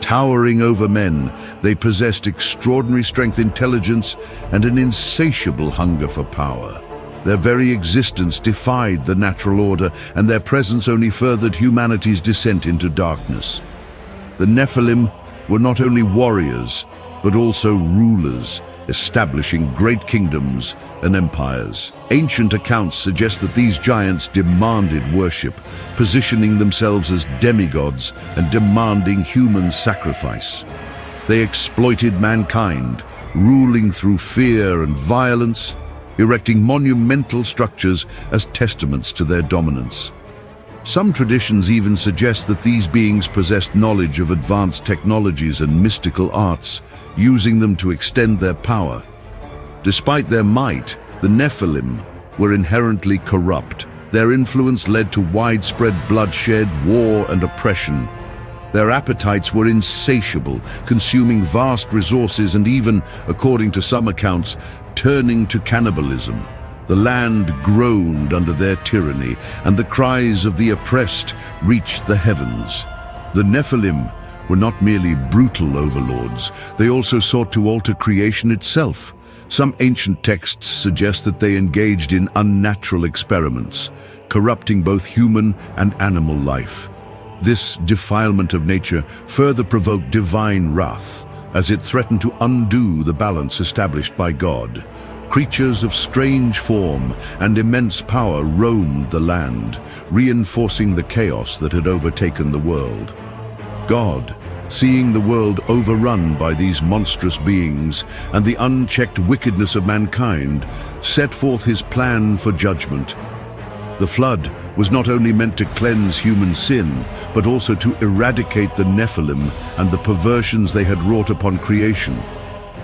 Towering over men, they possessed extraordinary strength, intelligence, and an insatiable hunger for power. Their very existence defied the natural order, and their presence only furthered humanity's descent into darkness. The Nephilim were not only warriors, but also rulers, establishing great kingdoms and empires. Ancient accounts suggest that these giants demanded worship, positioning themselves as demigods and demanding human sacrifice. They exploited mankind, ruling through fear and violence, erecting monumental structures as testaments to their dominance. Some traditions even suggest that these beings possessed knowledge of advanced technologies and mystical arts, using them to extend their power. Despite their might, the Nephilim were inherently corrupt. Their influence led to widespread bloodshed, war, and oppression. Their appetites were insatiable, consuming vast resources and even, according to some accounts, turning to cannibalism. The land groaned under their tyranny, and the cries of the oppressed reached the heavens. The Nephilim were not merely brutal overlords, they also sought to alter creation itself. Some ancient texts suggest that they engaged in unnatural experiments, corrupting both human and animal life. This defilement of nature further provoked divine wrath, as it threatened to undo the balance established by God. Creatures of strange form and immense power roamed the land, reinforcing the chaos that had overtaken the world. God, seeing the world overrun by these monstrous beings and the unchecked wickedness of mankind, set forth his plan for judgment. The flood was not only meant to cleanse human sin, but also to eradicate the Nephilim and the perversions they had wrought upon creation.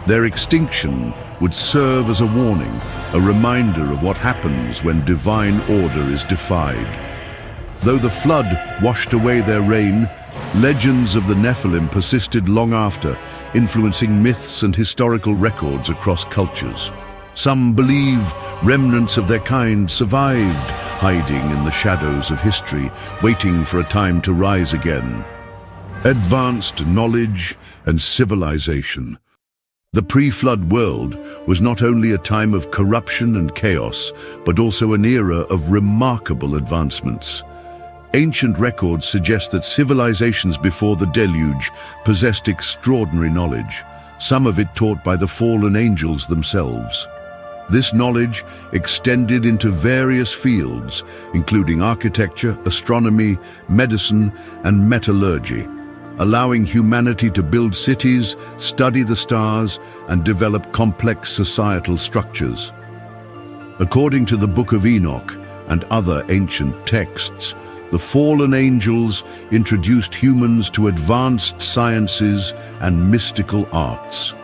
Their extinction would serve as a warning, a reminder of what happens when divine order is defied. Though the flood washed away their reign, legends of the Nephilim persisted long after, influencing myths and historical records across cultures. Some believe remnants of their kind survived, hiding in the shadows of history, waiting for a time to rise again. Advanced knowledge and civilization. The pre-flood world was not only a time of corruption and chaos, but also an era of remarkable advancements. Ancient records suggest that civilizations before the deluge possessed extraordinary knowledge, some of it taught by the fallen angels themselves. This knowledge extended into various fields, including architecture, astronomy, medicine, and metallurgy, allowing humanity to build cities, study the stars, and develop complex societal structures. According to the Book of Enoch and other ancient texts, the fallen angels introduced humans to advanced sciences and mystical arts.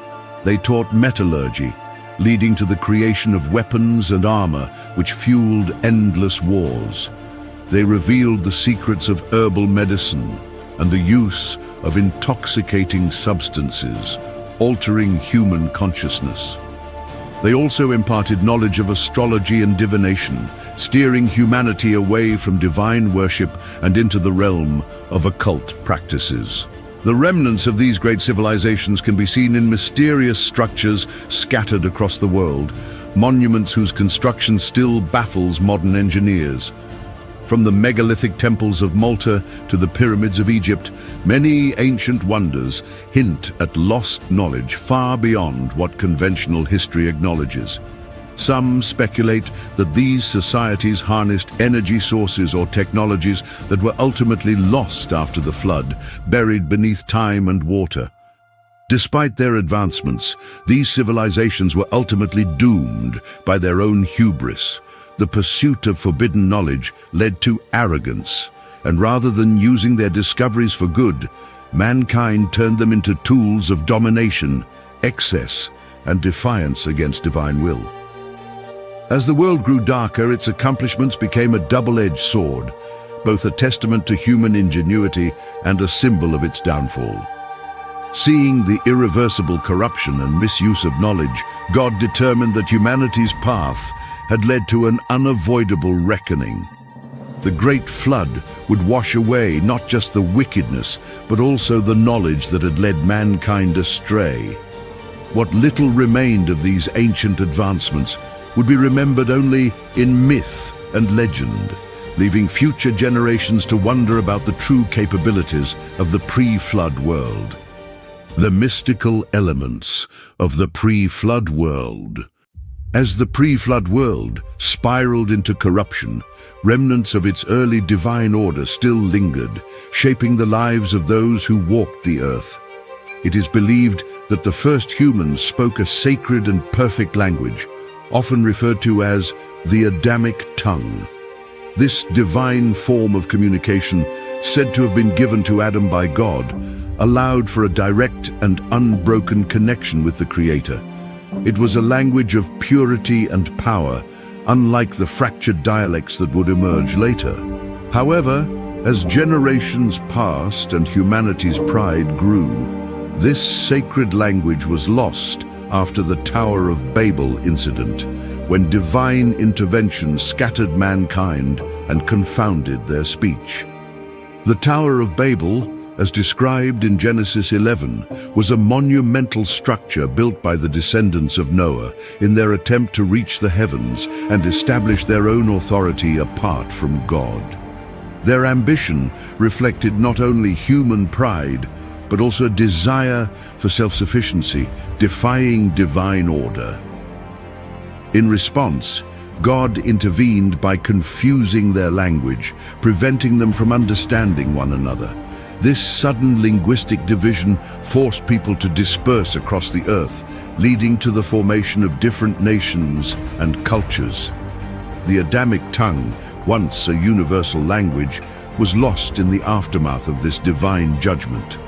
They taught metallurgy, leading to the creation of weapons and armor which fueled endless wars. They revealed the secrets of herbal medicine and the use of intoxicating substances, altering human consciousness. They also imparted knowledge of astrology and divination, steering humanity away from divine worship and into the realm of occult practices. The remnants of these great civilizations can be seen in mysterious structures scattered across the world, monuments whose construction still baffles modern engineers. From the megalithic temples of Malta to the pyramids of Egypt, many ancient wonders hint at lost knowledge far beyond what conventional history acknowledges. Some speculate that these societies harnessed energy sources or technologies that were ultimately lost after the flood, buried beneath time and water. Despite their advancements, these civilizations were ultimately doomed by their own hubris. The pursuit of forbidden knowledge led to arrogance, and rather than using their discoveries for good, mankind turned them into tools of domination, excess, and defiance against divine will. As the world grew darker, its accomplishments became a double-edged sword, both a testament to human ingenuity and a symbol of its downfall. Seeing the irreversible corruption and misuse of knowledge, God determined that humanity's path had led to an unavoidable reckoning. The Great Flood would wash away not just the wickedness, but also the knowledge that had led mankind astray. What little remained of these ancient advancements would be remembered only in myth and legend, leaving future generations to wonder about the true capabilities of the pre-flood world. The mystical elements of the pre-flood world. As the pre-flood world spiraled into corruption, remnants of its early divine order still lingered, shaping the lives of those who walked the earth. It is believed that the first humans spoke a sacred and perfect language, often referred to as the Adamic tongue. This divine form of communication, said to have been given to Adam by God, allowed for a direct and unbroken connection with the Creator. It was a language of purity and power, unlike the fractured dialects that would emerge later. However, as generations passed and humanity's pride grew, this sacred language was lost after the Tower of Babel incident, when divine intervention scattered mankind and confounded their speech. The Tower of Babel, as described in Genesis 11, was a monumental structure built by the descendants of Noah in their attempt to reach the heavens and establish their own authority apart from God. Their ambition reflected not only human pride, but also a desire for self-sufficiency, defying divine order. In response, God intervened by confusing their language, preventing them from understanding one another. This sudden linguistic division forced people to disperse across the earth, leading to the formation of different nations and cultures. The Adamic tongue, once a universal language, was lost in the aftermath of this divine judgment.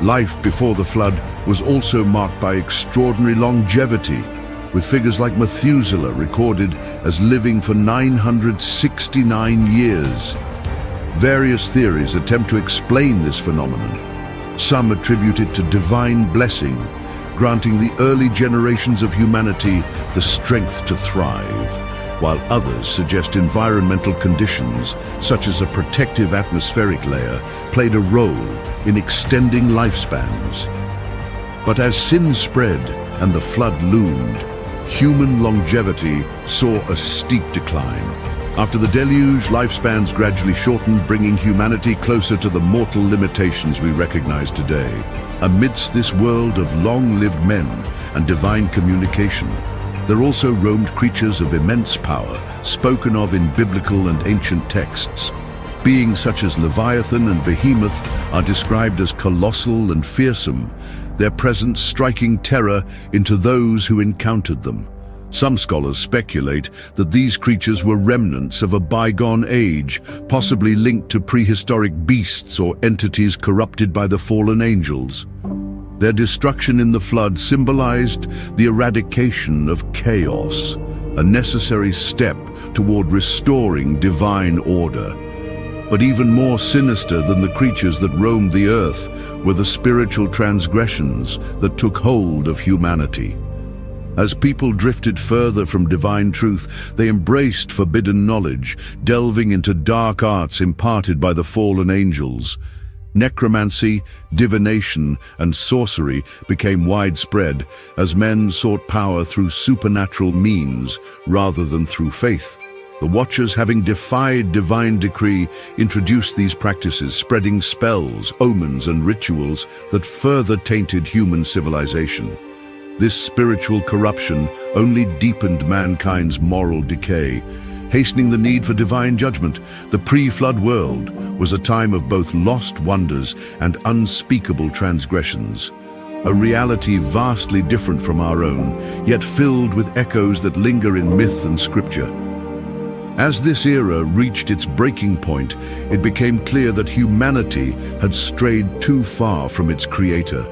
Life before the flood was also marked by extraordinary longevity, with figures like Methuselah recorded as living for 969 years. Various theories attempt to explain this phenomenon. Some attribute it to divine blessing, granting the early generations of humanity the strength to thrive, while others suggest environmental conditions, such as a protective atmospheric layer, played a role in extending lifespans. But as sin spread and the flood loomed, human longevity saw a steep decline. After the deluge, lifespans gradually shortened, bringing humanity closer to the mortal limitations we recognize today. Amidst this world of long-lived men and divine communication, there also roamed creatures of immense power, spoken of in biblical and ancient texts. Beings such as Leviathan and Behemoth are described as colossal and fearsome, their presence striking terror into those who encountered them. Some scholars speculate that these creatures were remnants of a bygone age, possibly linked to prehistoric beasts or entities corrupted by the fallen angels. Their destruction in the flood symbolized the eradication of chaos, a necessary step toward restoring divine order. But even more sinister than the creatures that roamed the earth were the spiritual transgressions that took hold of humanity. As people drifted further from divine truth, they embraced forbidden knowledge, delving into dark arts imparted by the fallen angels. Necromancy, divination, and sorcery became widespread as men sought power through supernatural means rather than through faith. The Watchers, having defied divine decree, introduced these practices, spreading spells, omens, and rituals that further tainted human civilization. This spiritual corruption only deepened mankind's moral decay, hastening the need for divine judgment. The pre-flood world was a time of both lost wonders and unspeakable transgressions, a reality vastly different from our own, yet filled with echoes that linger in myth and scripture. As this era reached its breaking point, it became clear that humanity had strayed too far from its creator.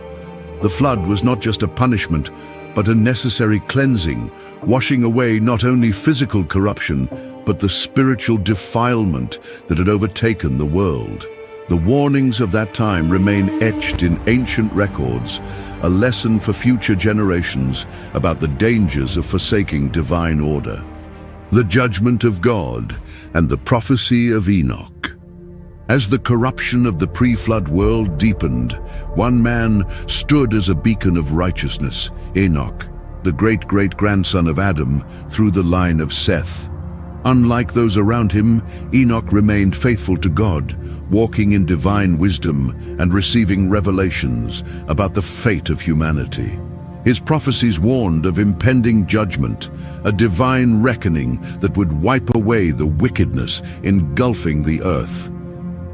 The flood was not just a punishment, but a necessary cleansing, washing away not only physical corruption, but the spiritual defilement that had overtaken the world. The warnings of that time remain etched in ancient records, a lesson for future generations about the dangers of forsaking divine order. The judgment of God and the prophecy of Enoch. As the corruption of the pre-flood world deepened, one man stood as a beacon of righteousness, Enoch, the great-great-grandson of Adam through the line of Seth. Unlike those around him, Enoch remained faithful to God, walking in divine wisdom and receiving revelations about the fate of humanity. His prophecies warned of impending judgment, a divine reckoning that would wipe away the wickedness engulfing the earth.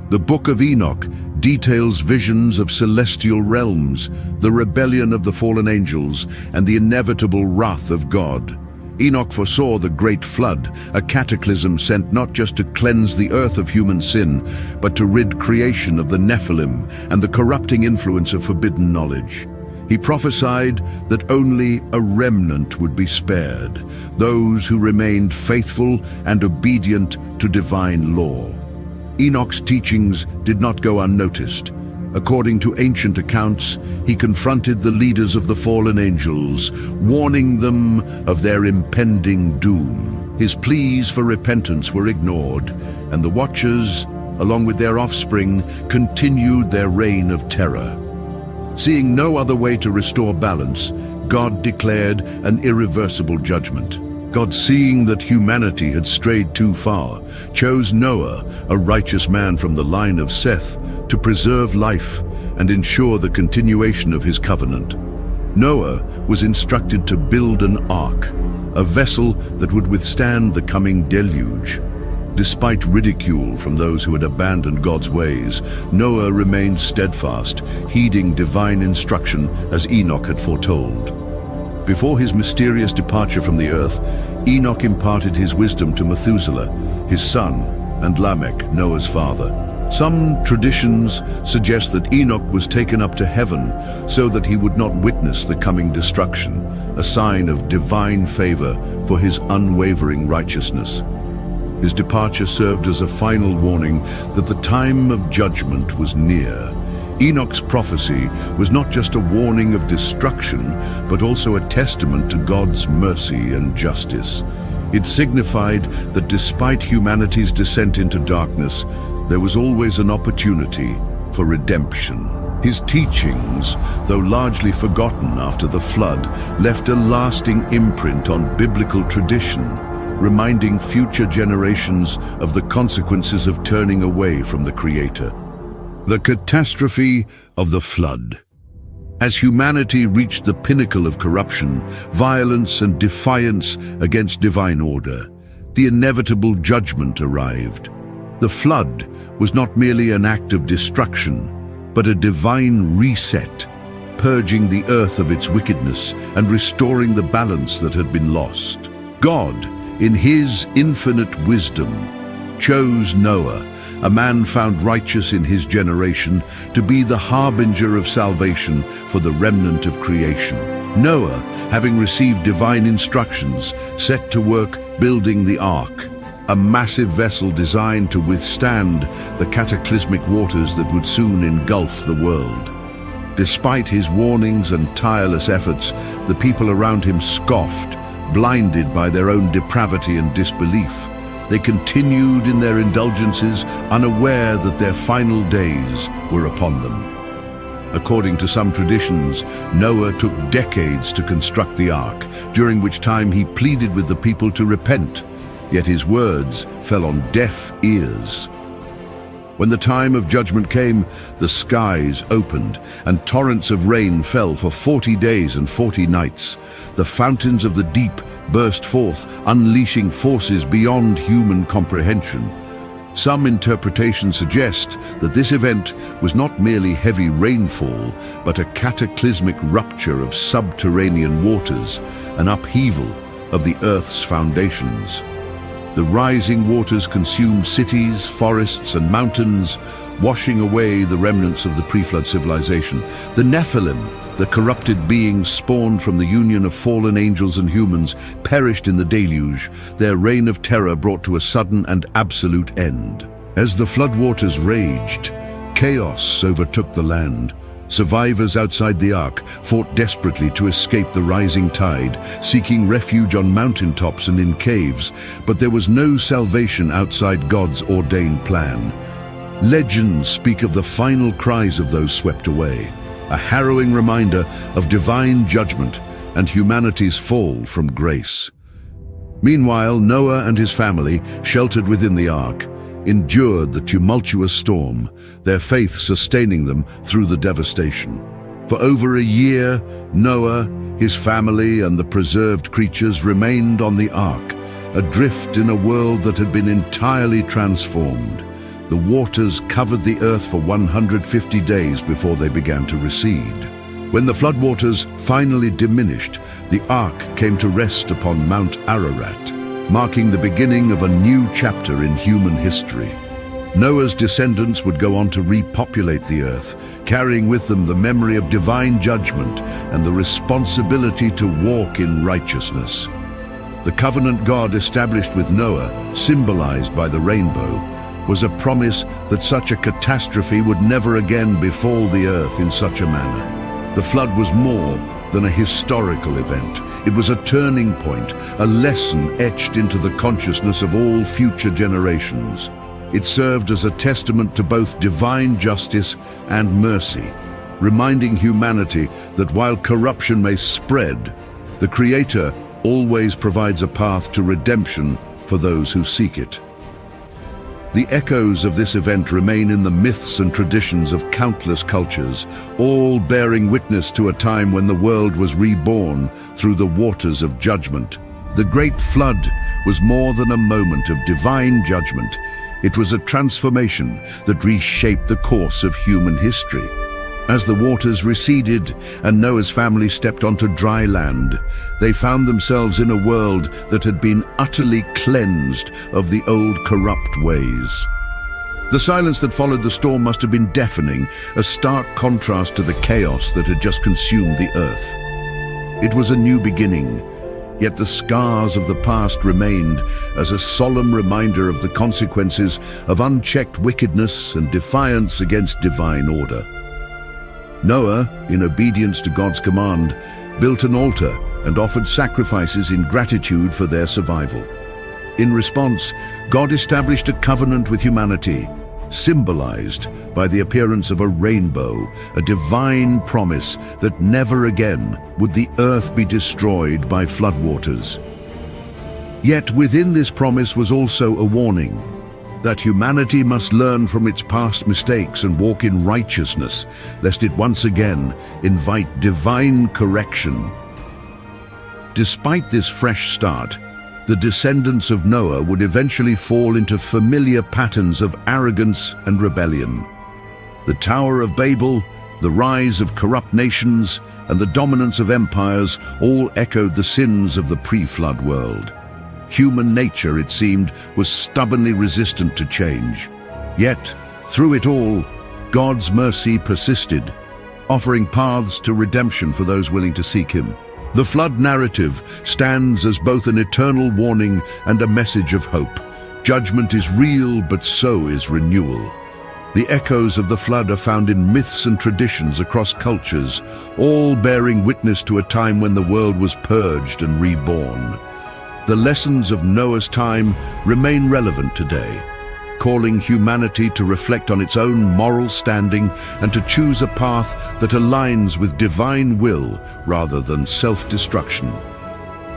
The Book of Enoch details visions of celestial realms, the rebellion of the fallen angels, and the inevitable wrath of God. Enoch foresaw the great flood, a cataclysm sent not just to cleanse the earth of human sin, but to rid creation of the Nephilim and the corrupting influence of forbidden knowledge. He prophesied that only a remnant would be spared, those who remained faithful and obedient to divine law. Enoch's teachings did not go unnoticed. According to ancient accounts, he confronted the leaders of the fallen angels, warning them of their impending doom. His pleas for repentance were ignored, and the Watchers, along with their offspring, continued their reign of terror. Seeing no other way to restore balance, God declared an irreversible judgment. God, seeing that humanity had strayed too far, chose Noah, a righteous man from the line of Seth, to preserve life and ensure the continuation of his covenant. Noah was instructed to build an ark, a vessel that would withstand the coming deluge. Despite ridicule from those who had abandoned God's ways, Noah remained steadfast, heeding divine instruction as Enoch had foretold. Before his mysterious departure from the earth, Enoch imparted his wisdom to Methuselah, his son, and Lamech, Noah's father. Some traditions suggest that Enoch was taken up to heaven so that he would not witness the coming destruction, a sign of divine favor for his unwavering righteousness. His departure served as a final warning that the time of judgment was near. Enoch's prophecy was not just a warning of destruction, but also a testament to God's mercy and justice. It signified that despite humanity's descent into darkness, there was always an opportunity for redemption. His teachings, though largely forgotten after the flood, left a lasting imprint on biblical tradition, reminding future generations of the consequences of turning away from the Creator. The catastrophe of the flood. As humanity reached the pinnacle of corruption, violence and defiance against divine order, the inevitable judgment arrived. The flood was not merely an act of destruction, but a divine reset, purging the earth of its wickedness and restoring the balance that had been lost. God, in his infinite wisdom, chose Noah, a man found righteous in his generation, to be the harbinger of salvation for the remnant of creation. Noah, having received divine instructions, set to work building the ark, a massive vessel designed to withstand the cataclysmic waters that would soon engulf the world. Despite his warnings and tireless efforts, the people around him scoffed, blinded by their own depravity and disbelief. They continued in their indulgences, unaware that their final days were upon them. According to some traditions, Noah took decades to construct the ark, during which time he pleaded with the people to repent, yet his words fell on deaf ears. When the time of judgment came, the skies opened, and torrents of rain fell for 40 days and 40 nights. The fountains of the deep burst forth, unleashing forces beyond human comprehension. Some interpretations suggest that this event was not merely heavy rainfall, but a cataclysmic rupture of subterranean waters, an upheaval of the earth's foundations. The rising waters consumed cities, forests, and mountains, washing away the remnants of the pre-flood civilization. The Nephilim, the corrupted beings spawned from the union of fallen angels and humans, perished in the deluge, their reign of terror brought to a sudden and absolute end. As the floodwaters raged, chaos overtook the land. Survivors outside the ark fought desperately to escape the rising tide, seeking refuge on mountaintops and in caves, but there was no salvation outside God's ordained plan. Legends speak of the final cries of those swept away, a harrowing reminder of divine judgment and humanity's fall from grace. Meanwhile, Noah and his family, sheltered within the ark, endured the tumultuous storm, their faith sustaining them through the devastation. For over a year, Noah, his family, and the preserved creatures remained on the ark, adrift in a world that had been entirely transformed. The waters covered the earth for 150 days before they began to recede. When the floodwaters finally diminished, the ark came to rest upon Mount Ararat, marking the beginning of a new chapter in human history. Noah's descendants would go on to repopulate the earth, carrying with them the memory of divine judgment and the responsibility to walk in righteousness. The covenant God established with Noah, symbolized by the rainbow, was a promise that such a catastrophe would never again befall the earth in such a manner. The flood was more than a historical event. It was a turning point, a lesson etched into the consciousness of all future generations. It served as a testament to both divine justice and mercy, reminding humanity that while corruption may spread, the Creator always provides a path to redemption for those who seek it. The echoes of this event remain in the myths and traditions of countless cultures, all bearing witness to a time when the world was reborn through the waters of judgment. The Great Flood was more than a moment of divine judgment. It was a transformation that reshaped the course of human history. As the waters receded and Noah's family stepped onto dry land, they found themselves in a world that had been utterly cleansed of the old corrupt ways. The silence that followed the storm must have been deafening, a stark contrast to the chaos that had just consumed the earth. It was a new beginning, yet the scars of the past remained as a solemn reminder of the consequences of unchecked wickedness and defiance against divine order. Noah, in obedience to God's command, built an altar and offered sacrifices in gratitude for their survival. In response, God established a covenant with humanity, symbolized by the appearance of a rainbow, a divine promise that never again would the earth be destroyed by floodwaters. Yet within this promise was also a warning that humanity must learn from its past mistakes and walk in righteousness, lest it once again invite divine correction. Despite this fresh start, the descendants of Noah would eventually fall into familiar patterns of arrogance and rebellion. The Tower of Babel, the rise of corrupt nations, and the dominance of empires all echoed the sins of the pre-flood world. Human nature, it seemed, was stubbornly resistant to change. Yet, through it all, God's mercy persisted, offering paths to redemption for those willing to seek Him. The flood narrative stands as both an eternal warning and a message of hope. Judgment is real, but so is renewal. The echoes of the flood are found in myths and traditions across cultures, all bearing witness to a time when the world was purged and reborn. The lessons of Noah's time remain relevant today, calling humanity to reflect on its own moral standing and to choose a path that aligns with divine will rather than self-destruction.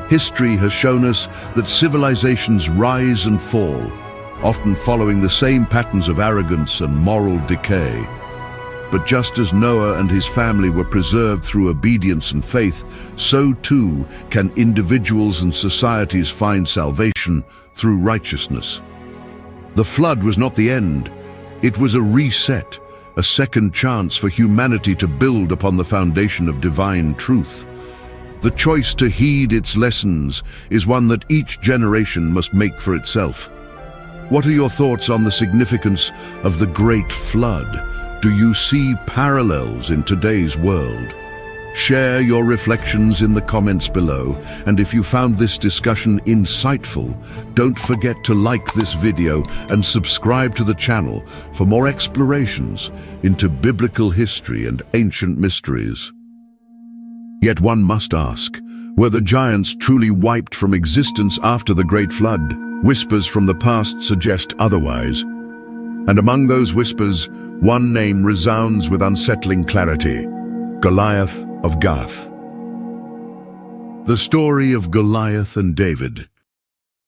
History has shown us that civilizations rise and fall, often following the same patterns of arrogance and moral decay. But just as Noah and his family were preserved through obedience and faith, so too can individuals and societies find salvation through righteousness. The flood was not the end. It was a reset, a second chance for humanity to build upon the foundation of divine truth. The choice to heed its lessons is one that each generation must make for itself. What are your thoughts on the significance of the Great Flood? Do you see parallels in today's world? Share your reflections in the comments below, and if you found this discussion insightful, don't forget to like this video and subscribe to the channel for more explorations into biblical history and ancient mysteries. Yet one must ask, were the giants truly wiped from existence after the Great Flood? Whispers from the past suggest otherwise. And among those whispers, one name resounds with unsettling clarity: Goliath of Gath. The story of Goliath and David.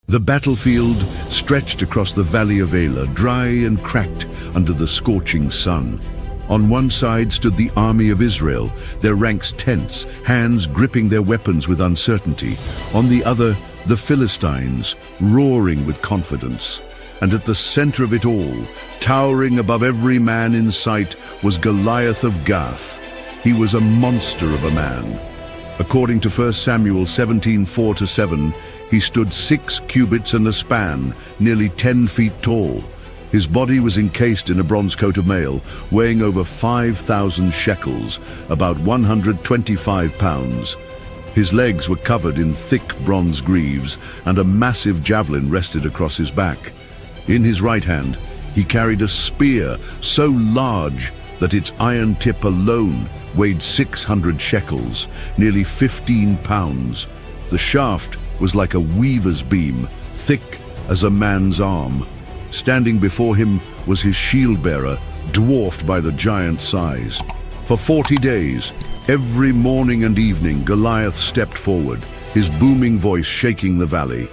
The battlefield stretched across the valley of Elah, dry and cracked under the scorching sun. On one side stood the army of Israel, their ranks tense, hands gripping their weapons with uncertainty. On the other, the Philistines, roaring with confidence. And at the center of it all, towering above every man in sight, was Goliath of Gath. He was a monster of a man. According to 1 Samuel 17:4-7, he stood 6 cubits and a span, nearly 10 feet tall. His body was encased in a bronze coat of mail, weighing over 5,000 shekels, about 125 pounds. His legs were covered in thick bronze greaves, and a massive javelin rested across his back. In his right hand, he carried a spear so large that its iron tip alone weighed 600 shekels, nearly 15 pounds. The shaft was like a weaver's beam, thick as a man's arm. Standing before him was his shield-bearer, dwarfed by the giant's size. For 40 days, every morning and evening, Goliath stepped forward, his booming voice shaking the valley.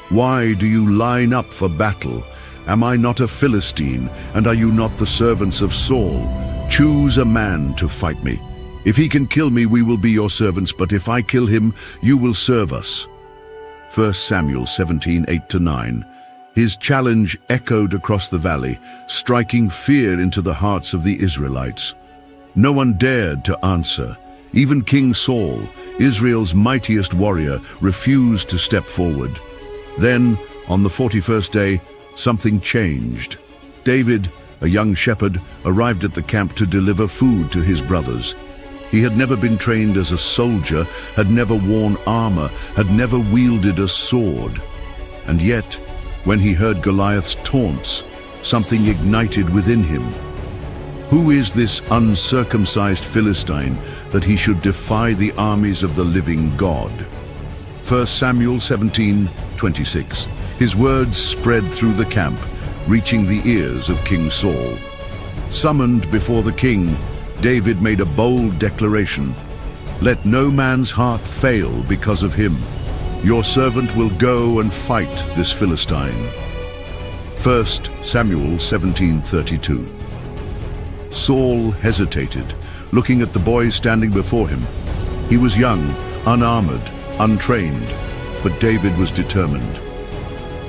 "Why do you line up for battle Am I not a Philistine, and are you not the servants of Saul? Choose a man to fight me. If he can kill me, we will be your servants, but if I kill him, you will serve us." 1 Samuel 17:8-9. His challenge echoed across the valley, striking fear into the hearts of the Israelites. No one dared to answer. Even King Saul, Israel's mightiest warrior, refused to step forward. Then, on the 41st day, something changed. David, a young shepherd, arrived at the camp to deliver food to his brothers. He had never been trained as a soldier, had never worn armor, had never wielded a sword. And yet, when he heard Goliath's taunts, something ignited within him. Who is this uncircumcised Philistine that he should defy the armies of the living God? 1 Samuel 17:26. His words spread through the camp, reaching the ears of King Saul. Summoned before the king, David made a bold declaration. "Let no man's heart fail because of him. Your servant will go and fight this Philistine." 1 Samuel 17:32. Saul hesitated, looking at the boy standing before him. He was young, unarmored, untrained, but David was determined.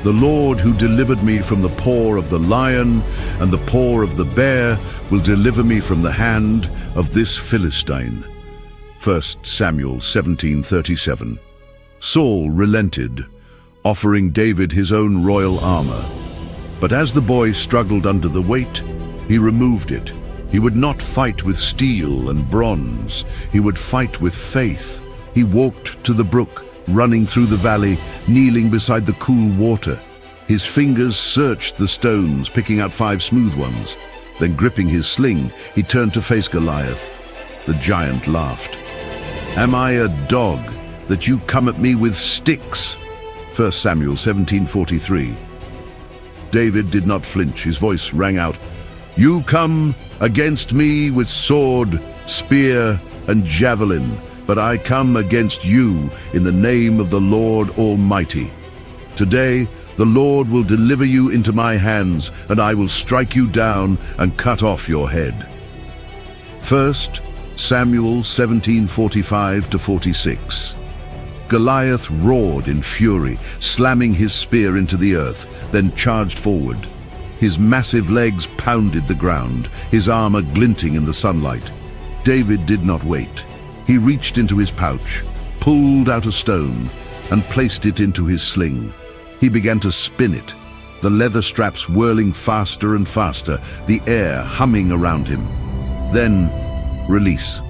"The Lord who delivered me from the paw of the lion and the paw of the bear will deliver me from the hand of this Philistine." 1 Samuel 17:37. Saul relented, offering David his own royal armor. But as the boy struggled under the weight, he removed it. He would not fight with steel and bronze. He would fight with faith. He walked to the brook, running through the valley, kneeling beside the cool water. His fingers searched the stones, picking out 5 smooth ones. Then, gripping his sling, he turned to face Goliath. The giant laughed. "Am I a dog that you come at me with sticks?" 1 Samuel 17:43. David did not flinch. His voice rang out, "You come against me with sword, spear, and javelin, but I come against you in the name of the Lord Almighty. Today the Lord will deliver you into my hands, and I will strike you down and cut off your head." 1 Samuel 17:45-46. Goliath roared in fury, slamming his spear into the earth, then charged forward. His massive legs pounded the ground, his armor glinting in the sunlight. David did not wait. He reached into his pouch, pulled out a stone, and placed it into his sling. He began to spin it, the leather straps whirling faster and faster, the air humming around him. Then, release.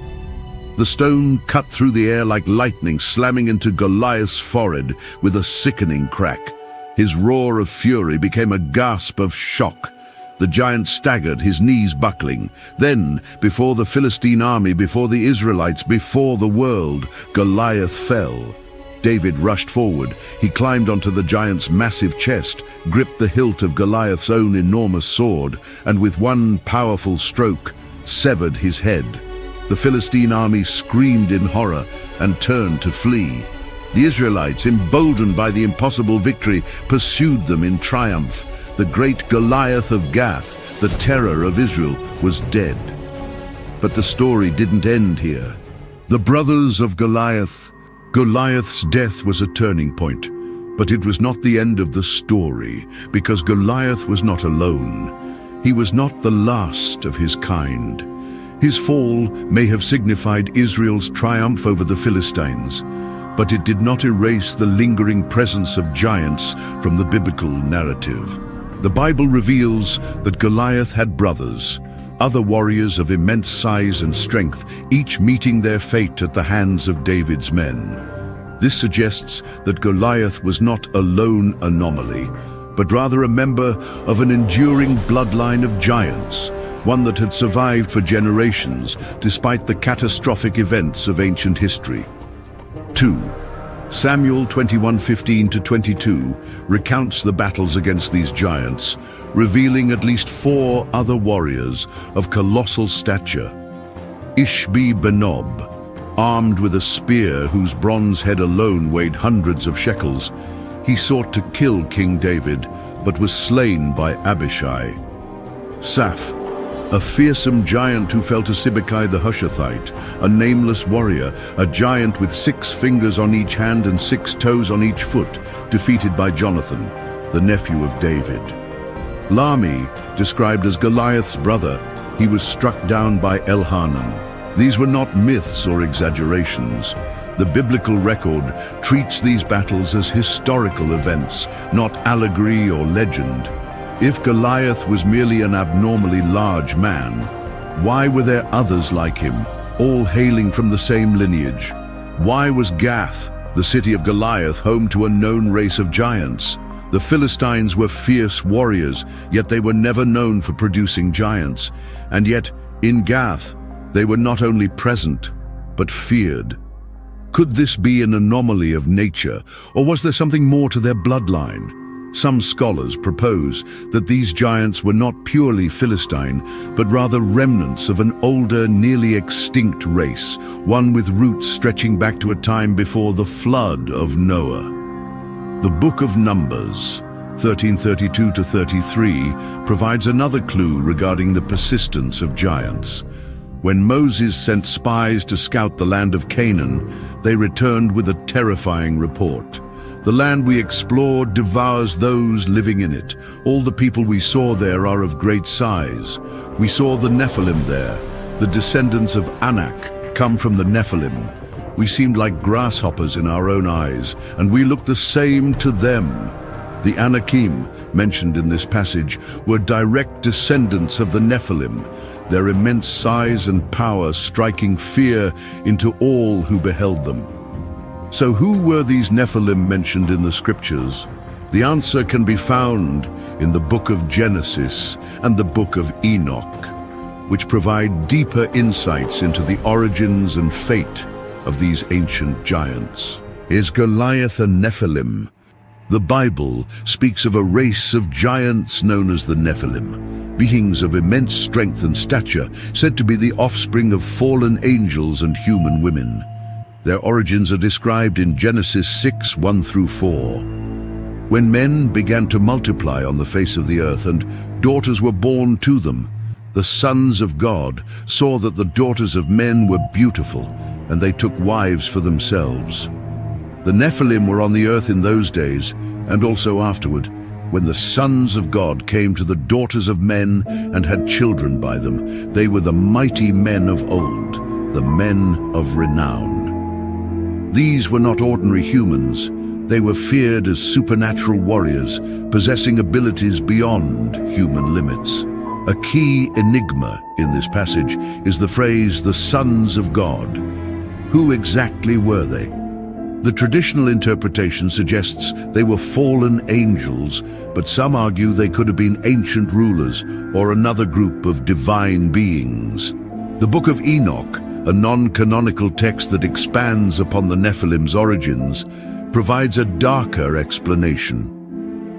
The stone cut through the air like lightning, slamming into Goliath's forehead with a sickening crack. His roar of fury became a gasp of shock. The giant staggered, his knees buckling. Then, before the Philistine army, before the Israelites, before the world, Goliath fell. David rushed forward. He climbed onto the giant's massive chest, gripped the hilt of Goliath's own enormous sword, and with one powerful stroke, severed his head. The Philistine army screamed in horror and turned to flee. The Israelites, emboldened by the impossible victory, pursued them in triumph. The great Goliath of Gath, the terror of Israel, was dead. But the story didn't end here. The brothers of Goliath's death was a turning point. But it was not the end of the story, because Goliath was not alone. He was not the last of his kind. His fall may have signified Israel's triumph over the Philistines, but it did not erase the lingering presence of giants from the biblical narrative. The Bible reveals that Goliath had brothers, other warriors of immense size and strength, each meeting their fate at the hands of David's men. This suggests that Goliath was not a lone anomaly, but rather a member of an enduring bloodline of giants, one that had survived for generations despite the catastrophic events of ancient history. 2. Samuel 21:15-22 recounts the battles against these giants, revealing at least 4 other warriors of colossal stature. Ishbi-Benob, armed with a spear whose bronze head alone weighed hundreds of shekels, he sought to kill King David, but was slain by Abishai. Saph, a fearsome giant who fell to Sibbecai the Hushathite, a nameless warrior, a giant with 6 fingers on each hand and 6 toes on each foot, defeated by Jonathan, the nephew of David. Lami, described as Goliath's brother, he was struck down by Elhanan. These were not myths or exaggerations. The biblical record treats these battles as historical events, not allegory or legend. If Goliath was merely an abnormally large man, why were there others like him, all hailing from the same lineage? Why was Gath, the city of Goliath, home to a known race of giants? The Philistines were fierce warriors, yet they were never known for producing giants. And yet, in Gath, they were not only present, but feared. Could this be an anomaly of nature, or was there something more to their bloodline? Some scholars propose that these giants were not purely Philistine, but rather remnants of an older, nearly extinct race, one with roots stretching back to a time before the flood of Noah. The Book of Numbers, 1332-33, provides another clue regarding the persistence of giants. When Moses sent spies to scout the land of Canaan, they returned with a terrifying report. The land we explored devours those living in it. All the people we saw there are of great size. We saw the Nephilim there. The descendants of Anak come from the Nephilim. We seemed like grasshoppers in our own eyes, and we looked the same to them. The Anakim, mentioned in this passage, were direct descendants of the Nephilim, their immense size and power striking fear into all who beheld them. So who were these Nephilim mentioned in the scriptures? The answer can be found in the book of Genesis and the book of Enoch, which provide deeper insights into the origins and fate of these ancient giants. Is Goliath a Nephilim? The Bible speaks of a race of giants known as the Nephilim, beings of immense strength and stature, said to be the offspring of fallen angels and human women. Their origins are described in Genesis 6:1-4. When men began to multiply on the face of the earth and daughters were born to them, the sons of God saw that the daughters of men were beautiful, and they took wives for themselves. The Nephilim were on the earth in those days, and also afterward, when the sons of God came to the daughters of men and had children by them. They were the mighty men of old, the men of renown. These were not ordinary humans. They were feared as supernatural warriors, possessing abilities beyond human limits. A key enigma in this passage is the phrase, the sons of God. Who exactly were they? The traditional interpretation suggests they were fallen angels, but some argue they could have been ancient rulers or another group of divine beings. The Book of Enoch, a non-canonical text that expands upon the Nephilim's origins, provides a darker explanation.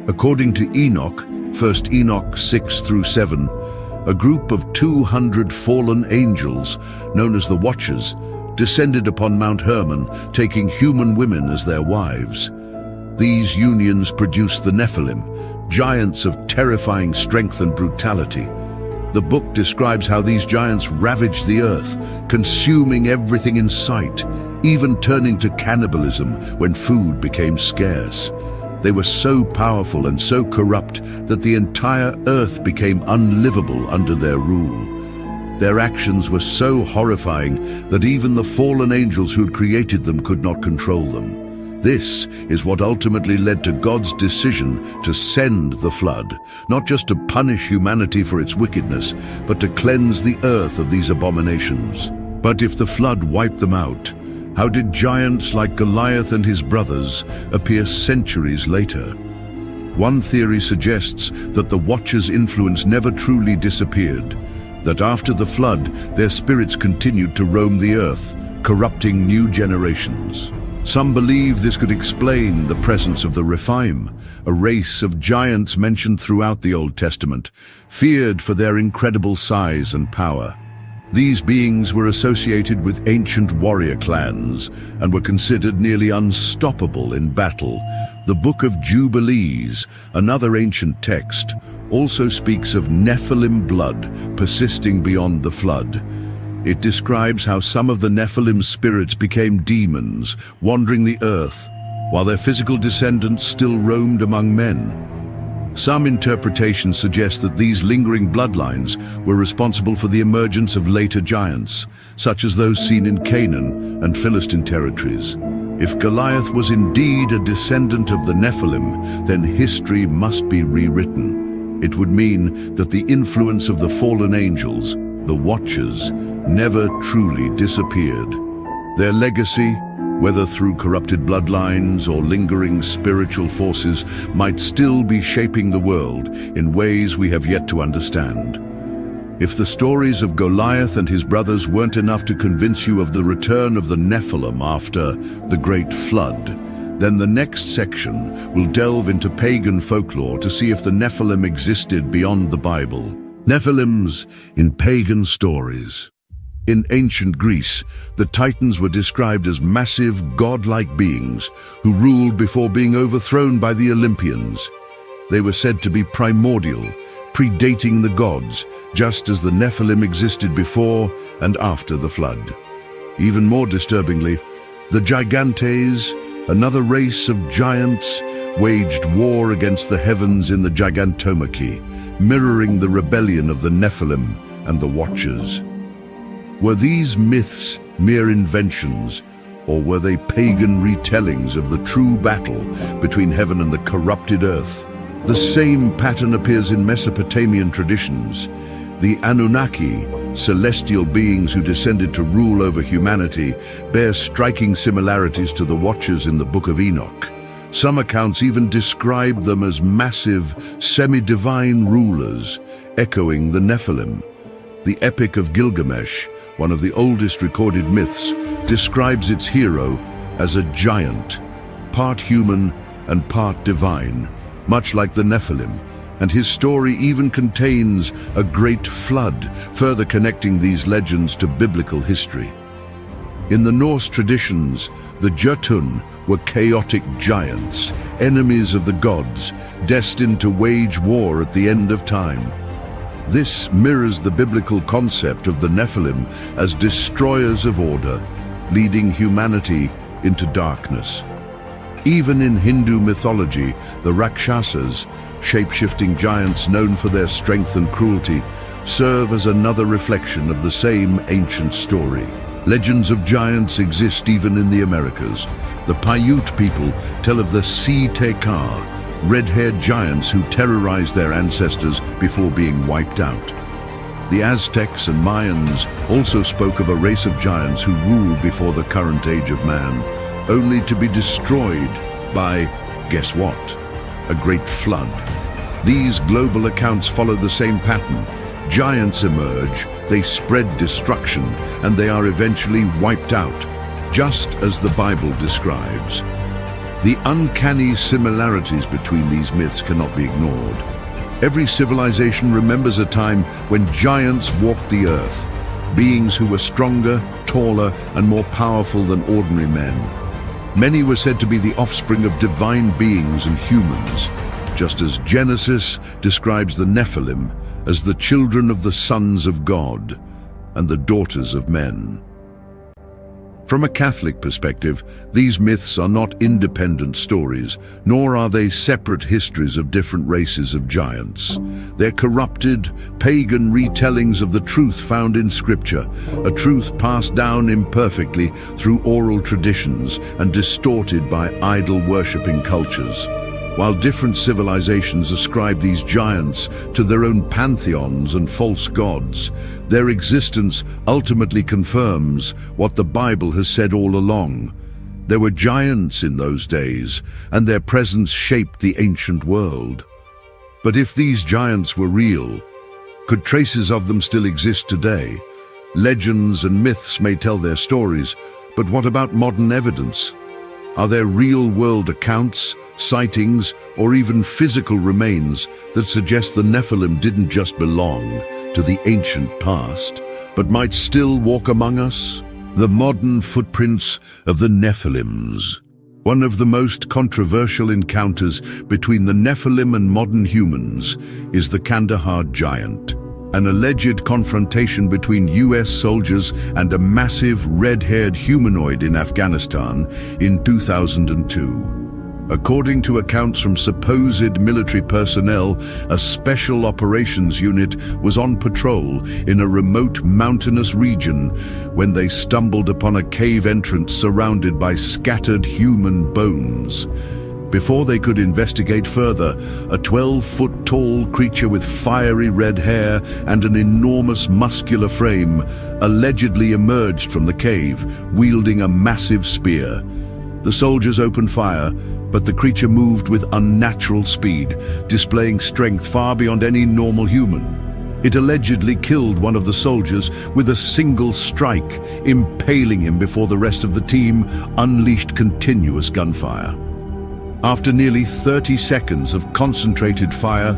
According to Enoch, 1 Enoch 6-7, a group of 200 fallen angels, known as the Watchers, descended upon Mount Hermon, taking human women as their wives. These unions produced the Nephilim, giants of terrifying strength and brutality. The book describes how these giants ravaged the earth, consuming everything in sight, even turning to cannibalism when food became scarce. They were so powerful and so corrupt that the entire earth became unlivable under their rule. Their actions were so horrifying that even the fallen angels who'd created them could not control them. This is what ultimately led to God's decision to send the flood, not just to punish humanity for its wickedness, but to cleanse the earth of these abominations. But if the flood wiped them out, how did giants like Goliath and his brothers appear centuries later? One theory suggests that the Watchers' influence never truly disappeared, that after the flood, their spirits continued to roam the earth, corrupting new generations. Some believe this could explain the presence of the Rephaim, a race of giants mentioned throughout the Old Testament, feared for their incredible size and power. These beings were associated with ancient warrior clans and were considered nearly unstoppable in battle. The Book of Jubilees, another ancient text, also speaks of Nephilim blood persisting beyond the flood. It describes how some of the Nephilim spirits became demons, wandering the earth, while their physical descendants still roamed among men. Some interpretations suggest that these lingering bloodlines were responsible for the emergence of later giants, such as those seen in Canaan and Philistine territories. If Goliath was indeed a descendant of the Nephilim, then history must be rewritten. It would mean that the influence of the fallen angels, the Watchers, never truly disappeared. Their legacy, whether through corrupted bloodlines or lingering spiritual forces, might still be shaping the world in ways we have yet to understand. If the stories of Goliath and his brothers weren't enough to convince you of the return of the Nephilim after the Great Flood, then the next section will delve into pagan folklore to see if the Nephilim existed beyond the Bible. Nephilims in pagan stories. In ancient Greece, the Titans were described as massive, godlike beings who ruled before being overthrown by the Olympians. They were said to be primordial, predating the gods, just as the Nephilim existed before and after the flood. Even more disturbingly, the Gigantes, another race of giants, waged war against the heavens in the Gigantomachy, mirroring the rebellion of the Nephilim and the Watchers. Were these myths mere inventions, or were they pagan retellings of the true battle between heaven and the corrupted earth? The same pattern appears in Mesopotamian traditions. The Anunnaki, celestial beings who descended to rule over humanity, bear striking similarities to the Watchers in the Book of Enoch. Some accounts even describe them as massive, semi-divine rulers, echoing the Nephilim. The Epic of Gilgamesh, one of the oldest recorded myths, describes its hero as a giant, part human and part divine, much like the Nephilim, and his story even contains a great flood, further connecting these legends to biblical history. In the Norse traditions, the Jötun were chaotic giants, enemies of the gods, destined to wage war at the end of time. This mirrors the biblical concept of the Nephilim as destroyers of order, leading humanity into darkness. Even in Hindu mythology, the Rakshasas, shape-shifting giants known for their strength and cruelty, serve as another reflection of the same ancient story. Legends of giants exist even in the Americas. The Paiute people tell of the Si-Te-Ka, red-haired giants who terrorized their ancestors before being wiped out. The Aztecs and Mayans also spoke of a race of giants who ruled before the current age of man, only to be destroyed by, guess what? A great flood. These global accounts follow the same pattern. Giants emerge, they spread destruction, and they are eventually wiped out, just as the Bible describes. The uncanny similarities between these myths cannot be ignored. Every civilization remembers a time when giants walked the earth, beings who were stronger, taller, and more powerful than ordinary men. Many were said to be the offspring of divine beings and humans, just as Genesis describes the Nephilim as the children of the sons of God and the daughters of men. From a Catholic perspective, these myths are not independent stories, nor are they separate histories of different races of giants. They're corrupted, pagan retellings of the truth found in Scripture, a truth passed down imperfectly through oral traditions and distorted by idol-worshipping cultures. While different civilizations ascribe these giants to their own pantheons and false gods, their existence ultimately confirms what the Bible has said all along. There were giants in those days, and their presence shaped the ancient world. But if these giants were real, could traces of them still exist today? Legends and myths may tell their stories, but what about modern evidence? Are there real-world accounts, sightings, or even physical remains that suggest the Nephilim didn't just belong to the ancient past, but might still walk among us? The modern footprints of the Nephilims. One of the most controversial encounters between the Nephilim and modern humans is the Kandahar giant, an alleged confrontation between US soldiers and a massive red-haired humanoid in Afghanistan in 2002. According to accounts from supposed military personnel, a special operations unit was on patrol in a remote mountainous region when they stumbled upon a cave entrance surrounded by scattered human bones. Before they could investigate further, a 12-foot-tall creature with fiery red hair and an enormous muscular frame allegedly emerged from the cave, wielding a massive spear. The soldiers opened fire, but the creature moved with unnatural speed, displaying strength far beyond any normal human. It allegedly killed one of the soldiers with a single strike, impaling him before the rest of the team unleashed continuous gunfire. After nearly 30 seconds of concentrated fire,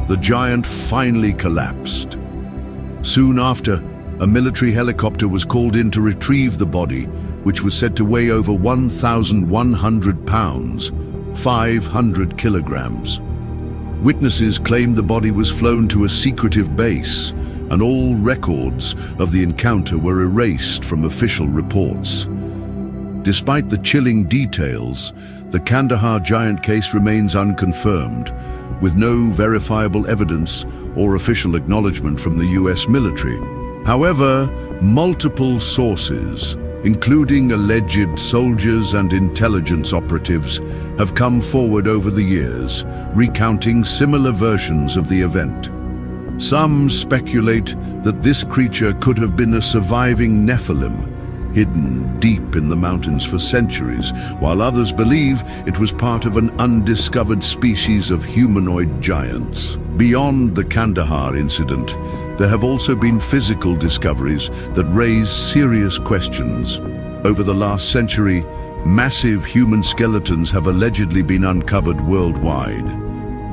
the giant finally collapsed. Soon after, a military helicopter was called in to retrieve the body, which was said to weigh over 1,100 pounds, 500 kilograms. Witnesses claimed the body was flown to a secretive base, and all records of the encounter were erased from official reports. Despite the chilling details, the Kandahar giant case remains unconfirmed, with no verifiable evidence or official acknowledgement from the US military. However, multiple sources, including alleged soldiers and intelligence operatives, have come forward over the years, recounting similar versions of the event. Some speculate that this creature could have been a surviving Nephilim, hidden deep in the mountains for centuries, while others believe it was part of an undiscovered species of humanoid giants. Beyond the Kandahar incident, there have also been physical discoveries that raise serious questions. Over the last century, massive human skeletons have allegedly been uncovered worldwide.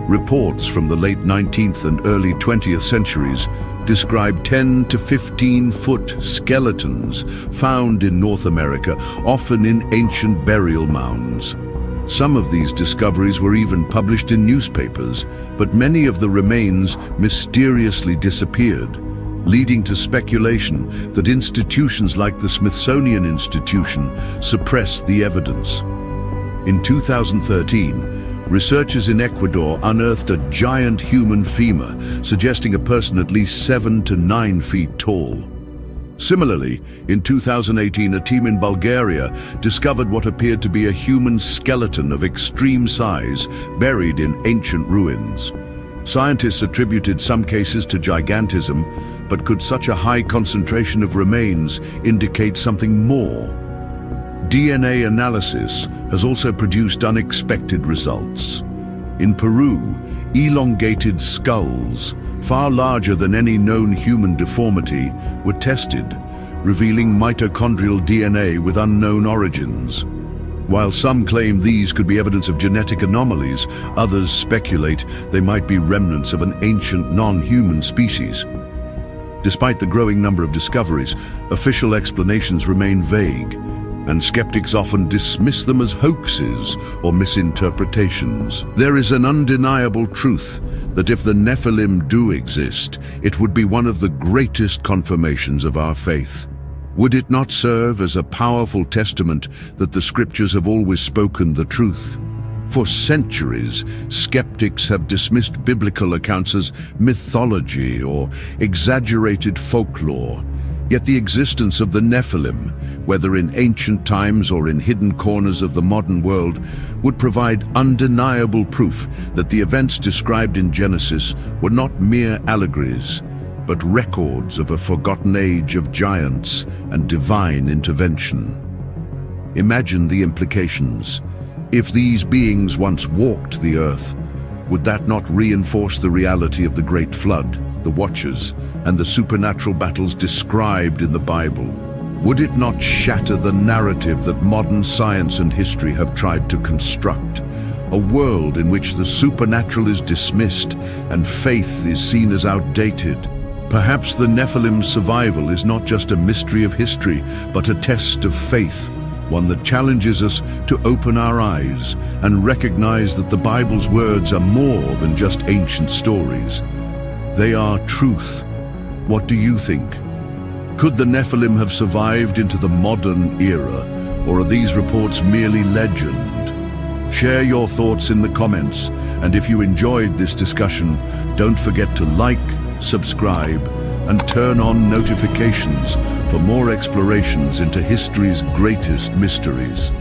Reports from the late 19th and early 20th centuries describe 10 to 15-foot skeletons found in North America, often in ancient burial mounds. Some of these discoveries were even published in newspapers, but many of the remains mysteriously disappeared, leading to speculation that institutions like the Smithsonian Institution suppressed the evidence. In 2013, researchers in Ecuador unearthed a giant human femur, suggesting a person at least 7 to 9 feet tall. Similarly, in 2018, a team in Bulgaria discovered what appeared to be a human skeleton of extreme size buried in ancient ruins. Scientists attributed some cases to gigantism, but could such a high concentration of remains indicate something more? DNA analysis has also produced unexpected results. In Peru, elongated skulls, far larger than any known human deformity, were tested, revealing mitochondrial DNA with unknown origins. While some claim these could be evidence of genetic anomalies, others speculate they might be remnants of an ancient non-human species. Despite the growing number of discoveries, official explanations remain vague, and skeptics often dismiss them as hoaxes or misinterpretations. There is an undeniable truth that if the Nephilim do exist, it would be one of the greatest confirmations of our faith. Would it not serve as a powerful testament that the scriptures have always spoken the truth? For centuries, skeptics have dismissed biblical accounts as mythology or exaggerated folklore. Yet the existence of the Nephilim, whether in ancient times or in hidden corners of the modern world, would provide undeniable proof that the events described in Genesis were not mere allegories, but records of a forgotten age of giants and divine intervention. Imagine the implications. If these beings once walked the earth, would that not reinforce the reality of the Great Flood, the Watchers, and the supernatural battles described in the Bible? Would it not shatter the narrative that modern science and history have tried to construct? A world in which the supernatural is dismissed and faith is seen as outdated. Perhaps the Nephilim's survival is not just a mystery of history, but a test of faith, one that challenges us to open our eyes and recognize that the Bible's words are more than just ancient stories. They are truth. What do you think? Could the Nephilim have survived into the modern era, or are these reports merely legend? Share your thoughts in the comments, and if you enjoyed this discussion, don't forget to like, subscribe, and turn on notifications for more explorations into history's greatest mysteries.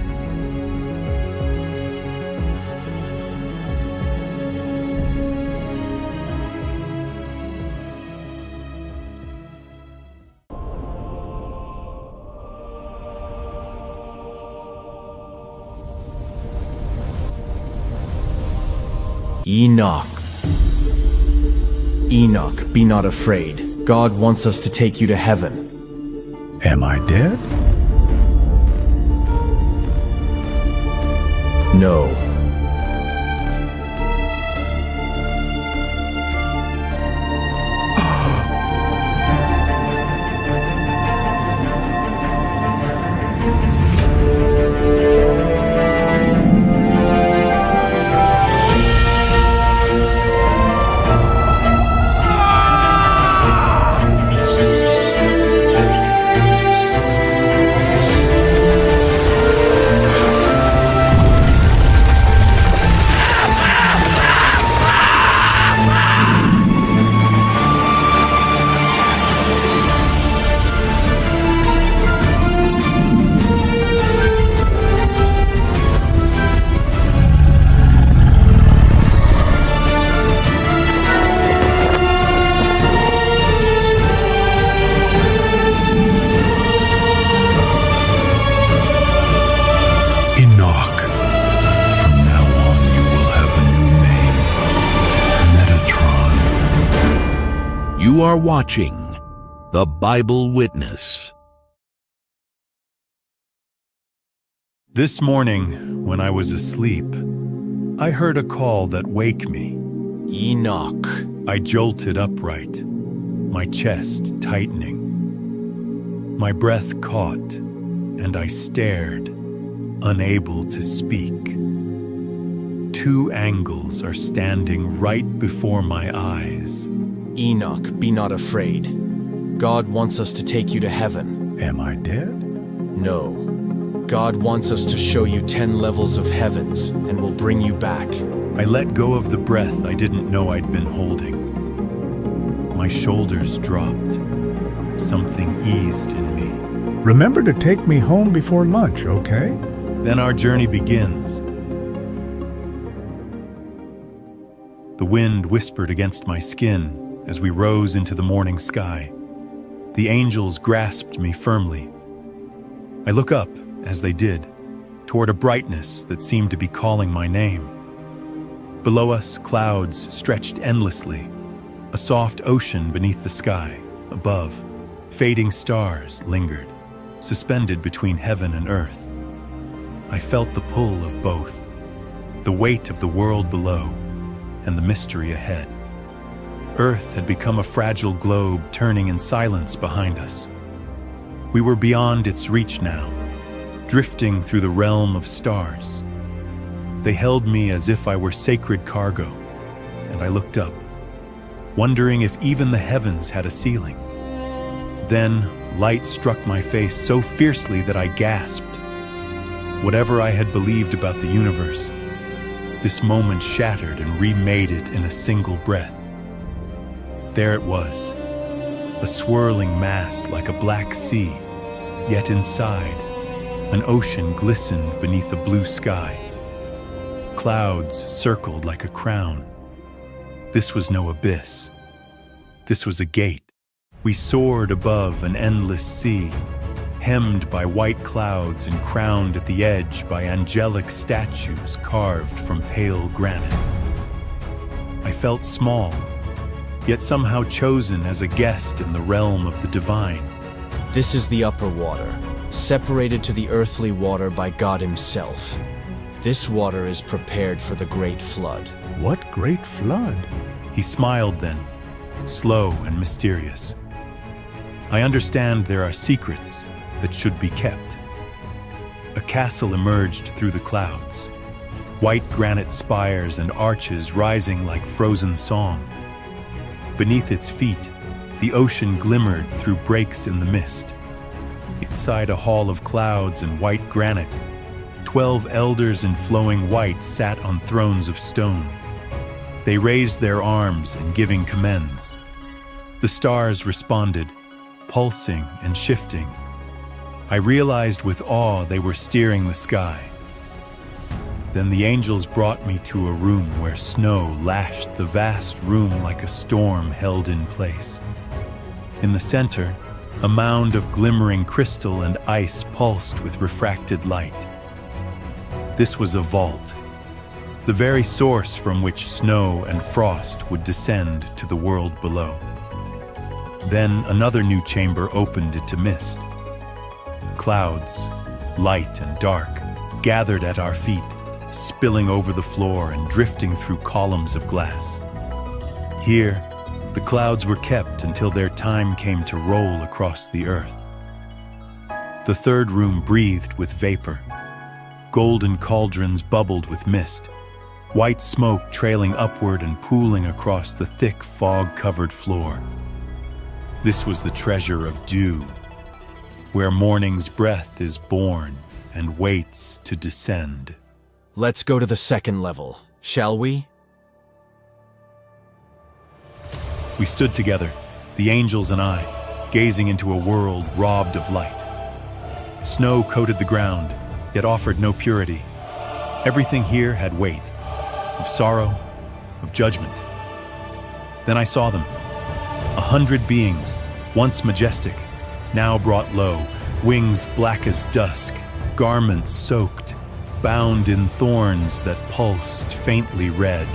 Enoch. Enoch, be not afraid. God wants us to take you to heaven. Am I dead? No. You are watching The Bible Witness. This morning, when I was asleep, I heard a call that wake me. Enoch. I jolted upright, my chest tightening. My breath caught, and I stared, unable to speak. Two angels are standing right before my eyes. Enoch, be not afraid. God wants us to take you to heaven. Am I dead? No. God wants us to show you 10 levels of heavens and will bring you back. I let go of the breath I didn't know I'd been holding. My shoulders dropped. Something eased in me. Remember to take me home before lunch, okay? Then our journey begins. The wind whispered against my skin as we rose into the morning sky. The angels grasped me firmly. I look up, as they did, toward a brightness that seemed to be calling my name. Below us, clouds stretched endlessly, a soft ocean beneath the sky. Above, fading stars lingered, suspended between heaven and earth. I felt the pull of both, the weight of the world below and the mystery ahead. Earth had become a fragile globe turning in silence behind us. We were beyond its reach now, drifting through the realm of stars. They held me as if I were sacred cargo, and I looked up, wondering if even the heavens had a ceiling. Then light struck my face so fiercely that I gasped. Whatever I had believed about the universe, this moment shattered and remade it in a single breath. There it was, a swirling mass like a black sea, yet inside, an ocean glistened beneath a blue sky. Clouds circled like a crown. This was no abyss. This was a gate. We soared above an endless sea, hemmed by white clouds and crowned at the edge by angelic statues carved from pale granite. I felt small, yet somehow chosen as a guest in the realm of the divine. This is the upper water, separated to the earthly water by God Himself. This water is prepared for the great flood. What great flood? He smiled then, slow and mysterious. I understand there are secrets that should be kept. A castle emerged through the clouds, white granite spires and arches rising like frozen song. Beneath its feet, the ocean glimmered through breaks in the mist. Inside a hall of clouds and white granite, 12 elders in flowing white sat on thrones of stone. They raised their arms in giving commends. The stars responded, pulsing and shifting. I realized with awe they were steering the sky. Then the angels brought me to a room where snow lashed the vast room like a storm held in place. In the center, a mound of glimmering crystal and ice pulsed with refracted light. This was a vault, the very source from which snow and frost would descend to the world below. Then another new chamber opened into mist. Clouds, light and dark, gathered at our feet, spilling over the floor and drifting through columns of glass. Here, the clouds were kept until their time came to roll across the earth. The third room breathed with vapor. Golden cauldrons bubbled with mist, white smoke trailing upward and pooling across the thick fog-covered floor. This was the treasure of dew, where morning's breath is born and waits to descend. Let's go to the second level, shall we? We stood together, the angels and I, gazing into a world robbed of light. Snow coated the ground, yet offered no purity. Everything here had weight, of sorrow, of judgment. Then I saw them, 100 beings, once majestic, now brought low, wings black as dusk, garments soaked, bound in thorns that pulsed faintly red.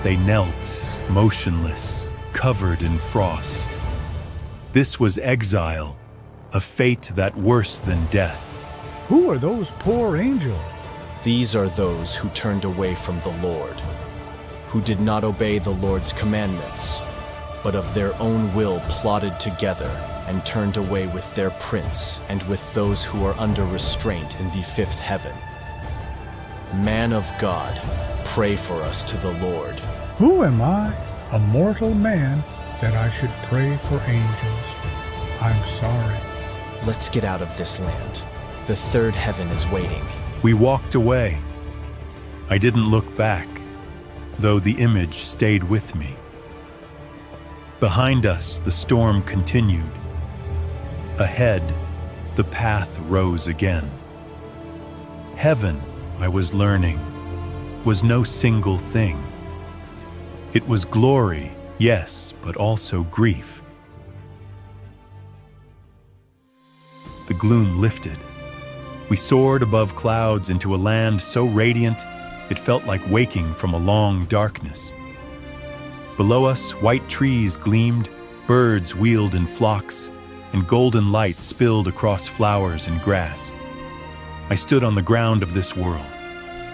They knelt, motionless, covered in frost. This was exile, a fate that worse than death. Who are those poor angels? These are those who turned away from the Lord, who did not obey the Lord's commandments, but of their own will plotted together and turned away with their prince and with those who are under restraint in the fifth heaven. Man of God, pray for us to the Lord. Who am I, a mortal man, that I should pray for angels? I'm sorry. Let's get out of this land. The third heaven is waiting. We walked away. I didn't look back, though the image stayed with me. Behind us, the storm continued. Ahead, the path rose again. Heaven, I was learning, was no single thing. It was glory, yes, but also grief. The gloom lifted. We soared above clouds into a land so radiant it felt like waking from a long darkness. Below us, white trees gleamed, birds wheeled in flocks, and golden light spilled across flowers and grass. I stood on the ground of this world,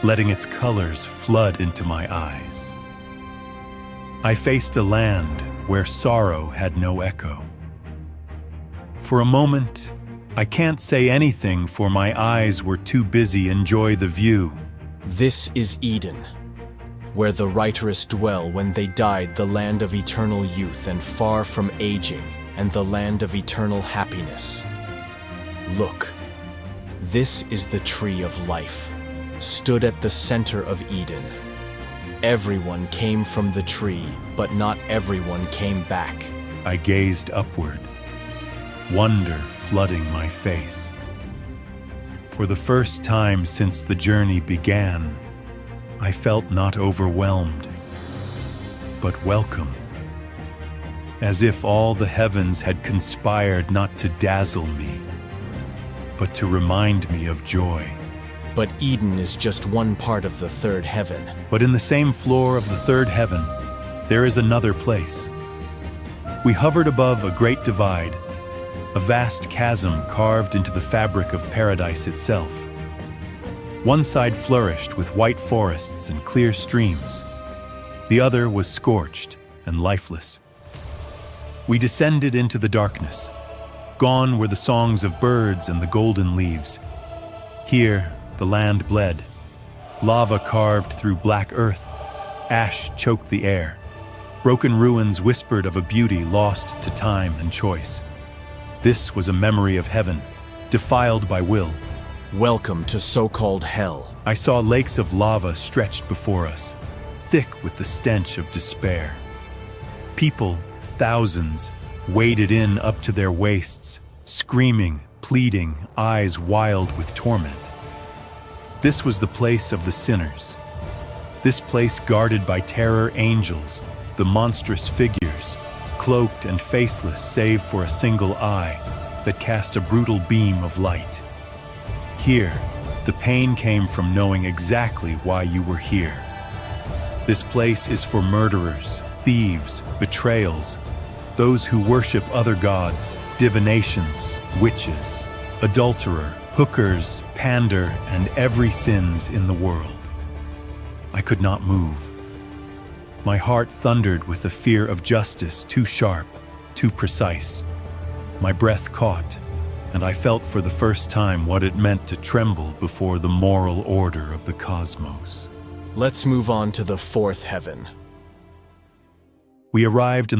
letting its colors flood into my eyes. I faced a land where sorrow had no echo. For a moment, I can't say anything, for my eyes were too busy enjoy the view. This is Eden, where the righteous dwell when they died, the land of eternal youth and far from aging, and the land of eternal happiness. Look, this is the tree of life, stood at the center of Eden. Everyone came from the tree, but not everyone came back. I gazed upward, wonder flooding my face. For the first time since the journey began, I felt not overwhelmed, but welcome. As if all the heavens had conspired not to dazzle me, but to remind me of joy. But Eden is just one part of the third heaven. But in the same floor of the third heaven, there is another place. We hovered above a great divide, a vast chasm carved into the fabric of paradise itself. One side flourished with white forests and clear streams. The other was scorched and lifeless. We descended into the darkness. Gone were the songs of birds and the golden leaves. Here, the land bled. Lava carved through black earth. Ash choked the air. Broken ruins whispered of a beauty lost to time and choice. This was a memory of heaven, defiled by will. Welcome to so-called hell. I saw lakes of lava stretched before us, thick with the stench of despair. People, thousands, waded in up to their waists, screaming, pleading, eyes wild with torment. This was the place of the sinners. This place guarded by terror angels, the monstrous figures, cloaked and faceless save for a single eye that cast a brutal beam of light. Here, the pain came from knowing exactly why you were here. This place is for murderers, thieves, betrayals, those who worship other gods, divinations, witches, adulterer, hookers, pander, and every sins in the world. I could not move. My heart thundered with the fear of justice too sharp, too precise. My breath caught, and I felt for the first time what it meant to tremble before the moral order of the cosmos. Let's move on to the fourth heaven. We arrived in